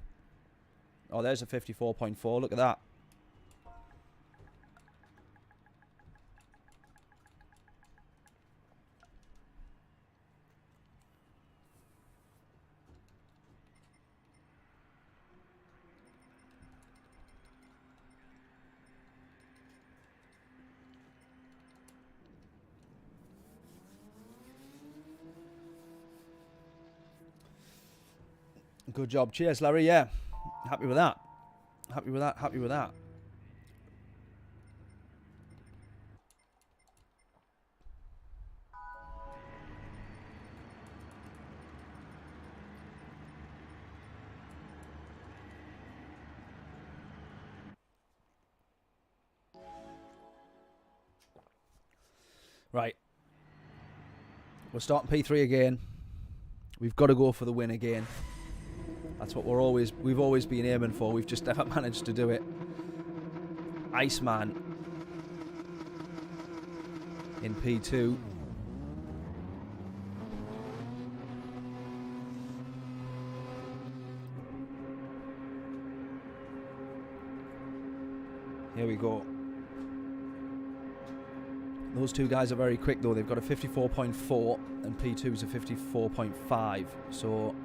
Oh, there's a 54.4. Look at that. Good job. Cheers, Larry. Yeah. Happy with that. Happy with that. Happy with that. Right. We're starting P3 again. We've got to go for the win again. That's what we've always been aiming for. We've just never managed to do it. Iceman in P2. Here we go. Those two guys are very quick though. They've got a 54.4 and P2's a 54.5. So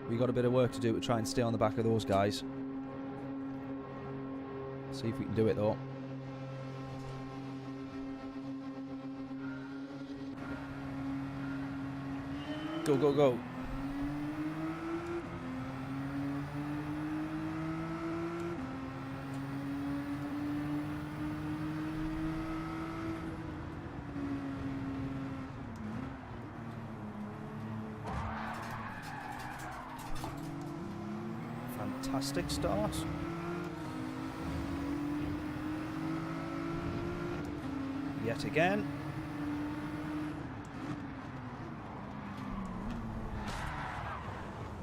we got a bit of work to do to try and stay on the back of those guys. See if we can do it though. Go, go, go. Fantastic start. Yet again.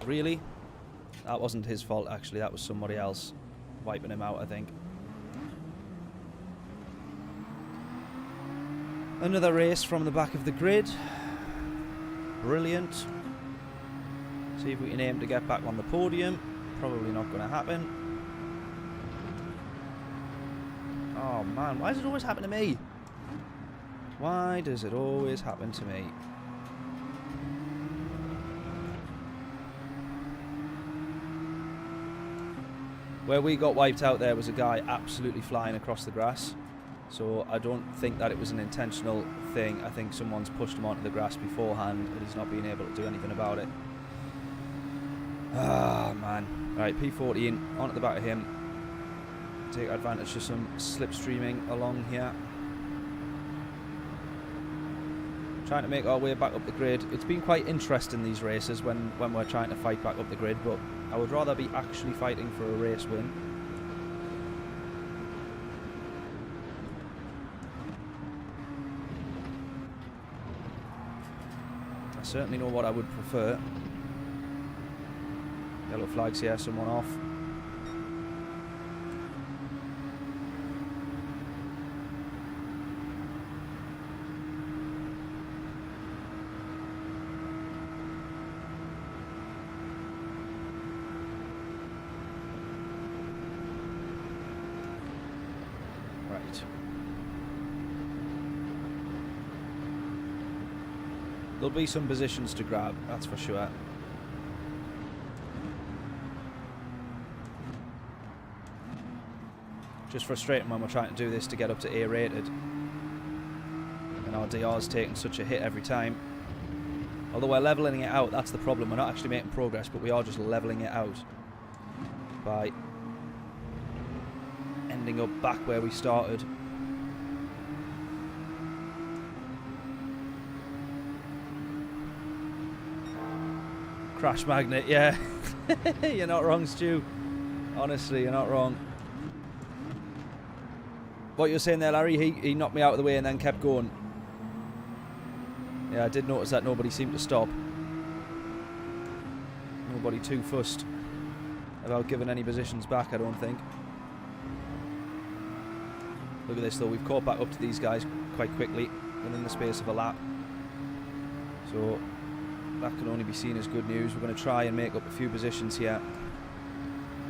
Really? That wasn't his fault actually, that was somebody else wiping him out, I think. Another race from the back of the grid. Brilliant. See if we can aim to get back on the podium. Probably not going to happen. Oh man, why does it always happen to me? Why does it always happen to me? Where we got wiped out there was a guy absolutely flying across the grass. So I don't think that it was an intentional thing. I think someone's pushed him onto the grass beforehand and he's not been able to do anything about it. Ah, man. Right, P14 onto the back of him. Take advantage of some slipstreaming along here. Trying to make our way back up the grid. It's been quite interesting these races when we're trying to fight back up the grid, but I would rather be actually fighting for a race win. I certainly know what I would prefer. Yellow flags here, someone off. Right. There'll be some positions to grab, that's for sure. Just frustrating when we're trying to do this to get up to A rated. And our DR's taking such a hit every time. Although we're levelling it out, that's the problem. We're not actually making progress, but we are just levelling it out by ending up back where we started. Crash magnet, yeah. You're not wrong, Stu. Honestly, you're not wrong. What you're saying there, Larry, he knocked me out of the way and then kept going. Yeah, I did notice that nobody seemed to stop. Nobody too fussed about giving any positions back, I don't think. Look at this though, we've caught back up to these guys quite quickly within the space of a lap. So that can only be seen as good news. We're going to try and make up a few positions here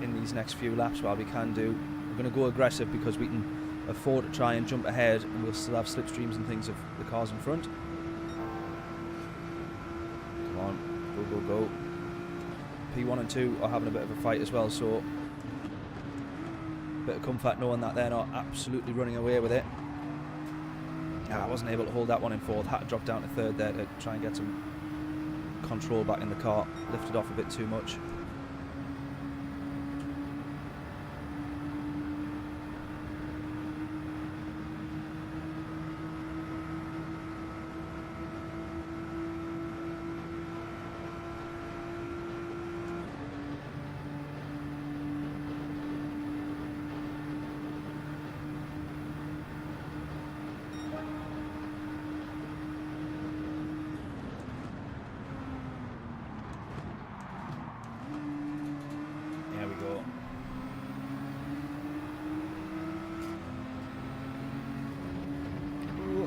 in these next few laps while we can do. We're going to go aggressive because we can afford to try and jump ahead, and we'll still have slipstreams and things of the cars in front. Come on, go, go, go. P1 and 2 are having a bit of a fight as well, so a bit of comfort knowing that they're not absolutely running away with it. I wasn't able to hold that one in fourth, had to drop down to third there to try and get some control back in the car. Lifted off a bit too much.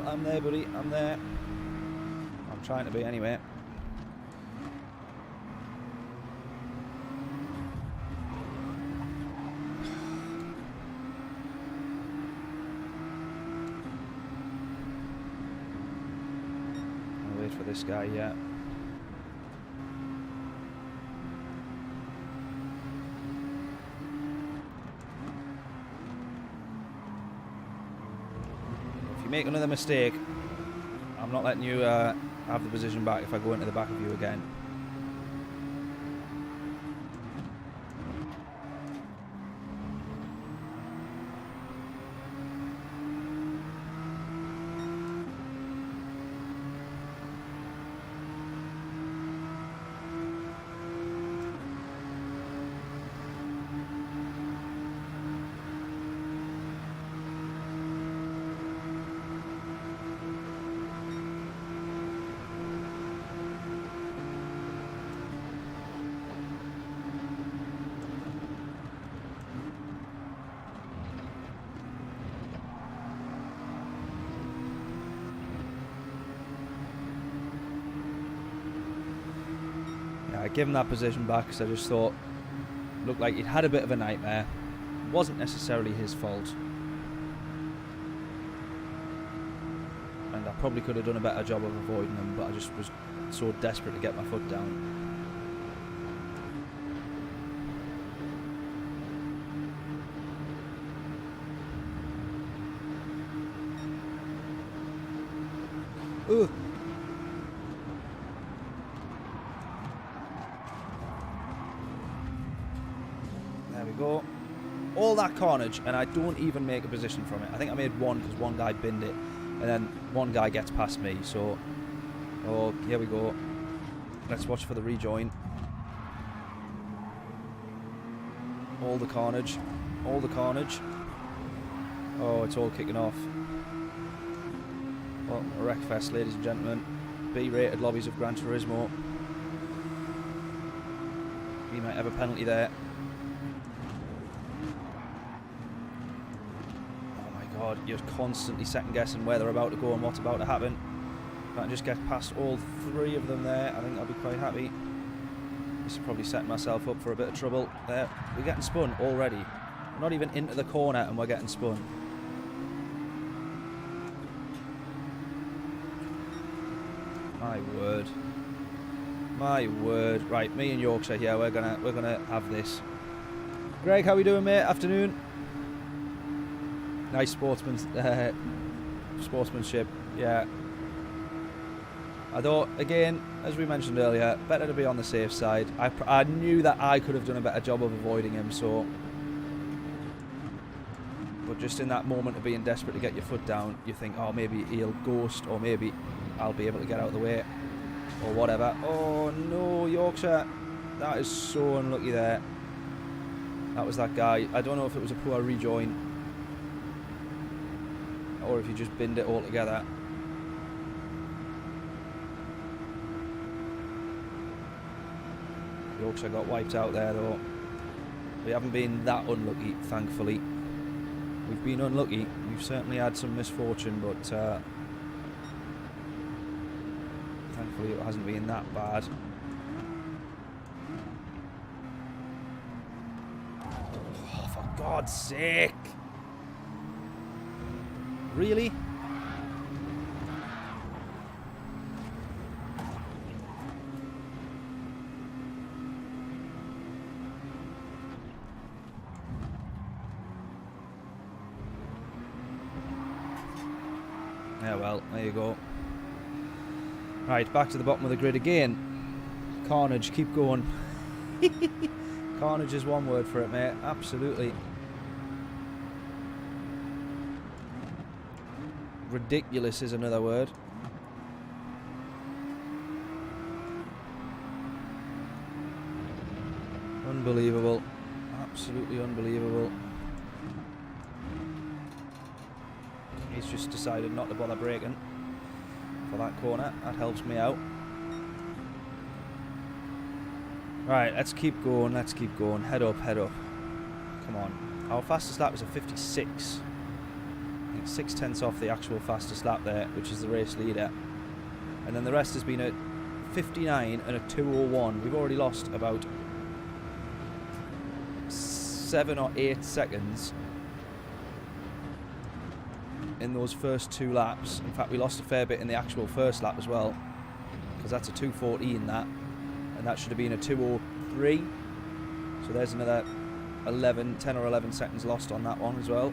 I'm there, buddy. I'm there. I'm trying to be anyway. I'll wait for this guy, yeah. Make another mistake, I'm not letting you have the position back if I go into the back of you again. I gave him that position back because I just thought looked like he'd had a bit of a nightmare. It wasn't necessarily his fault, and I probably could have done a better job of avoiding him, but I just was so desperate to get my foot down. Ugh. Go. All that carnage, and I don't even make a position from it. I think I made one because one guy binned it, and then one guy gets past me. So, oh, here we go. Let's watch for the rejoin. All the carnage. All the carnage. Oh, it's all kicking off. Well, a wreckfest, ladies and gentlemen. B-rated lobbies of Gran Turismo. We might have a penalty there. God, you're constantly second guessing where they're about to go and what's about to happen. If I can just get past all three of them there, I think I'll be quite happy. This is probably setting myself up for a bit of trouble there. We're getting spun already. We're not even into the corner and we're getting spun. My word. My word. Right, me and Yorkshire here, we're gonna have this. Greg, how we doing, mate? Afternoon. Nice sportsmanship, yeah. I thought, again, as we mentioned earlier, better to be on the safe side. I knew that I could have done a better job of avoiding him, so... But just in that moment of being desperate to get your foot down, you think, oh, maybe he'll ghost, or maybe I'll be able to get out of the way, or whatever. Oh, no, Yorkshire. That is so unlucky there. That was that guy. I don't know if it was a poor rejoin, or if you just binned it all together. Yorkshire got wiped out there, though. We haven't been that unlucky, thankfully. We've been unlucky. We've certainly had some misfortune, but thankfully it hasn't been that bad. Oh, for God's sake! Really? Yeah, well, there you go. Right, back to the bottom of the grid again. Carnage, keep going. Carnage is one word for it, mate. Absolutely. Ridiculous is another word. Unbelievable. Absolutely unbelievable. He's just decided not to bother braking for that corner. That helps me out. Right, let's keep going, let's keep going. Head up, head up. Come on. Our fastest lap was a 56. I think 6/10 off the actual fastest lap there, which is the race leader. And then the rest has been a 59 and a 2:01. We've already lost about 7 or 8 seconds in those first 2 laps. In fact, we lost a fair bit in the actual first lap as well, because that's a 2:14 that, and that should have been a 2:03. So there's another 10 or 11 seconds lost on that one as well.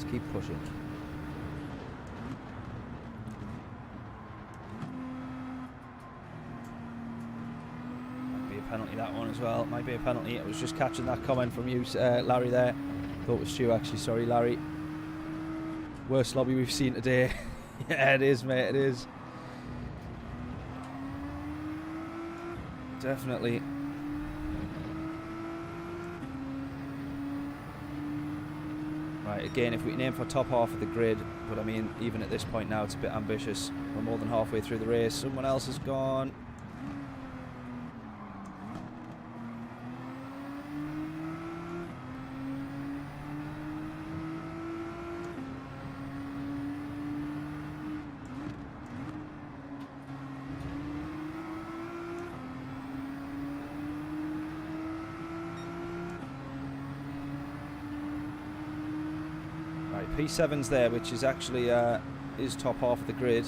Keep pushing. Might be a penalty, that one as well. Might be a penalty. I was just catching that comment from you, Larry, there. Thought it was Stu, actually. Sorry, Larry. Worst lobby we've seen today. Yeah, it is, mate. It is. Definitely. Right, again, if we can aim for top half of the grid, but I mean, even at this point now, it's a bit ambitious. We're more than halfway through the race. Someone else has gone. P7's there, which is actually is top half of the grid.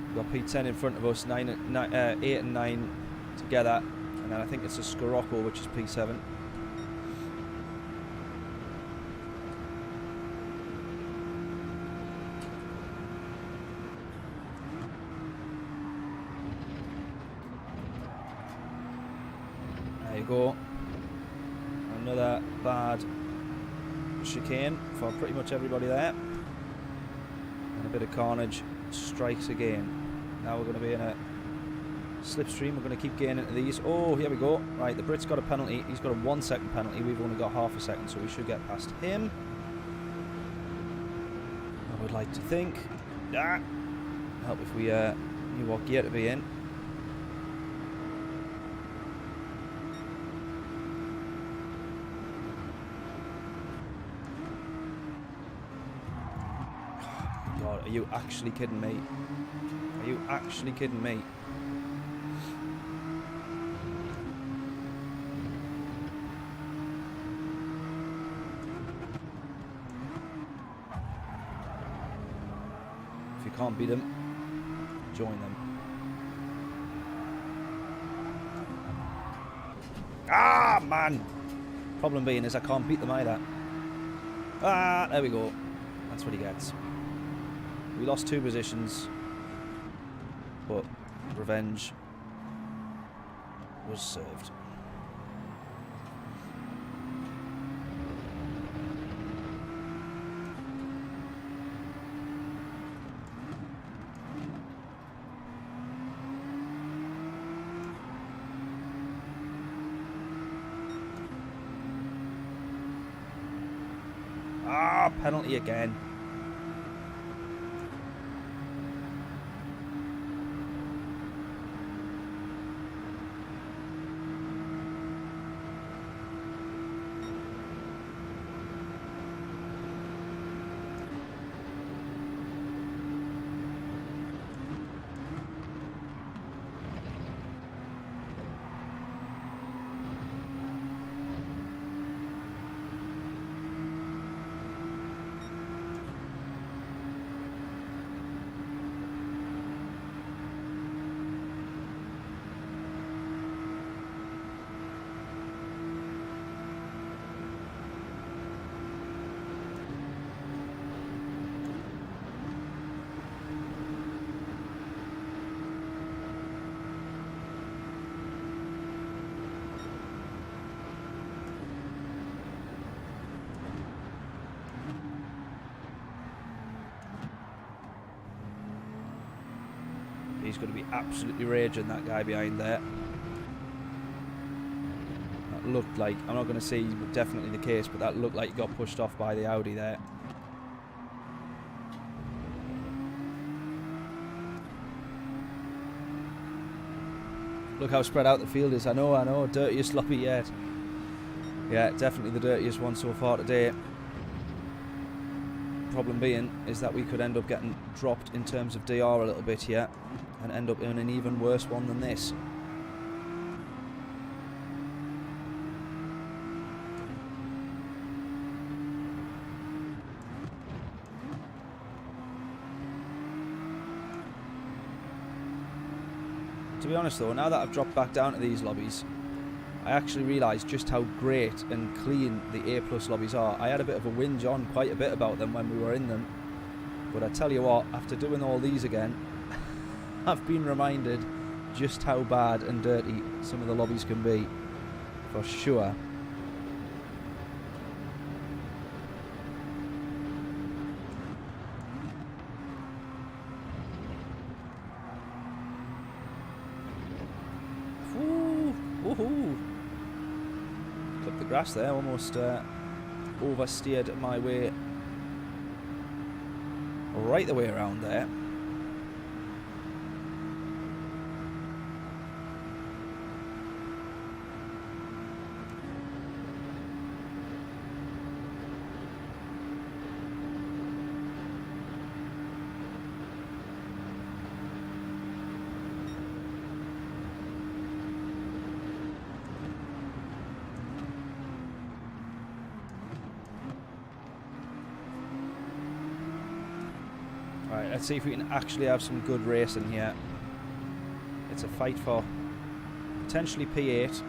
We've got P10 in front of us, 8 and 9 together, and then I think it's a Scirocco, which is P7. There you go. Another bad chicane for pretty much everybody there, and a bit of carnage. Strikes again. Now we're going to be in a slipstream. We're going to keep getting into these. Oh, here we go. Right, the Brit's got a penalty. He's got a 1 second penalty. We've only got half a second, so we should get past him, I would like to think. Help if we knew what gear to be in. Are you actually kidding me? Are you actually kidding me? If you can't beat them, join them. Ah, man! Problem being is I can't beat them either. Ah, there we go. That's what he gets. We lost 2 positions, but revenge was served. Ah, penalty again. He's going to be absolutely raging, that guy behind there. That looked like, I'm not going to say definitely the case, but that looked like he got pushed off by the Audi there. Look how spread out the field is. I know, dirtiest lobby yet. Yeah, definitely the dirtiest one so far today. Problem being is that we could end up getting dropped in terms of DR a little bit here and end up in an even worse one than this. To be honest though, now that I've dropped back down to these lobbies, I actually realised just how great and clean the A+ lobbies are. I had a bit of a whinge on quite a bit about them when we were in them, but I tell you what, after doing all these again, I've been reminded just how bad and dirty some of the lobbies can be, for sure. Clipped the grass there, almost oversteered my way right the way around there. Right, let's see if we can actually have some good racing here. It's a fight for potentially P8.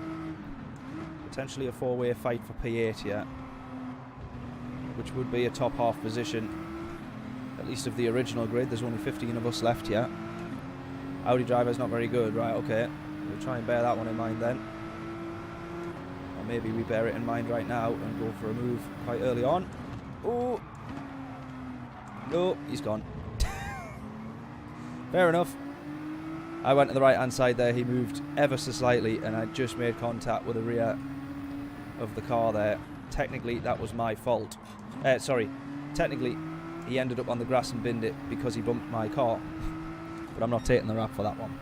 Potentially a 4-way fight for P8 here. Which would be a top half position. At least of the original grid. There's only 15 of us left here. Audi driver's not very good. Right, okay. We'll try and bear that one in mind then. Or maybe we bear it in mind right now and go for a move quite early on. Oh! No, he's gone. Fair enough. I went to the right hand side there, he moved ever so slightly and I just made contact with the rear of the car there. Technically that was my fault. Sorry, technically he ended up on the grass and binned it because he bumped my car. But I'm not taking the rap for that one.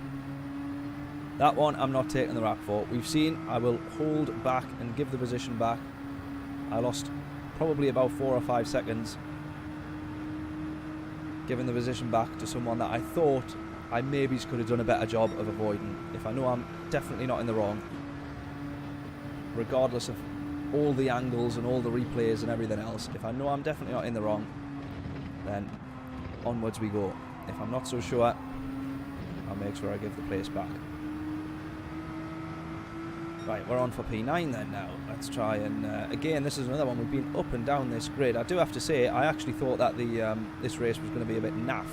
That one I'm not taking the rap for. We've seen I will hold back and give the position back. I lost probably about 4 or 5 seconds giving the position back to someone that I thought I maybe could have done a better job of avoiding. If I know I'm definitely not in the wrong, regardless of all the angles and all the replays and everything else, if I know I'm definitely not in the wrong, then onwards we go. If I'm not so sure, I'll make sure I give the place back. Right, we're on for P9 then now. Let's try and... again, this is another one. We've been up and down this grid. I do have to say, I actually thought that this race was going to be a bit naff,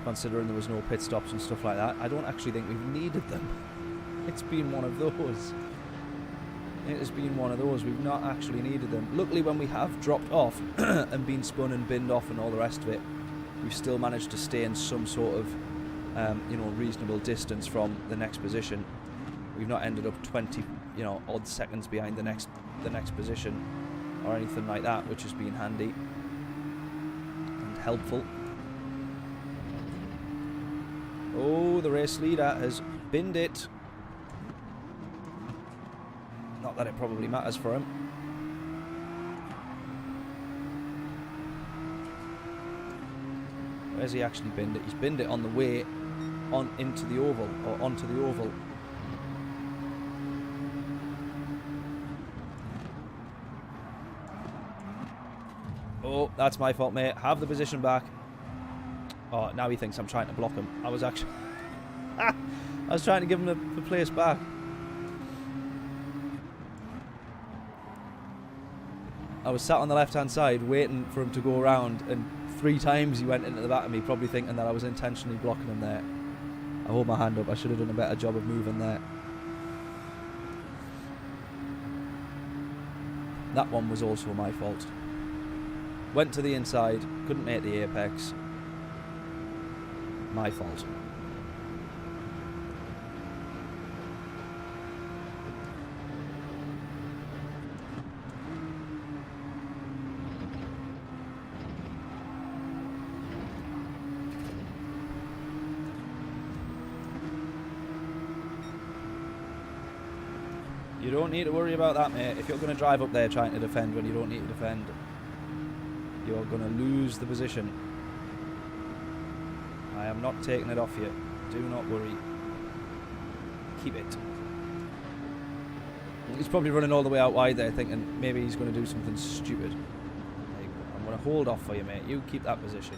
considering there was no pit stops and stuff like that. I don't actually think we've needed them. It's been one of those. It has been one of those. We've not actually needed them. Luckily, when we have dropped off and been spun and binned off and all the rest of it, we've still managed to stay in some sort of, you know, reasonable distance from the next position. We've not ended up 20, you know, odd seconds behind the next position or anything like that, which has been handy and helpful. Oh, the race leader has binned it. Not that it probably matters for him. Where's he actually binned it? He's binned it on the way on into the oval, or onto the oval. Oh, that's my fault, mate. Have the position back. Oh, now he thinks I'm trying to block him. I was actually... I was trying to give him the place back. I was sat on the left-hand side waiting for him to go around, and 3 times he went into the back of me, probably thinking that I was intentionally blocking him there. I hold my hand up. I should have done a better job of moving there. That one was also my fault. Went to the inside, couldn't make the apex. My fault. You don't need to worry about that, mate. If you're going to drive up there trying to defend when you don't need to defend, you're going to lose the position. I am not taking it off you. Do not worry. Keep it. He's probably running all the way out wide there thinking maybe he's going to do something stupid. I'm going to hold off for you, mate. You keep that position.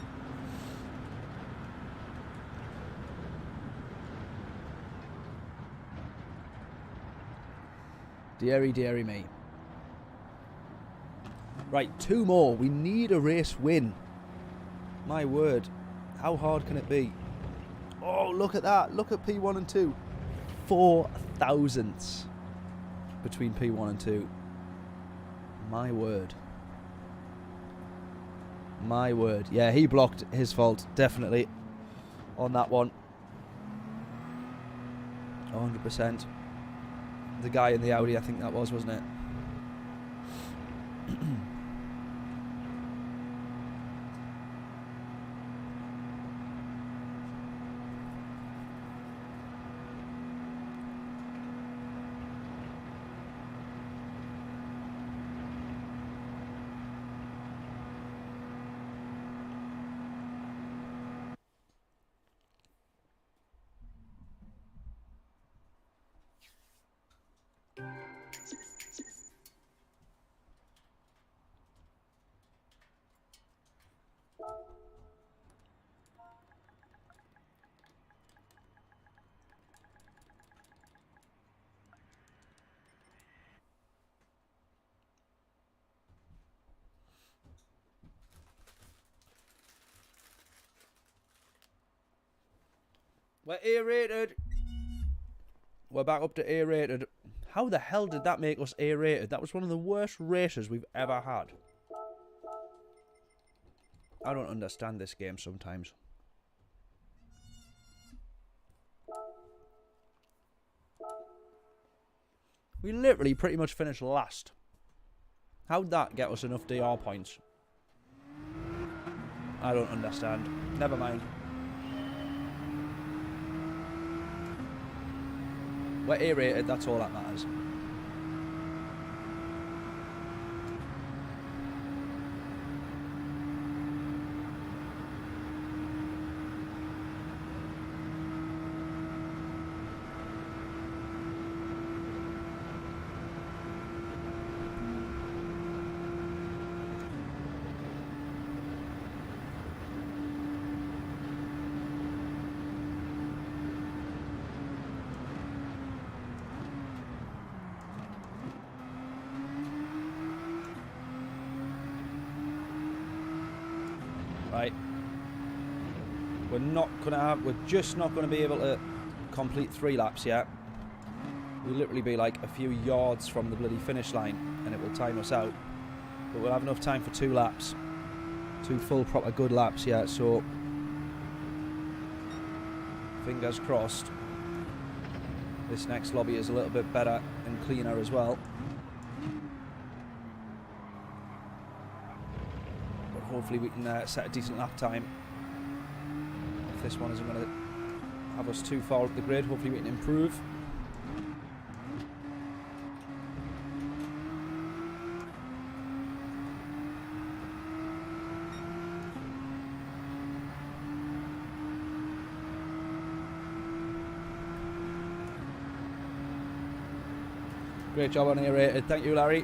Deary, deary me. Right, 2 more. We need a race win. My word. How hard can it be? Oh, look at that. Look at P1 and 2. 4 thousandths between P1 and 2. My word. My word. Yeah, he blocked. His fault. Definitely. On that one. 100%. The guy in the Audi, I think that was, wasn't it? We're A-rated. We're back up to A-rated. How the hell did that make us A-rated? That was one of the worst races we've ever had. I don't understand this game sometimes. We literally pretty much finished last. How'd that get us enough DR points? I don't understand. Never mind. We're A-rated, that's all that matters. right? We're just not gonna be able to complete 3 laps yet. We'll literally be like a few yards from the bloody finish line, and it will time us out. But we'll have enough time for 2 laps, 2 full proper good laps, yeah. So fingers crossed. This next lobby is a little bit better and cleaner as well. But hopefully we can set a decent lap time. If this one isn't going to have us too far up the grid, hopefully we can improve. Great job on aerated, thank you, Larry.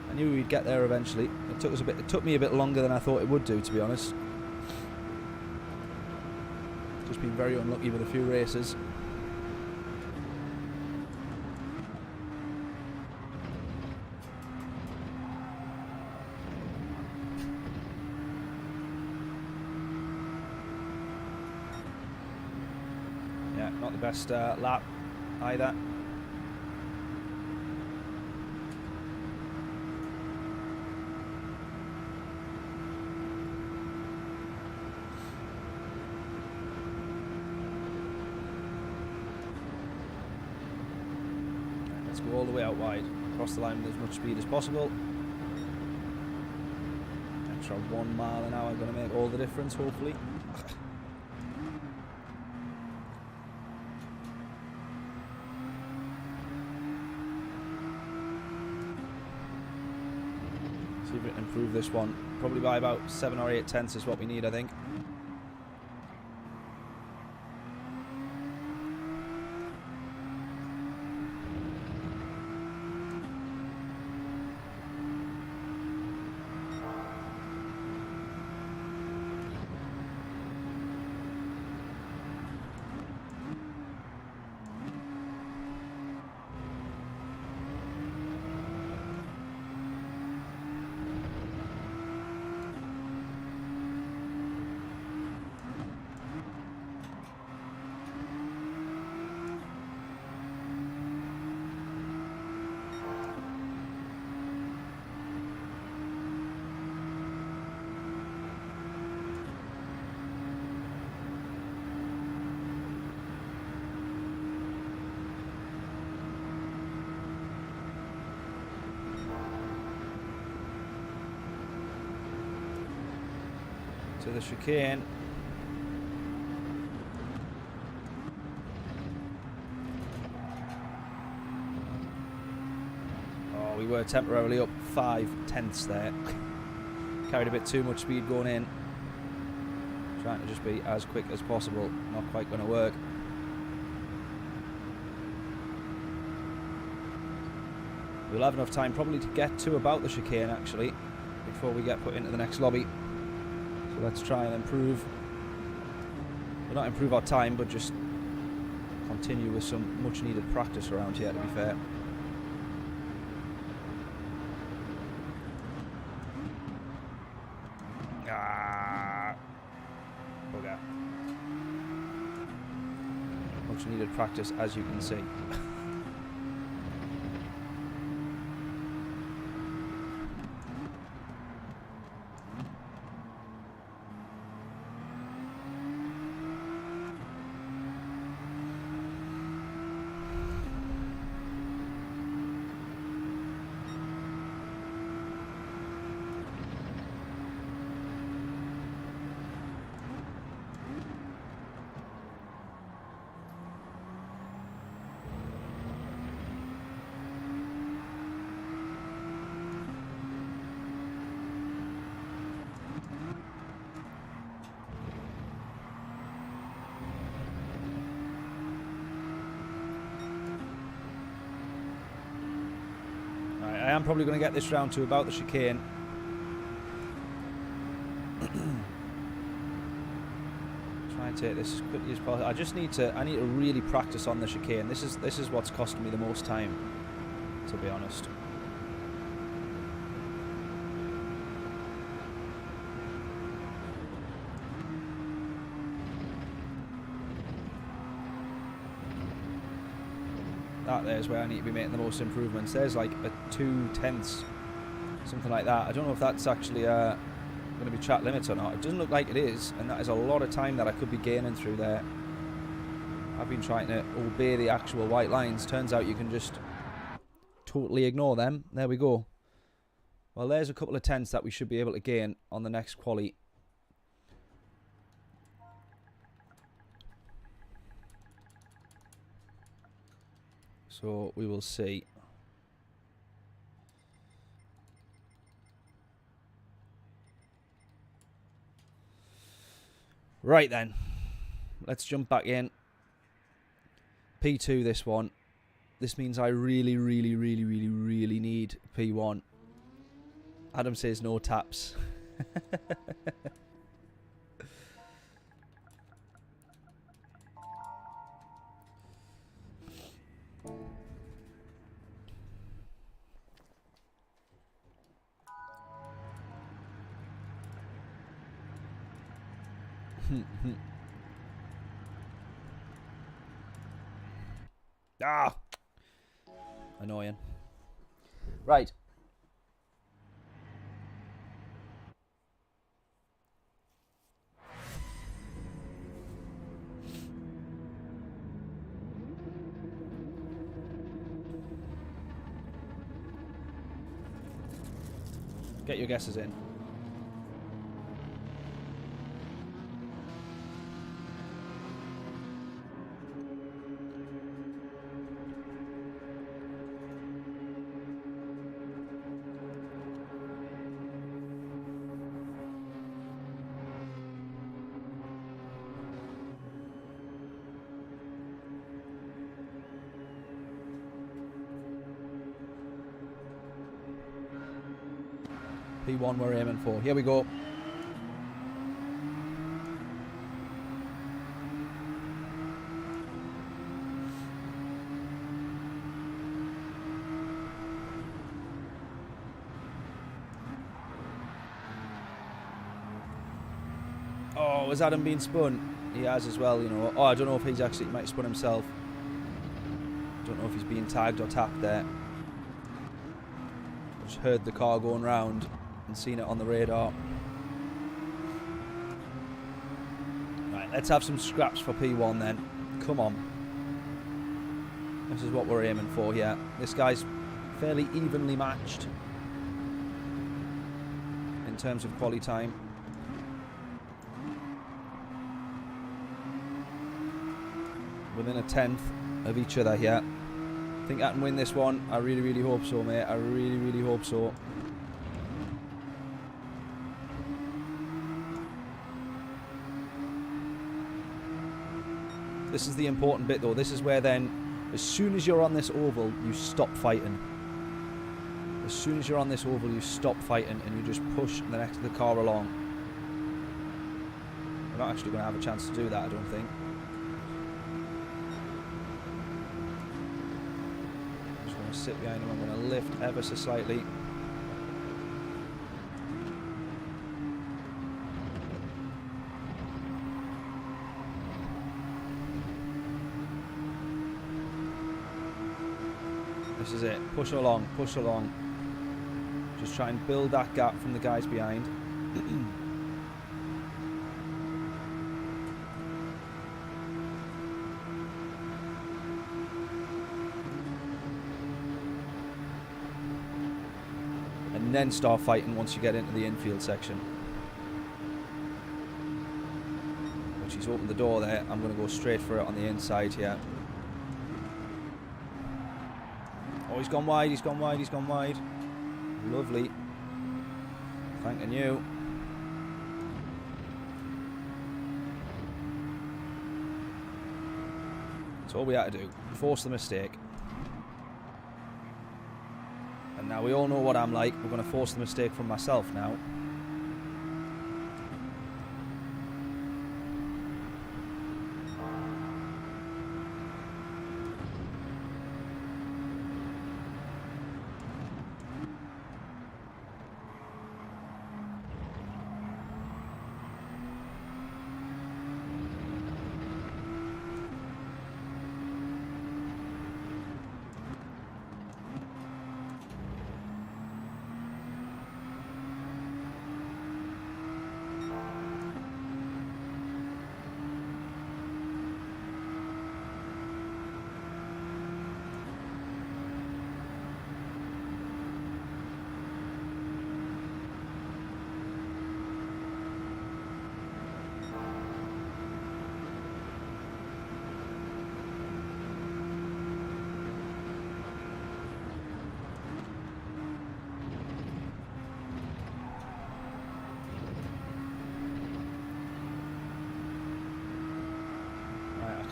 I knew we'd get there eventually. It took me a bit longer than I thought it would do, to be honest. Just been very unlucky with a few races. Yeah, not the best lap either. All the way out wide, across the line with as much speed as possible. Extra 1 mile an hour going to make all the difference, hopefully. See if we can improve this one. Probably by about 7 or 8 tenths is what we need, I think. To the chicane. Oh, we were temporarily up 5 tenths there. Carried a bit too much speed going in. Trying to just be as quick as possible. Not quite going to work. We'll have enough time probably to get to about the chicane actually before we get put into the next lobby. Let's try and improve, well, not improve our time, but just continue with some much needed practice around here, to be fair. Bugger. Much needed practice, as you can see. I am probably going to get this round to about the chicane. Try and take this as quickly as possible. I need to really practice on the chicane. This is what's costing me the most time, to be honest. That there's where I need to be making the most improvements. There's like a 2/10, something like that. I don't know if that's actually going to be track limits or not. It doesn't look like it is, and that is a lot of time that I could be gaining through there. I've been trying to obey the actual white lines. Turns out you can just totally ignore them. There we go. Well, there's a couple of tenths that we should be able to gain on the next quali. So we will see. Right then. Let's jump back in. P2 this one. This means I really need P1. Adam says no taps. Ah! Annoying. Right. Get your guesses in. P1 we're aiming for. Here we go. Oh, has Adam been spun? He has as well, you know. Oh, I don't know if he's actually, he might have spun himself. I don't know if he's being tagged or tapped there. Just heard the car going round and seen it on the radar. Right, let's have some scraps for P1 then. Come on. This is what we're aiming for here. This guy's fairly evenly matched in terms of quali time. Within a tenth of each other here. I think I can win this one. I really hope so, mate. I really hope so. This is the important bit though. This is where then, as soon as you're on this oval, you stop fighting. As soon as you're on this oval, you stop fighting and you just push the next of the car along. We're not actually going to have a chance to do that, I don't think. I'm just going to sit behind him. I'm going to lift ever so slightly. This is it. Push along, push along. Just try and build that gap from the guys behind. And then start fighting once you get into the infield section. But she's opened the door there. I'm going to go straight for it on the inside here. Oh, he's gone wide, he's gone wide, he's gone wide. Lovely. Thanking you. That's all we had to do. Force the mistake. And now we all know what I'm like. We're going to force the mistake from myself now.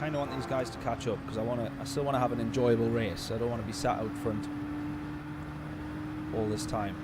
kind of want these guys to catch up because I still want to have an enjoyable race. I don't want to be sat out front all this time.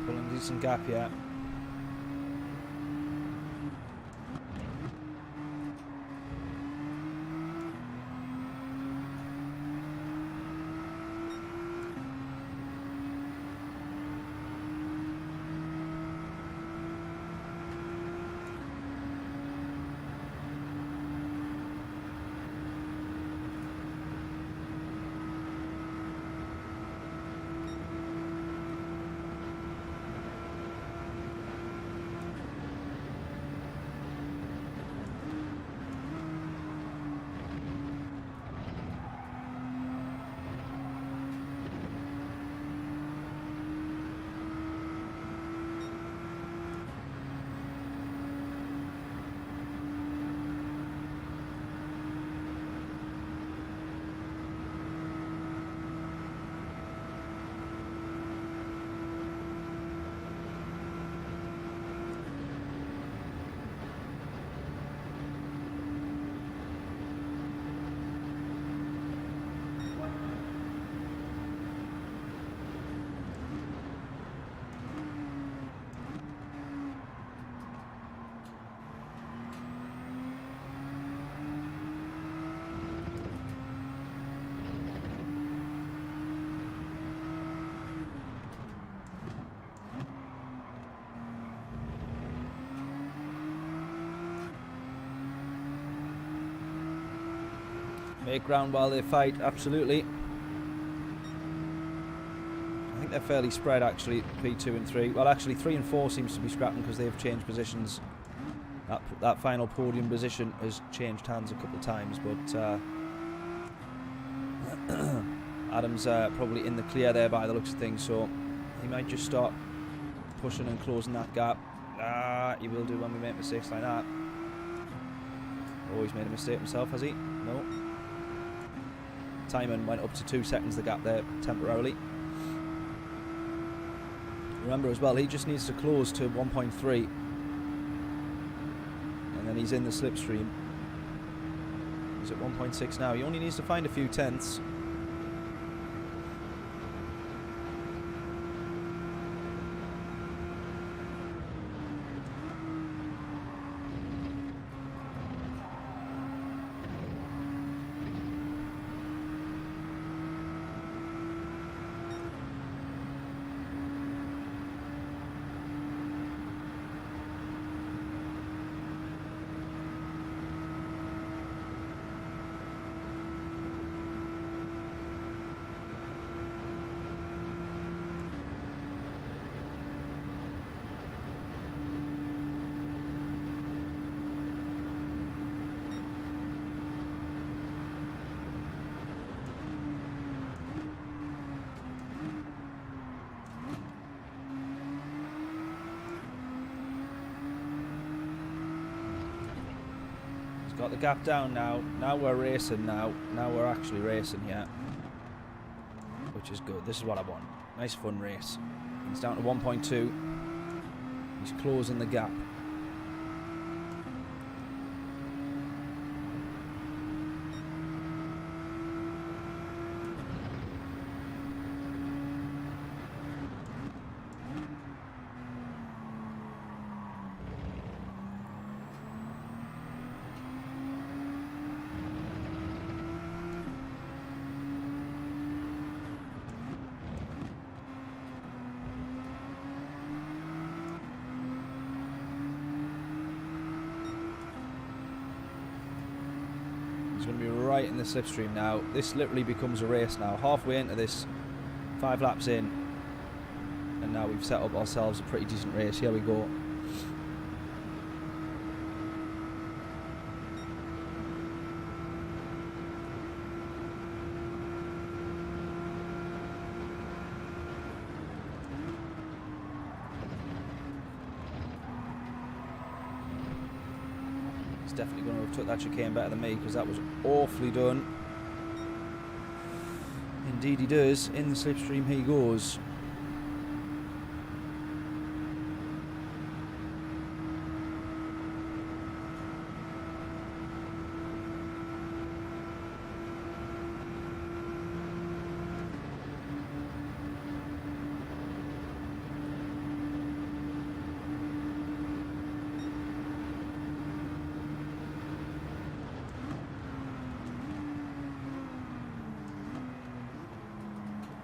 Pulling a decent gap, yeah. Make ground while they fight, absolutely. I think they're fairly spread actually, P2 and 3. Well, actually 3 and 4 seems to be scrapping because they've changed positions. That final podium position has changed hands a couple of times, but Adam's probably in the clear there by the looks of things, so he might just start pushing and closing that gap. He will do when we make mistakes like that. Oh, he's made a mistake himself, has he? No. Timon went up to 2 seconds the gap there temporarily. Remember as well, he just needs to close to 1.3 and then he's in the slipstream. He's at 1.6 now. He only needs to find a few tenths. Got the gap down now. Now we're racing now. Now we're actually racing here. Which is good. This is what I want. Nice fun race. He's down to 1.2. He's closing the gap. He's going to be right in the slipstream now. This literally becomes a race now. Halfway into this, 5 laps in, and now we've set up ourselves a pretty decent race. Here we go. Definitely going to have took that chicane better than me, because that was awfully done. Indeed he does. In the slipstream he goes.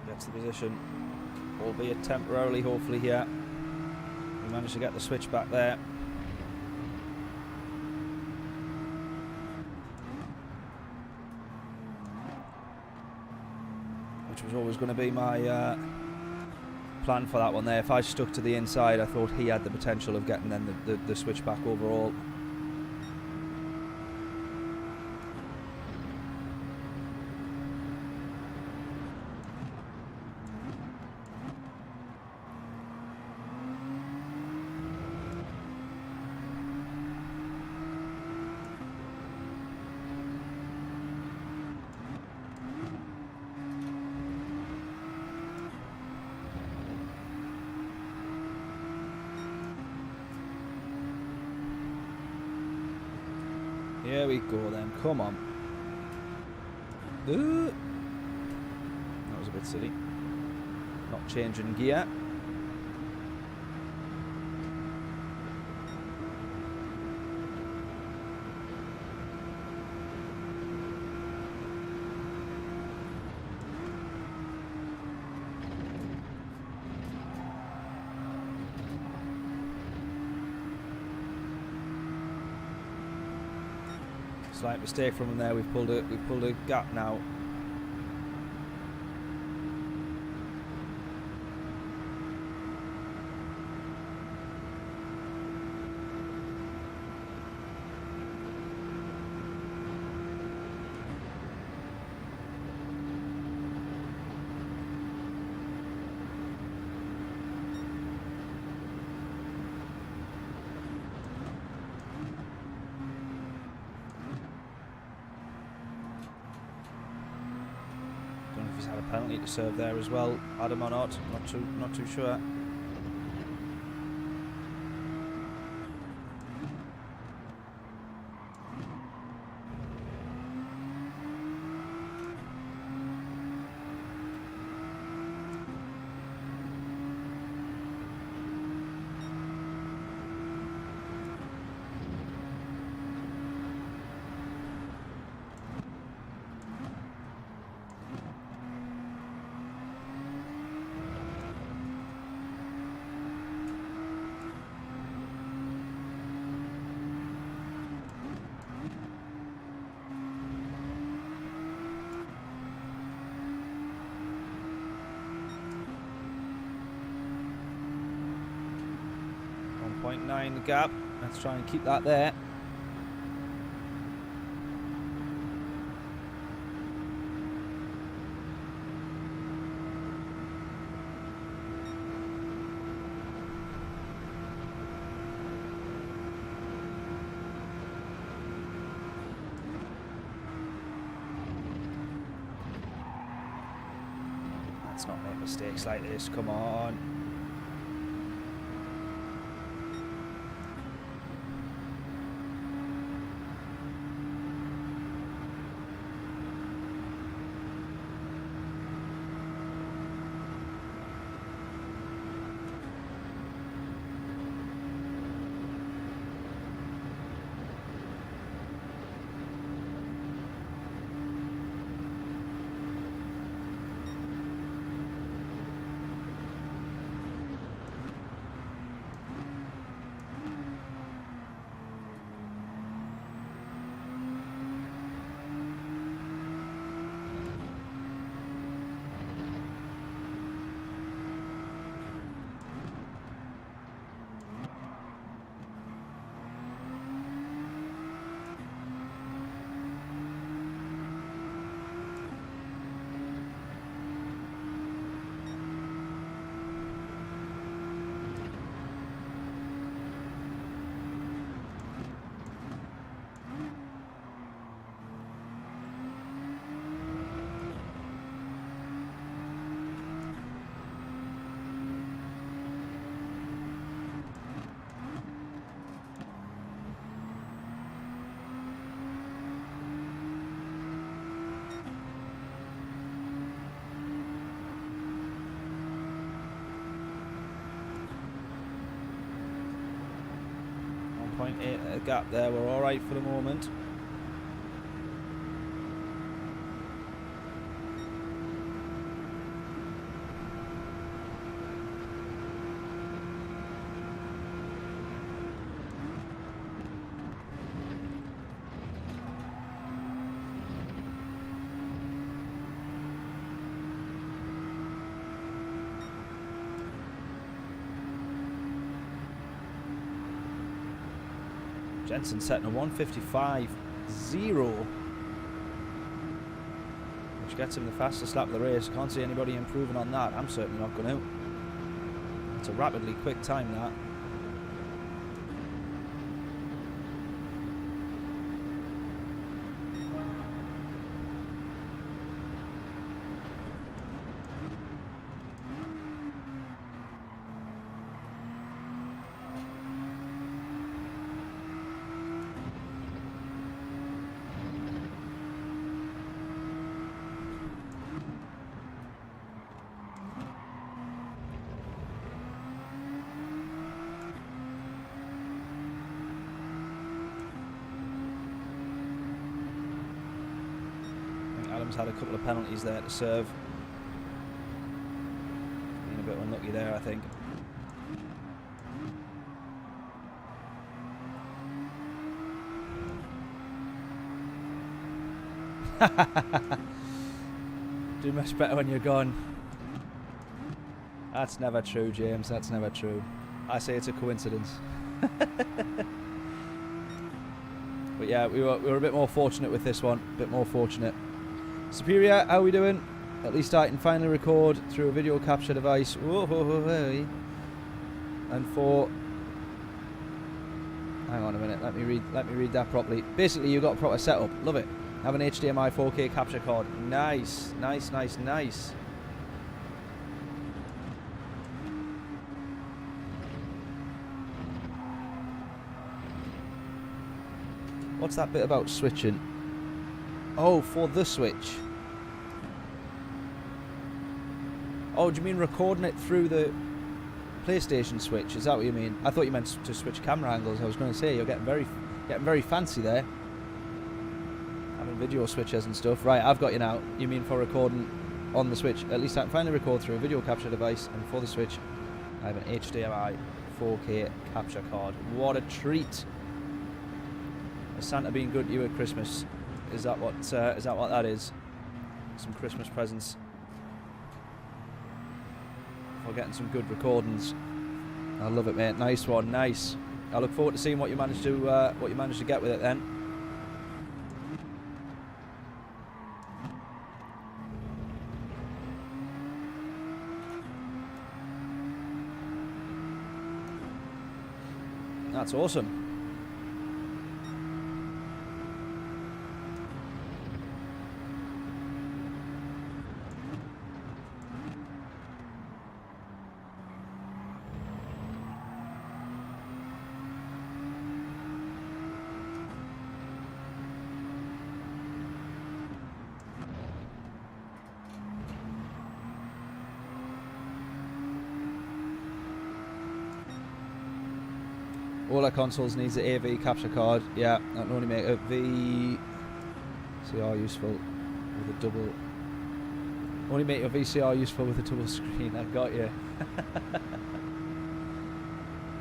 Gets the position, albeit temporarily, hopefully here. We managed to get the switch back there. Which was always going to be my plan for that one there. If I stuck to the inside, I thought he had the potential of getting then the switch back overall. Here we go then, come on. That was a bit silly. Not changing gear. Slight mistake from him there. We've pulled a gap now. He's had a penalty to serve there as well, Adam or not, not too sure. .9 the gap. Let's try and keep that there. Let's not make mistakes like this, come on. 0.8 gap there. We're all right for the moment. Jensen setting a 1:55.0, which gets him the fastest lap of the race. Can't see anybody improving on that. I'm certainly not going to. It's a rapidly quick time, that. Had a couple of penalties there to serve. Been a bit unlucky there, I think. Do much better when you're gone. That's never true, James. That's never true. I say it's a coincidence. But yeah, we were a bit more fortunate with this one. A bit more fortunate. Superior, how are we doing? At least I can finally record through a video capture device. Whoa, whoa, whoa, whoa. And for... Hang on a minute, let me read that properly. Basically, you've got a proper setup. Love it. Have an HDMI 4K capture card. Nice, nice, nice, nice. What's that bit about switching? Oh, for the Switch. Oh, do you mean recording it through the PlayStation Switch? Is that what you mean? I thought you meant to switch camera angles. I was going to say you're getting very fancy there. Having video switches and stuff. Right, I've got you now. You mean for recording on the Switch? At least I can finally record through a video capture device, and for the Switch, I have an HDMI 4K capture card. What a treat! Has Santa been good to you at Christmas? Is that what that is? Some Christmas presents for getting some good recordings. I love it, mate. Nice one, nice. I look forward to seeing what you managed to get with it then. That's awesome. All our consoles needs the AV capture card. Yeah, that can only make a VCR useful with a double. Only make your VCR useful with a double screen. I got you.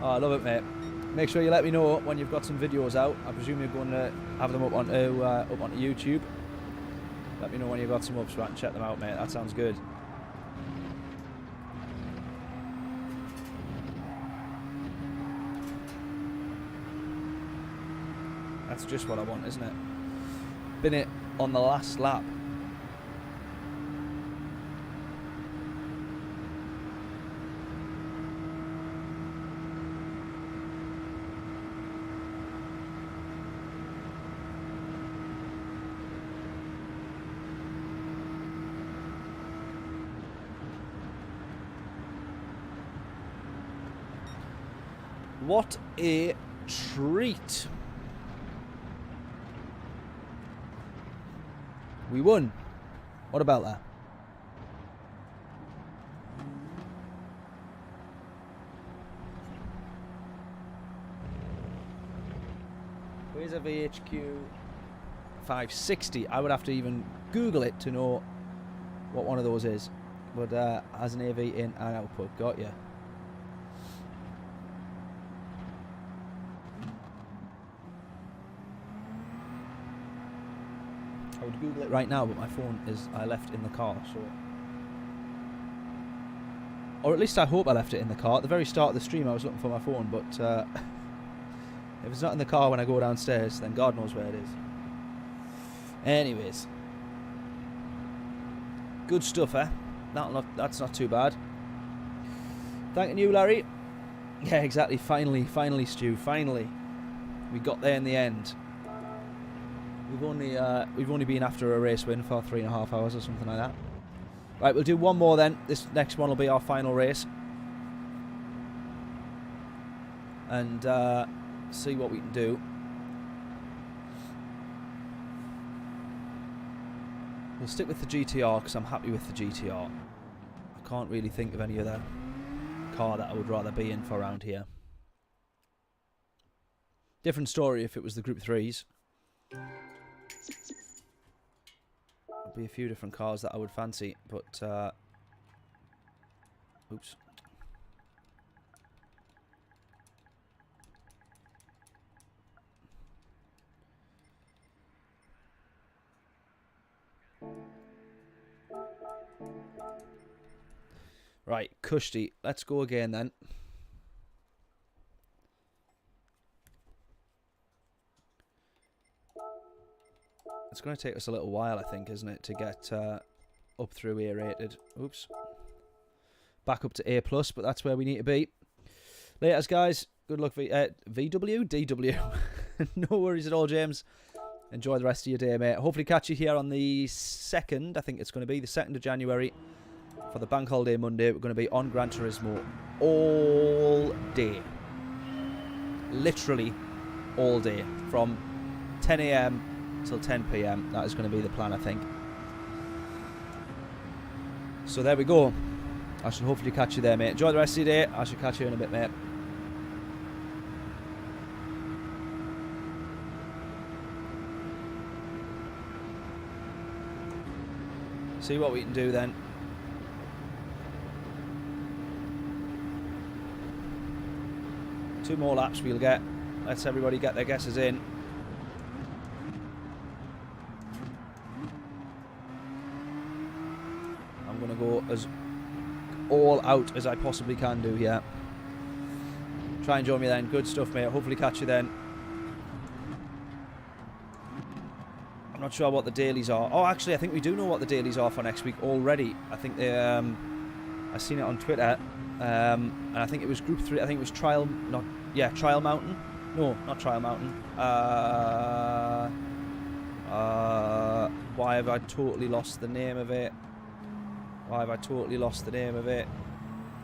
Oh, I love it, mate. Make sure you let me know when you've got some videos out. I presume you're going to have them up onto YouTube. Let me know when you've got some up so I can check them out, mate. That sounds good. That's just what I want, isn't it? Bin it on the last lap. What a treat. We won. What about that? Where's a VHQ 560? I would have to even Google it to know what one of those is. But has an AV in and output. Got ya. I would Google it right now, but my phone is I left in the car, so. Or at least I hope I left it in the car. At the very start of the stream I was looking for my phone, but if it's not in the car when I go downstairs, then God knows where it is. Anyways. Good stuff, eh? That's not too bad. Thanking you, Larry. Yeah, exactly. Finally, Stu. Finally. We got there in the end. We've only been after a race win for 3.5 hours or something like that. Right, we'll do one more then. This next one will be our final race. And see what we can do. We'll stick with the GTR because I'm happy with the GTR. I can't really think of any other car that I would rather be in for around here. Different story if it was the Group 3s. There'd be a few different cars that I would fancy, but oops. Right, Kushti, let's go again then. It's going to take us a little while, I think, isn't it, to get up through A-rated. Oops. Back up to A+, but that's where we need to be. Laters, guys. Good luck, VW? DW. No worries at all, James. Enjoy the rest of your day, mate. Hopefully catch you here on the 2nd, I think it's going to be, the 2nd of January. For the Bank Holiday Monday, we're going to be on Gran Turismo all day. Literally all day. From 10 AM till 10 PM. That is going to be the plan, I think. So there we go. I shall hopefully catch you there, mate. Enjoy the rest of your day. I shall catch you in a bit, mate. See what we can do then. Two more laps we'll get. Let's everybody get their guesses in. I'm going to go as all out as I possibly can do here. Try and join me then. Good stuff, mate. Hopefully catch you then. I'm not sure what the dailies are. Oh, actually, I think we do know what the dailies are for next week already. I think they, I seen it on Twitter. And I think it was Group 3. I think it was Trial Mountain. No, not Trial Mountain. Why have I totally lost the name of it?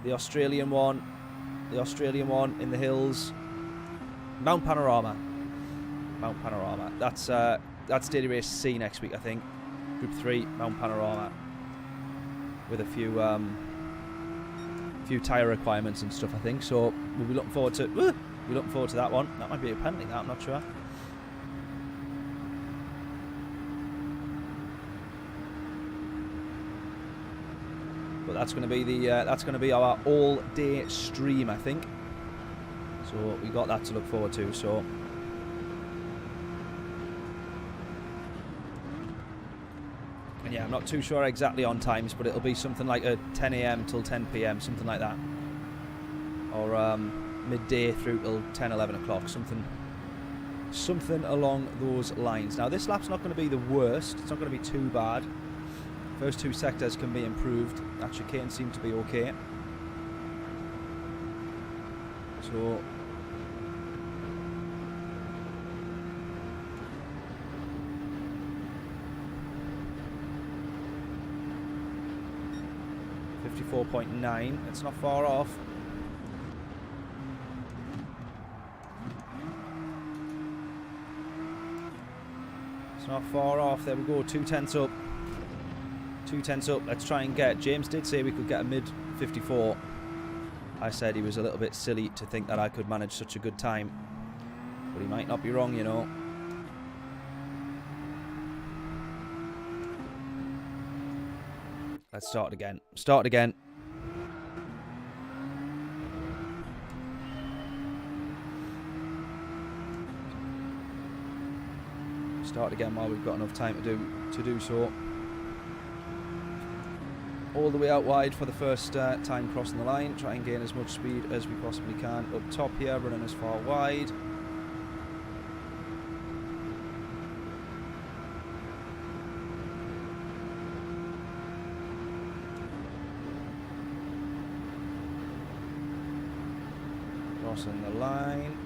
The Australian one. The Australian one in the hills. Mount Panorama. That's Daily Race C next week, I think. Group 3, Mount Panorama. With a few tyre requirements and stuff, I think. So we'll be looking forward to that one. That might be a penalty, that, I'm not sure. But that's going to be our all-day stream, I think. So we got that to look forward to. So and yeah, I'm not too sure exactly on times, but it'll be something like a 10 AM till 10 PM, something like that, or midday through till 10, 11 o'clock, something along those lines. Now this lap's not going to be the worst. It's not going to be too bad. First two sectors can be improved. That chicane seemed to be okay. So .9. It's not far off. It's not far off. There we go. 2 tenths up. 2 tenths up. Let's try and get. James did say we could get a mid 54. I said he was a little bit silly to think that I could manage such a good time, but he might not be wrong, you know. Let's start again. Start again. Start again while we've got enough time to do so. All the way out wide for the first time crossing the line. Try and gain as much speed as we possibly can. Up top here, running as far wide. Crossing the line.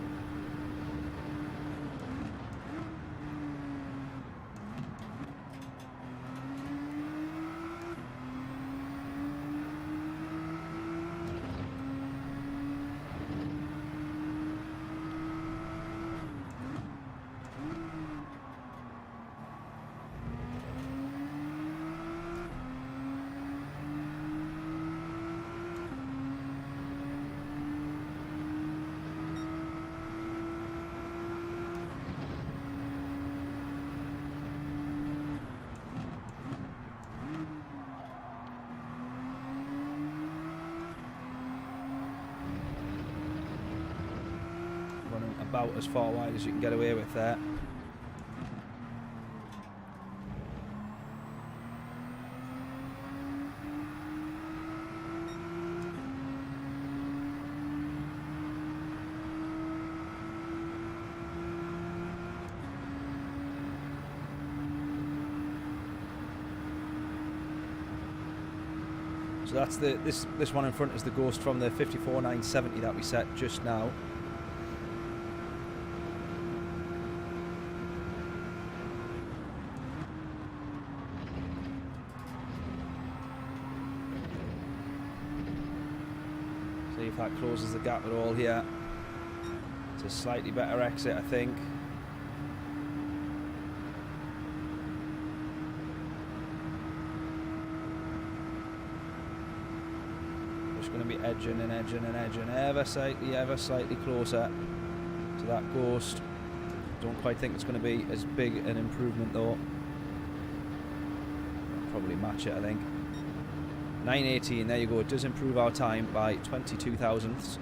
About as far wide as you can get away with there. So that's this one in front is the Ghost from the 54,970 that we set just now. See if that closes the gap at all here. It's a slightly better exit, I think. Just going to be edging and edging and edging ever slightly closer to that Ghost. Don't quite think it's going to be as big an improvement though. Probably match it, I think. 9:18, there you go. It does improve our time by 22 thousandths.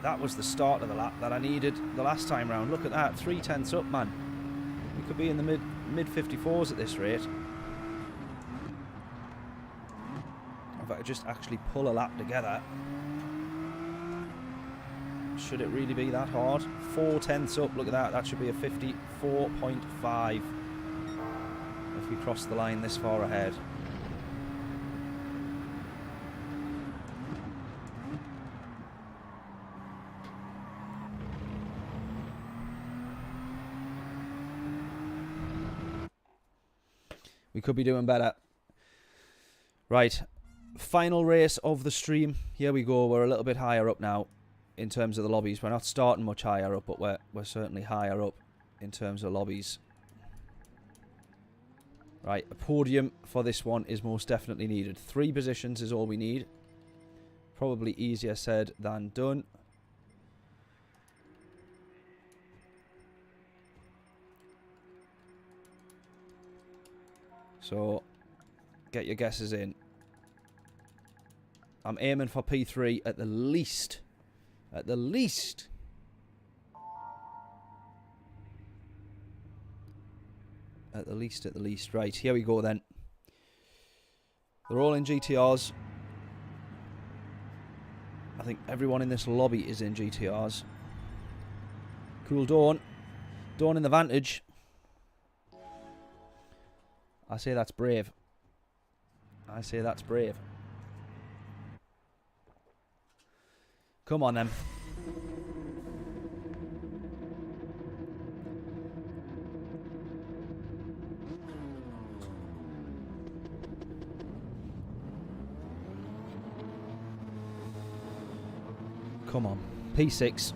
That was the start of the lap that I needed the last time round. Look at that, 3/10 up, man. We could be in the mid 54s at this rate. If I could just actually pull a lap together. Should it really be that hard? 4/10 up, look at that. That should be a 54.5 if we cross the line this far ahead. We could be doing better. Right, final race of the stream. Here we go. We're a little bit higher up now in terms of the lobbies. We're not starting much higher up, but we're certainly higher up in terms of lobbies. Right, a podium for this one is most definitely needed. 3 positions is all we need. Probably easier said than done. So, get your guesses in. I'm aiming for P3 at the least. At the least. At the least. Right, here we go then. They're all in GTRs. I think everyone in this lobby is in GTRs. Cool Dawn. Dawn in the Vantage. I say that's brave. I say that's brave. Come on then. Come on. P6.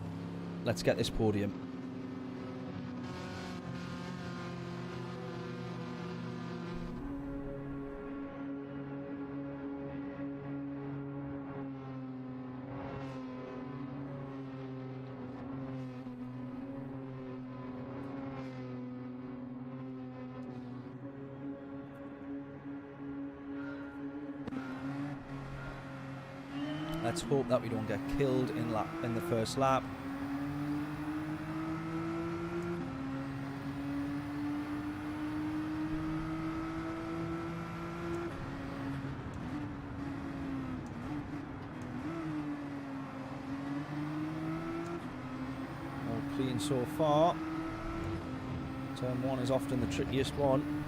Let's get this podium. Let's hope that we don't get killed in the first lap. All clean so far. Turn 1 is often the trickiest one.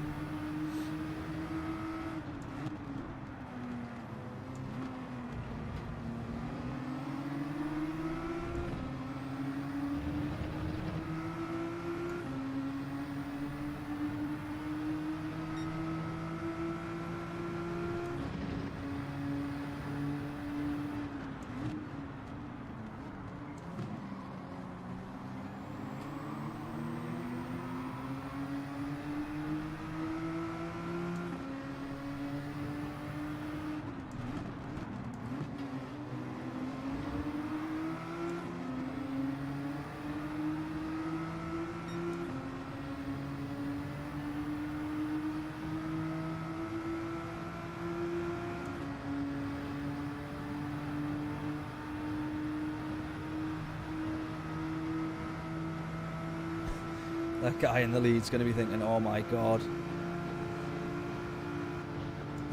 That guy in the lead's going to be thinking, oh my god.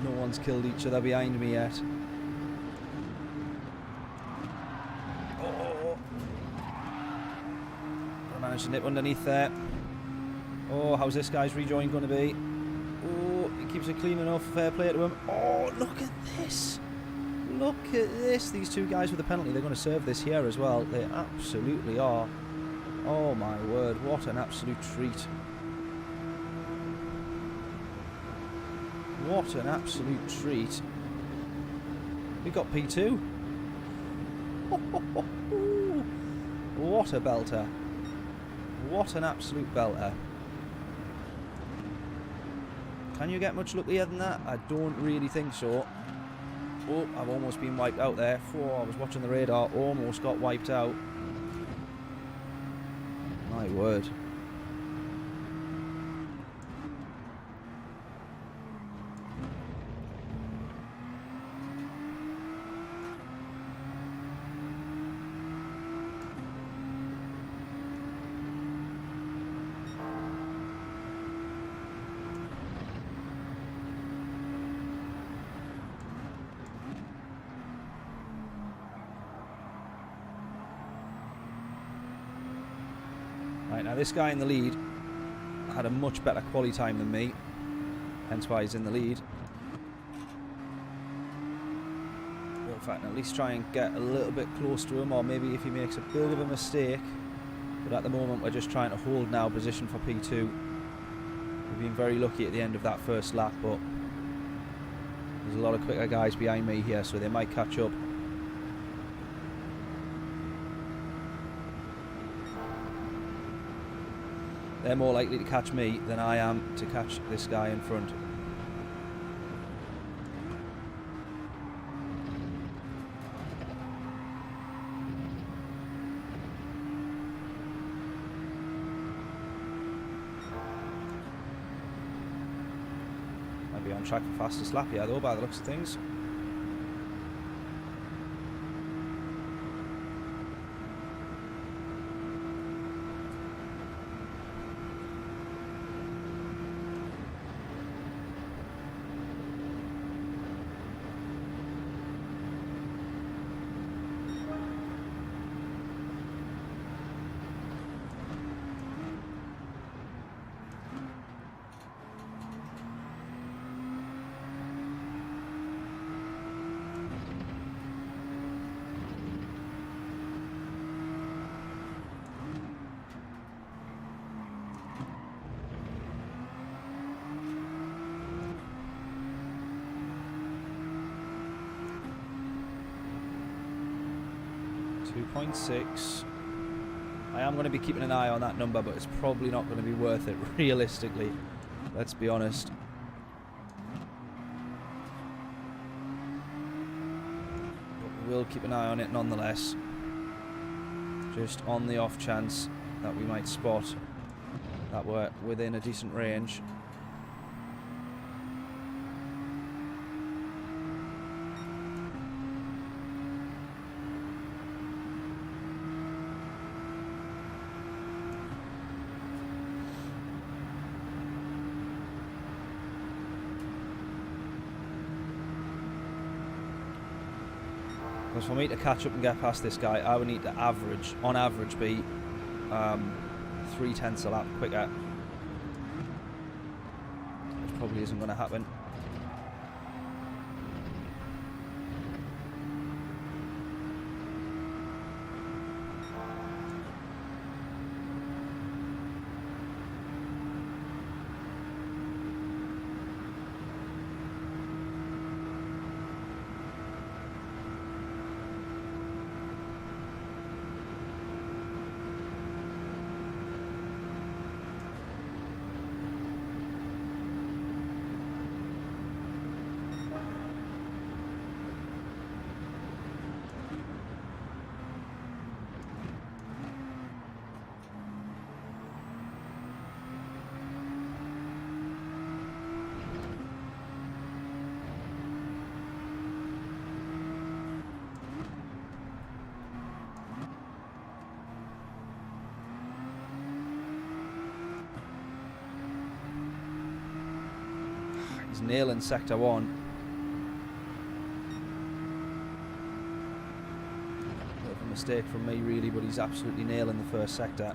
No one's killed each other behind me yet. Oh! I managed to nip underneath there. Oh, how's this guy's rejoin going to be? Oh, he keeps it clean enough. Fair play to him. Oh, look at this. Look at this. These two guys with the penalty, they're going to serve this here as well. They absolutely are. Oh my word, what an absolute treat. What an absolute treat. We got P2. What a belter. What an absolute belter. Can you get much luckier than that? I don't really think so. Oh, I've almost been wiped out there. Oh, I was watching the radar, almost got wiped out. My word. Right, now this guy in the lead had a much better quali time than me, hence why he's in the lead. Well, in fact, at least try and get a little bit close to him, or maybe if he makes a bit of a mistake. But at the moment we're just trying to hold now position for P2. We've been very lucky at the end of that first lap, but there's a lot of quicker guys behind me here, so they might catch up. They're more likely to catch me than I am to catch this guy in front. Might be on track for fastest lap here though, by the looks of things. .6. I am going to be keeping an eye on that number, but it's probably not going to be worth it realistically. Let's be honest. But we will keep an eye on it nonetheless. Just on the off chance that we might spot that we're within a decent range. Because for me to catch up and get past this guy, I would need to average, on average, be 0.3 a lap quicker. Which probably isn't going to happen. He's nailing sector 1. Bit of a mistake from me really, but he's absolutely nailing the first sector.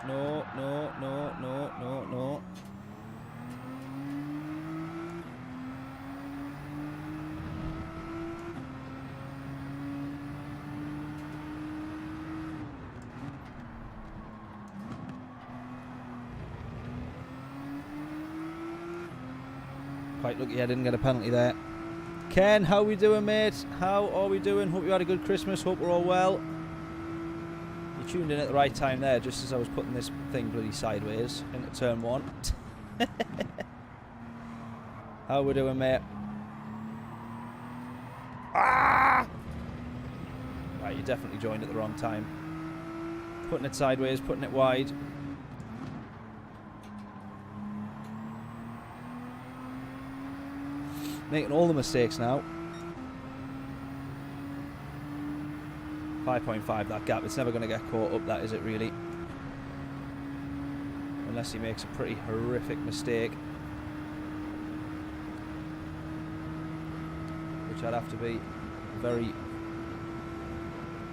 No. Quite lucky I didn't get a penalty there. Ken, how we doing, mate? How are we doing? Hope you had a good Christmas. Hope we're all well. You tuned in at the right time there, just as I was putting this thing bloody sideways into turn 1. How we doing, mate? Ah! Right, you definitely joined at the wrong time. Putting it sideways, putting it wide. Making all the mistakes now. 5.5 that gap. It's never going to get caught up, that is it really? Unless he makes a pretty horrific mistake. Which I'd have to be very,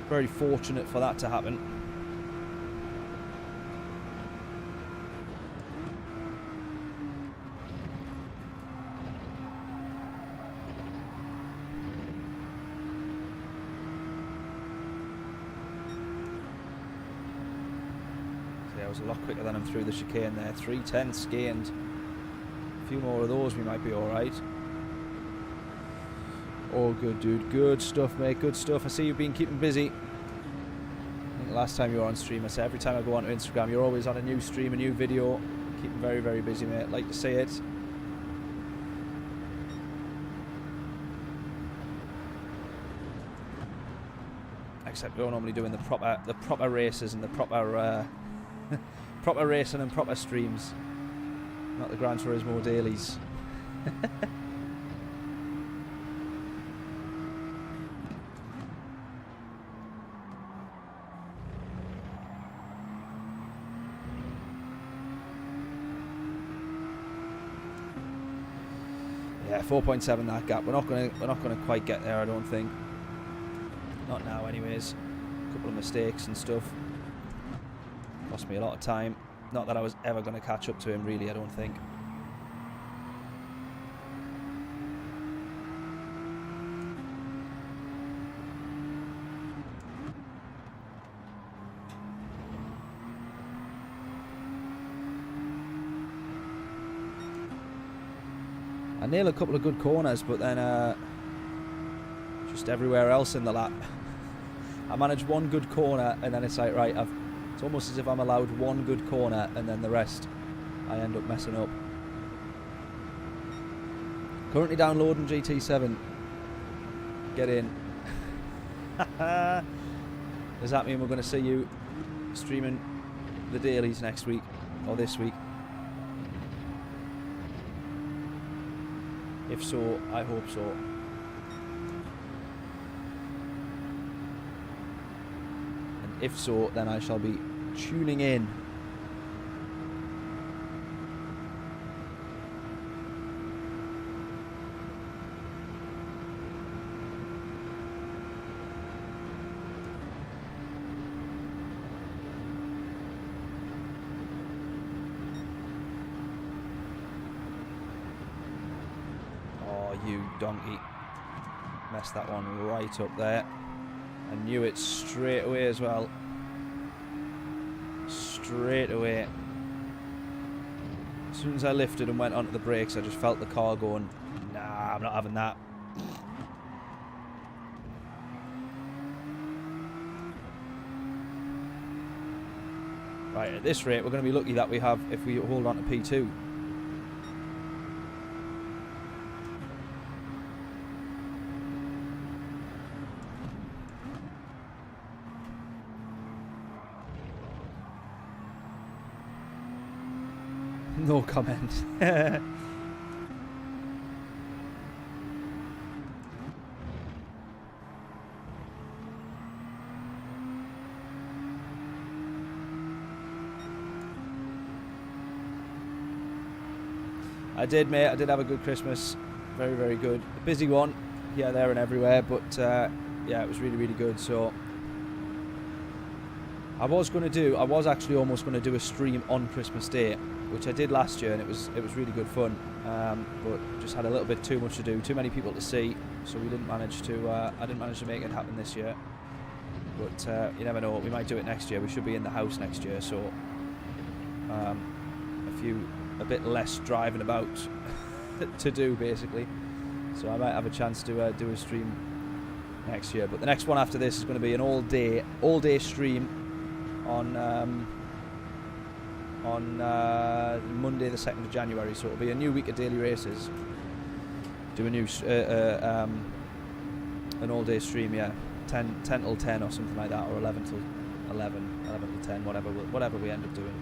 very fortunate for that to happen. I was a lot quicker than him through the chicane there. 3/10 gained. A few more of those, we might be alright. Oh, good, dude. Good stuff, mate. Good stuff. I see you've been keeping busy. I think the last time you were on stream, I said every time I go onto Instagram, you're always on a new stream, a new video. Keeping very, very busy, mate. Like to see it. Except you're normally doing the proper races and the proper proper racing and proper streams, not the Gran Turismo dailies. Yeah, 4.7 that gap. We're not gonna quite get there, I don't think. Not now, anyways. A couple of mistakes and stuff. Cost me a lot of time. Not that I was ever gonna catch up to him, really. I don't think. I nailed a couple of good corners, but then just everywhere else in the lap. I managed one good corner, and then it's like, right, it's almost as if I'm allowed one good corner, and then the rest I end up messing up. Currently downloading GT7. Get in. Does that mean we're going to see you streaming the dailies next week, or this week? If so, I hope so. And if so, then I shall be tuning in. You donkey. Messed that one right up there. I knew it straight away as well. Straight away. As soon as I lifted and went onto the brakes, I just felt the car going, nah, I'm not having that. Right, at this rate, we're going to be lucky that we have, if we hold on to P2. No comment. I did, mate. I did have a good Christmas. Very, very good. A busy one here, there and everywhere, but yeah, it was really, really good. So I was actually almost going to do a stream on Christmas Day, which I did last year, and it was really good fun. But just had a little bit too much to do, too many people to see, so we didn't manage to. I didn't manage to make it happen this year. But you never know, we might do it next year. We should be in the house next year, so a bit less driving about to do, basically. So I might have a chance to do a stream next year. But the next one after this is going to be an all-day stream on Monday the 2nd of January. So it'll be a new week of daily races. Do a new an all-day stream, yeah. 10 till 10 or something like that, or 11 till 11 till 10, whatever we end up doing.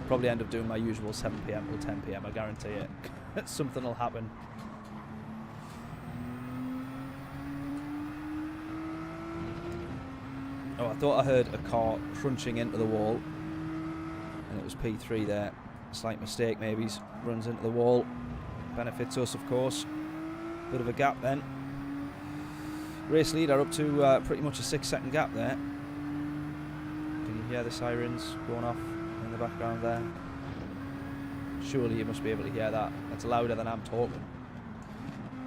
Probably end up doing my usual 7 PM till 10 PM, I guarantee it. Something will happen. Oh, I thought I heard a car crunching into the wall, and it was P3 there. Slight mistake, maybe. He runs into the wall. Benefits us, of course. Bit of a gap then. Race leader up to pretty much a 6-second gap there. Can you hear the sirens going off in the background there? Surely you must be able to hear that. That's louder than I'm talking.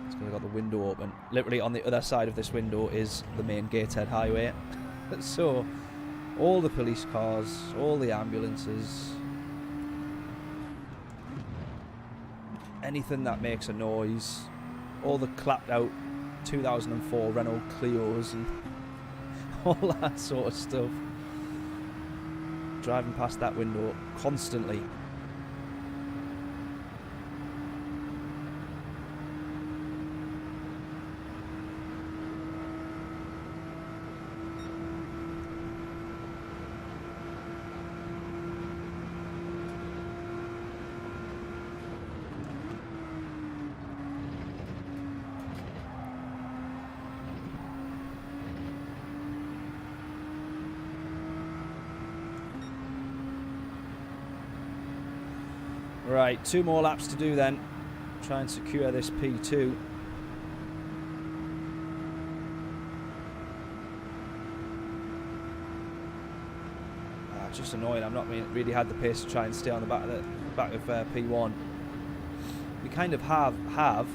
It's because I've got the window open. Literally on the other side of this window is the main Gateshead highway. So all the police cars, all the ambulances, anything that makes a noise, all the clapped out 2004 Renault Clios and all that sort of stuff, driving past that window constantly. Right, 2 more laps to do then. Try and secure this P2. Just annoying. I'm not really had the pace to try and stay on the back of P1. We kind of have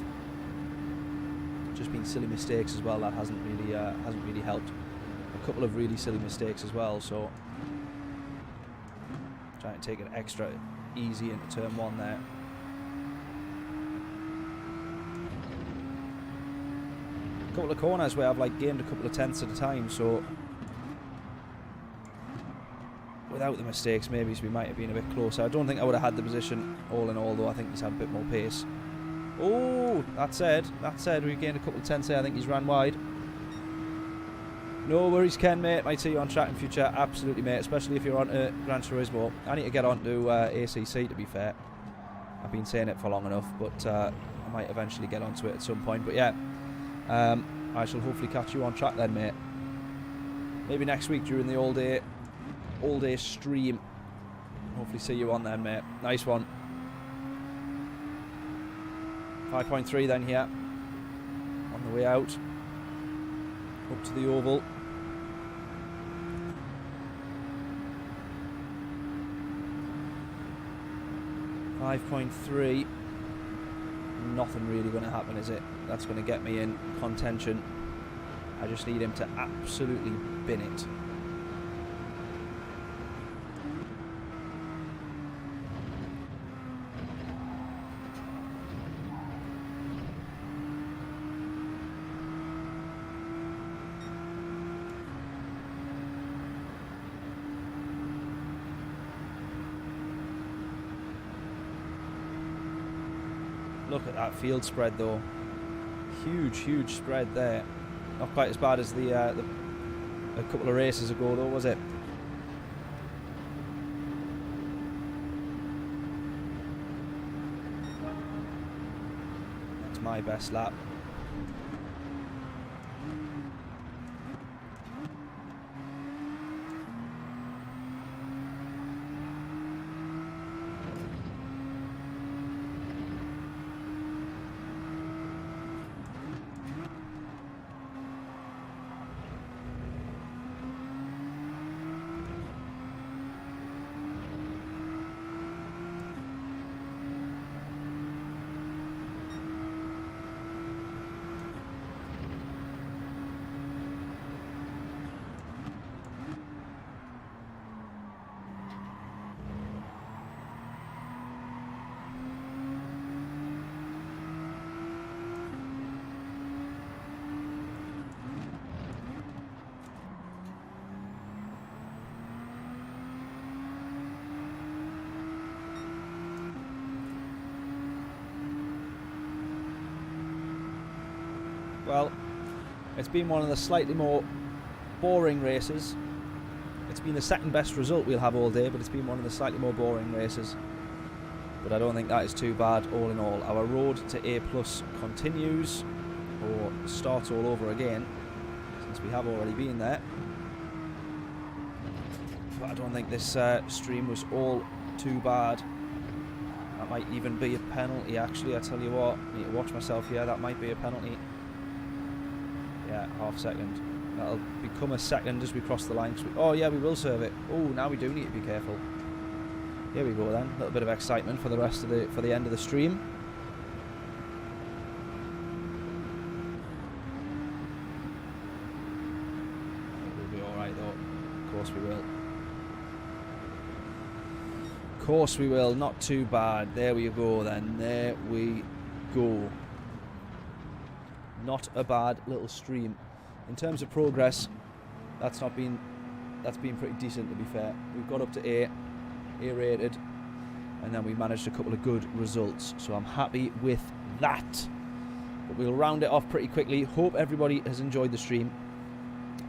just been silly mistakes as well. That hasn't really helped. A couple of really silly mistakes as well. So trying to take it extra easy into turn 1 there. A couple of corners where I've like gained a couple of tenths at a time. So without the mistakes, maybe we might have been a bit closer. I don't think I would have had the position all in all, though. I think he's had a bit more pace. Oh, that said, we gained a couple of tenths there. I think he's ran wide. No worries, Ken, mate. Might see you on track in future. Absolutely, mate. Especially if you're on Gran Turismo. I need to get on to ACC, to be fair. I've been saying it for long enough, but I might eventually get onto it at some point. But yeah, I shall hopefully catch you on track then, mate. Maybe next week during the all-day stream. Hopefully see you on then, mate. Nice one. 5.3 then here. On the way out. Up to the oval. .3. Nothing really going to happen, is it? That's going to get me in contention. I just need him to absolutely bin it. Look at that field spread though. Huge spread there. Not quite as bad as the a couple of races ago though, was it? That's my best lap. Well, it's been one of the slightly more boring races. It's been the second best result we'll have all day, but it's been one of the slightly more boring races. But I don't think that is too bad all in all. Our road to A+ continues, or starts all over again, since we have already been there. But I don't think this stream was all too bad. That might even be a penalty, actually. I tell you what, I need to watch myself here. That might be a penalty. Yeah, half second. That'll become a second as we cross the line. Oh yeah, we will serve it. Oh, now we do need to be careful. Here we go then. A little bit of excitement for the rest of the end of the stream. We'll be all right though. Of course we will. Of course we will. Not too bad. There we go then. There we go. Not a bad little stream. In terms of progress, that's been pretty decent, to be fair. We've got up to A rated, and then we managed a couple of good results, so I'm happy with that. But we'll round it off pretty quickly. Hope everybody has enjoyed the stream.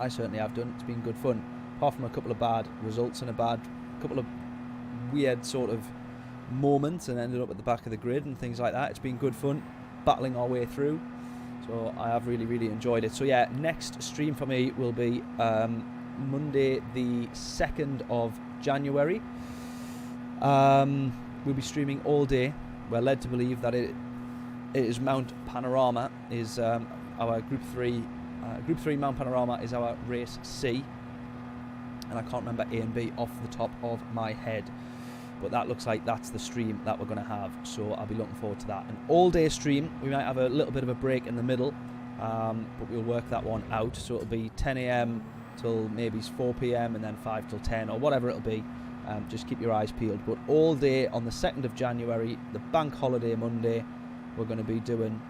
I certainly have done. It's been good fun, apart from a couple of bad results and a couple of weird sort of moments, and ended up at the back of the grid and things like that. It's been good fun battling our way through. So I have really enjoyed it. So yeah, next stream for me will be Monday the 2nd of January. We'll be streaming all day. We're led to believe that it is Mount Panorama, is our Group 3. Group 3 Mount Panorama is our race C. And I can't remember A and B off the top of my head. But that looks like that's the stream that we're going to have. So I'll be looking forward to that. An all-day stream. We might have a little bit of a break in the middle. But we'll work that one out. So it'll be 10 a.m. till maybe 4 p.m. and then 5 till 10 or whatever it'll be. Just keep your eyes peeled. But all day on the 2nd of January, the bank holiday Monday, we're going to be doing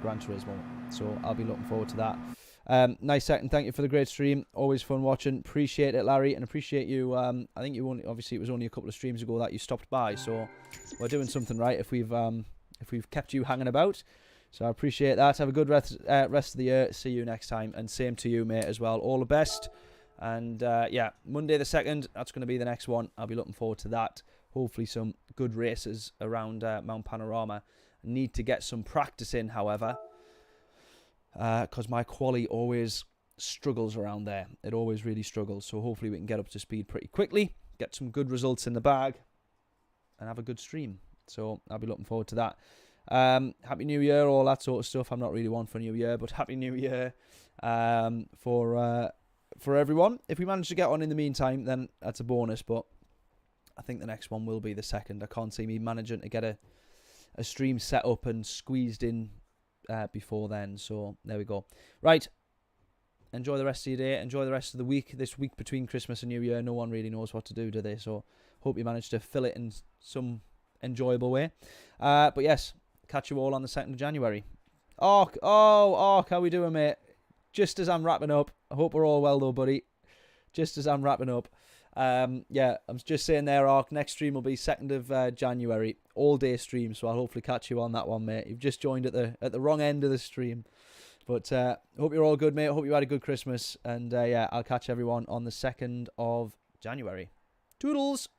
Gran Turismo. So I'll be looking forward to that. Nice second. Thank you for the great stream. Always fun watching. Appreciate it, Larry, and appreciate you. I think you only, obviously it was only a couple of streams ago that you stopped by, so we're doing something right if we've kept you hanging about. So I appreciate that. Have a good rest of the year. See you next time, and same to you, mate, as well. All the best. And yeah, Monday the 2nd. That's going to be the next one. I'll be looking forward to that. Hopefully some good races around Mount Panorama. I need to get some practice in, however. Because my quali always struggles around there. It always really struggles. So hopefully we can get up to speed pretty quickly, get some good results in the bag, and have a good stream. So I'll be looking forward to that. Happy New Year, all that sort of stuff. I'm not really one for New Year, but Happy New Year for everyone. If we manage to get on in the meantime, then that's a bonus. But I think the next one will be the 2nd. I can't see me managing to get a stream set up and squeezed in before then. So there we go. Right, enjoy the rest of your day, enjoy the rest of the week. This week between Christmas and New Year, no one really knows what to do they? So hope you manage to fill it in some enjoyable way. But yes, catch you all on the 2nd of January. Ark, how we doing, mate? Just as I'm wrapping up. I hope we're all well though, buddy. Just as I'm wrapping up. Yeah, I'm just saying there, Ark, next stream will be 2nd of January, all day stream, so I'll hopefully catch you on that one, mate. You've just joined at the wrong end of the stream, but hope you're all good, mate. Hope you had a good Christmas, and yeah, I'll catch everyone on the 2nd of January. Toodles!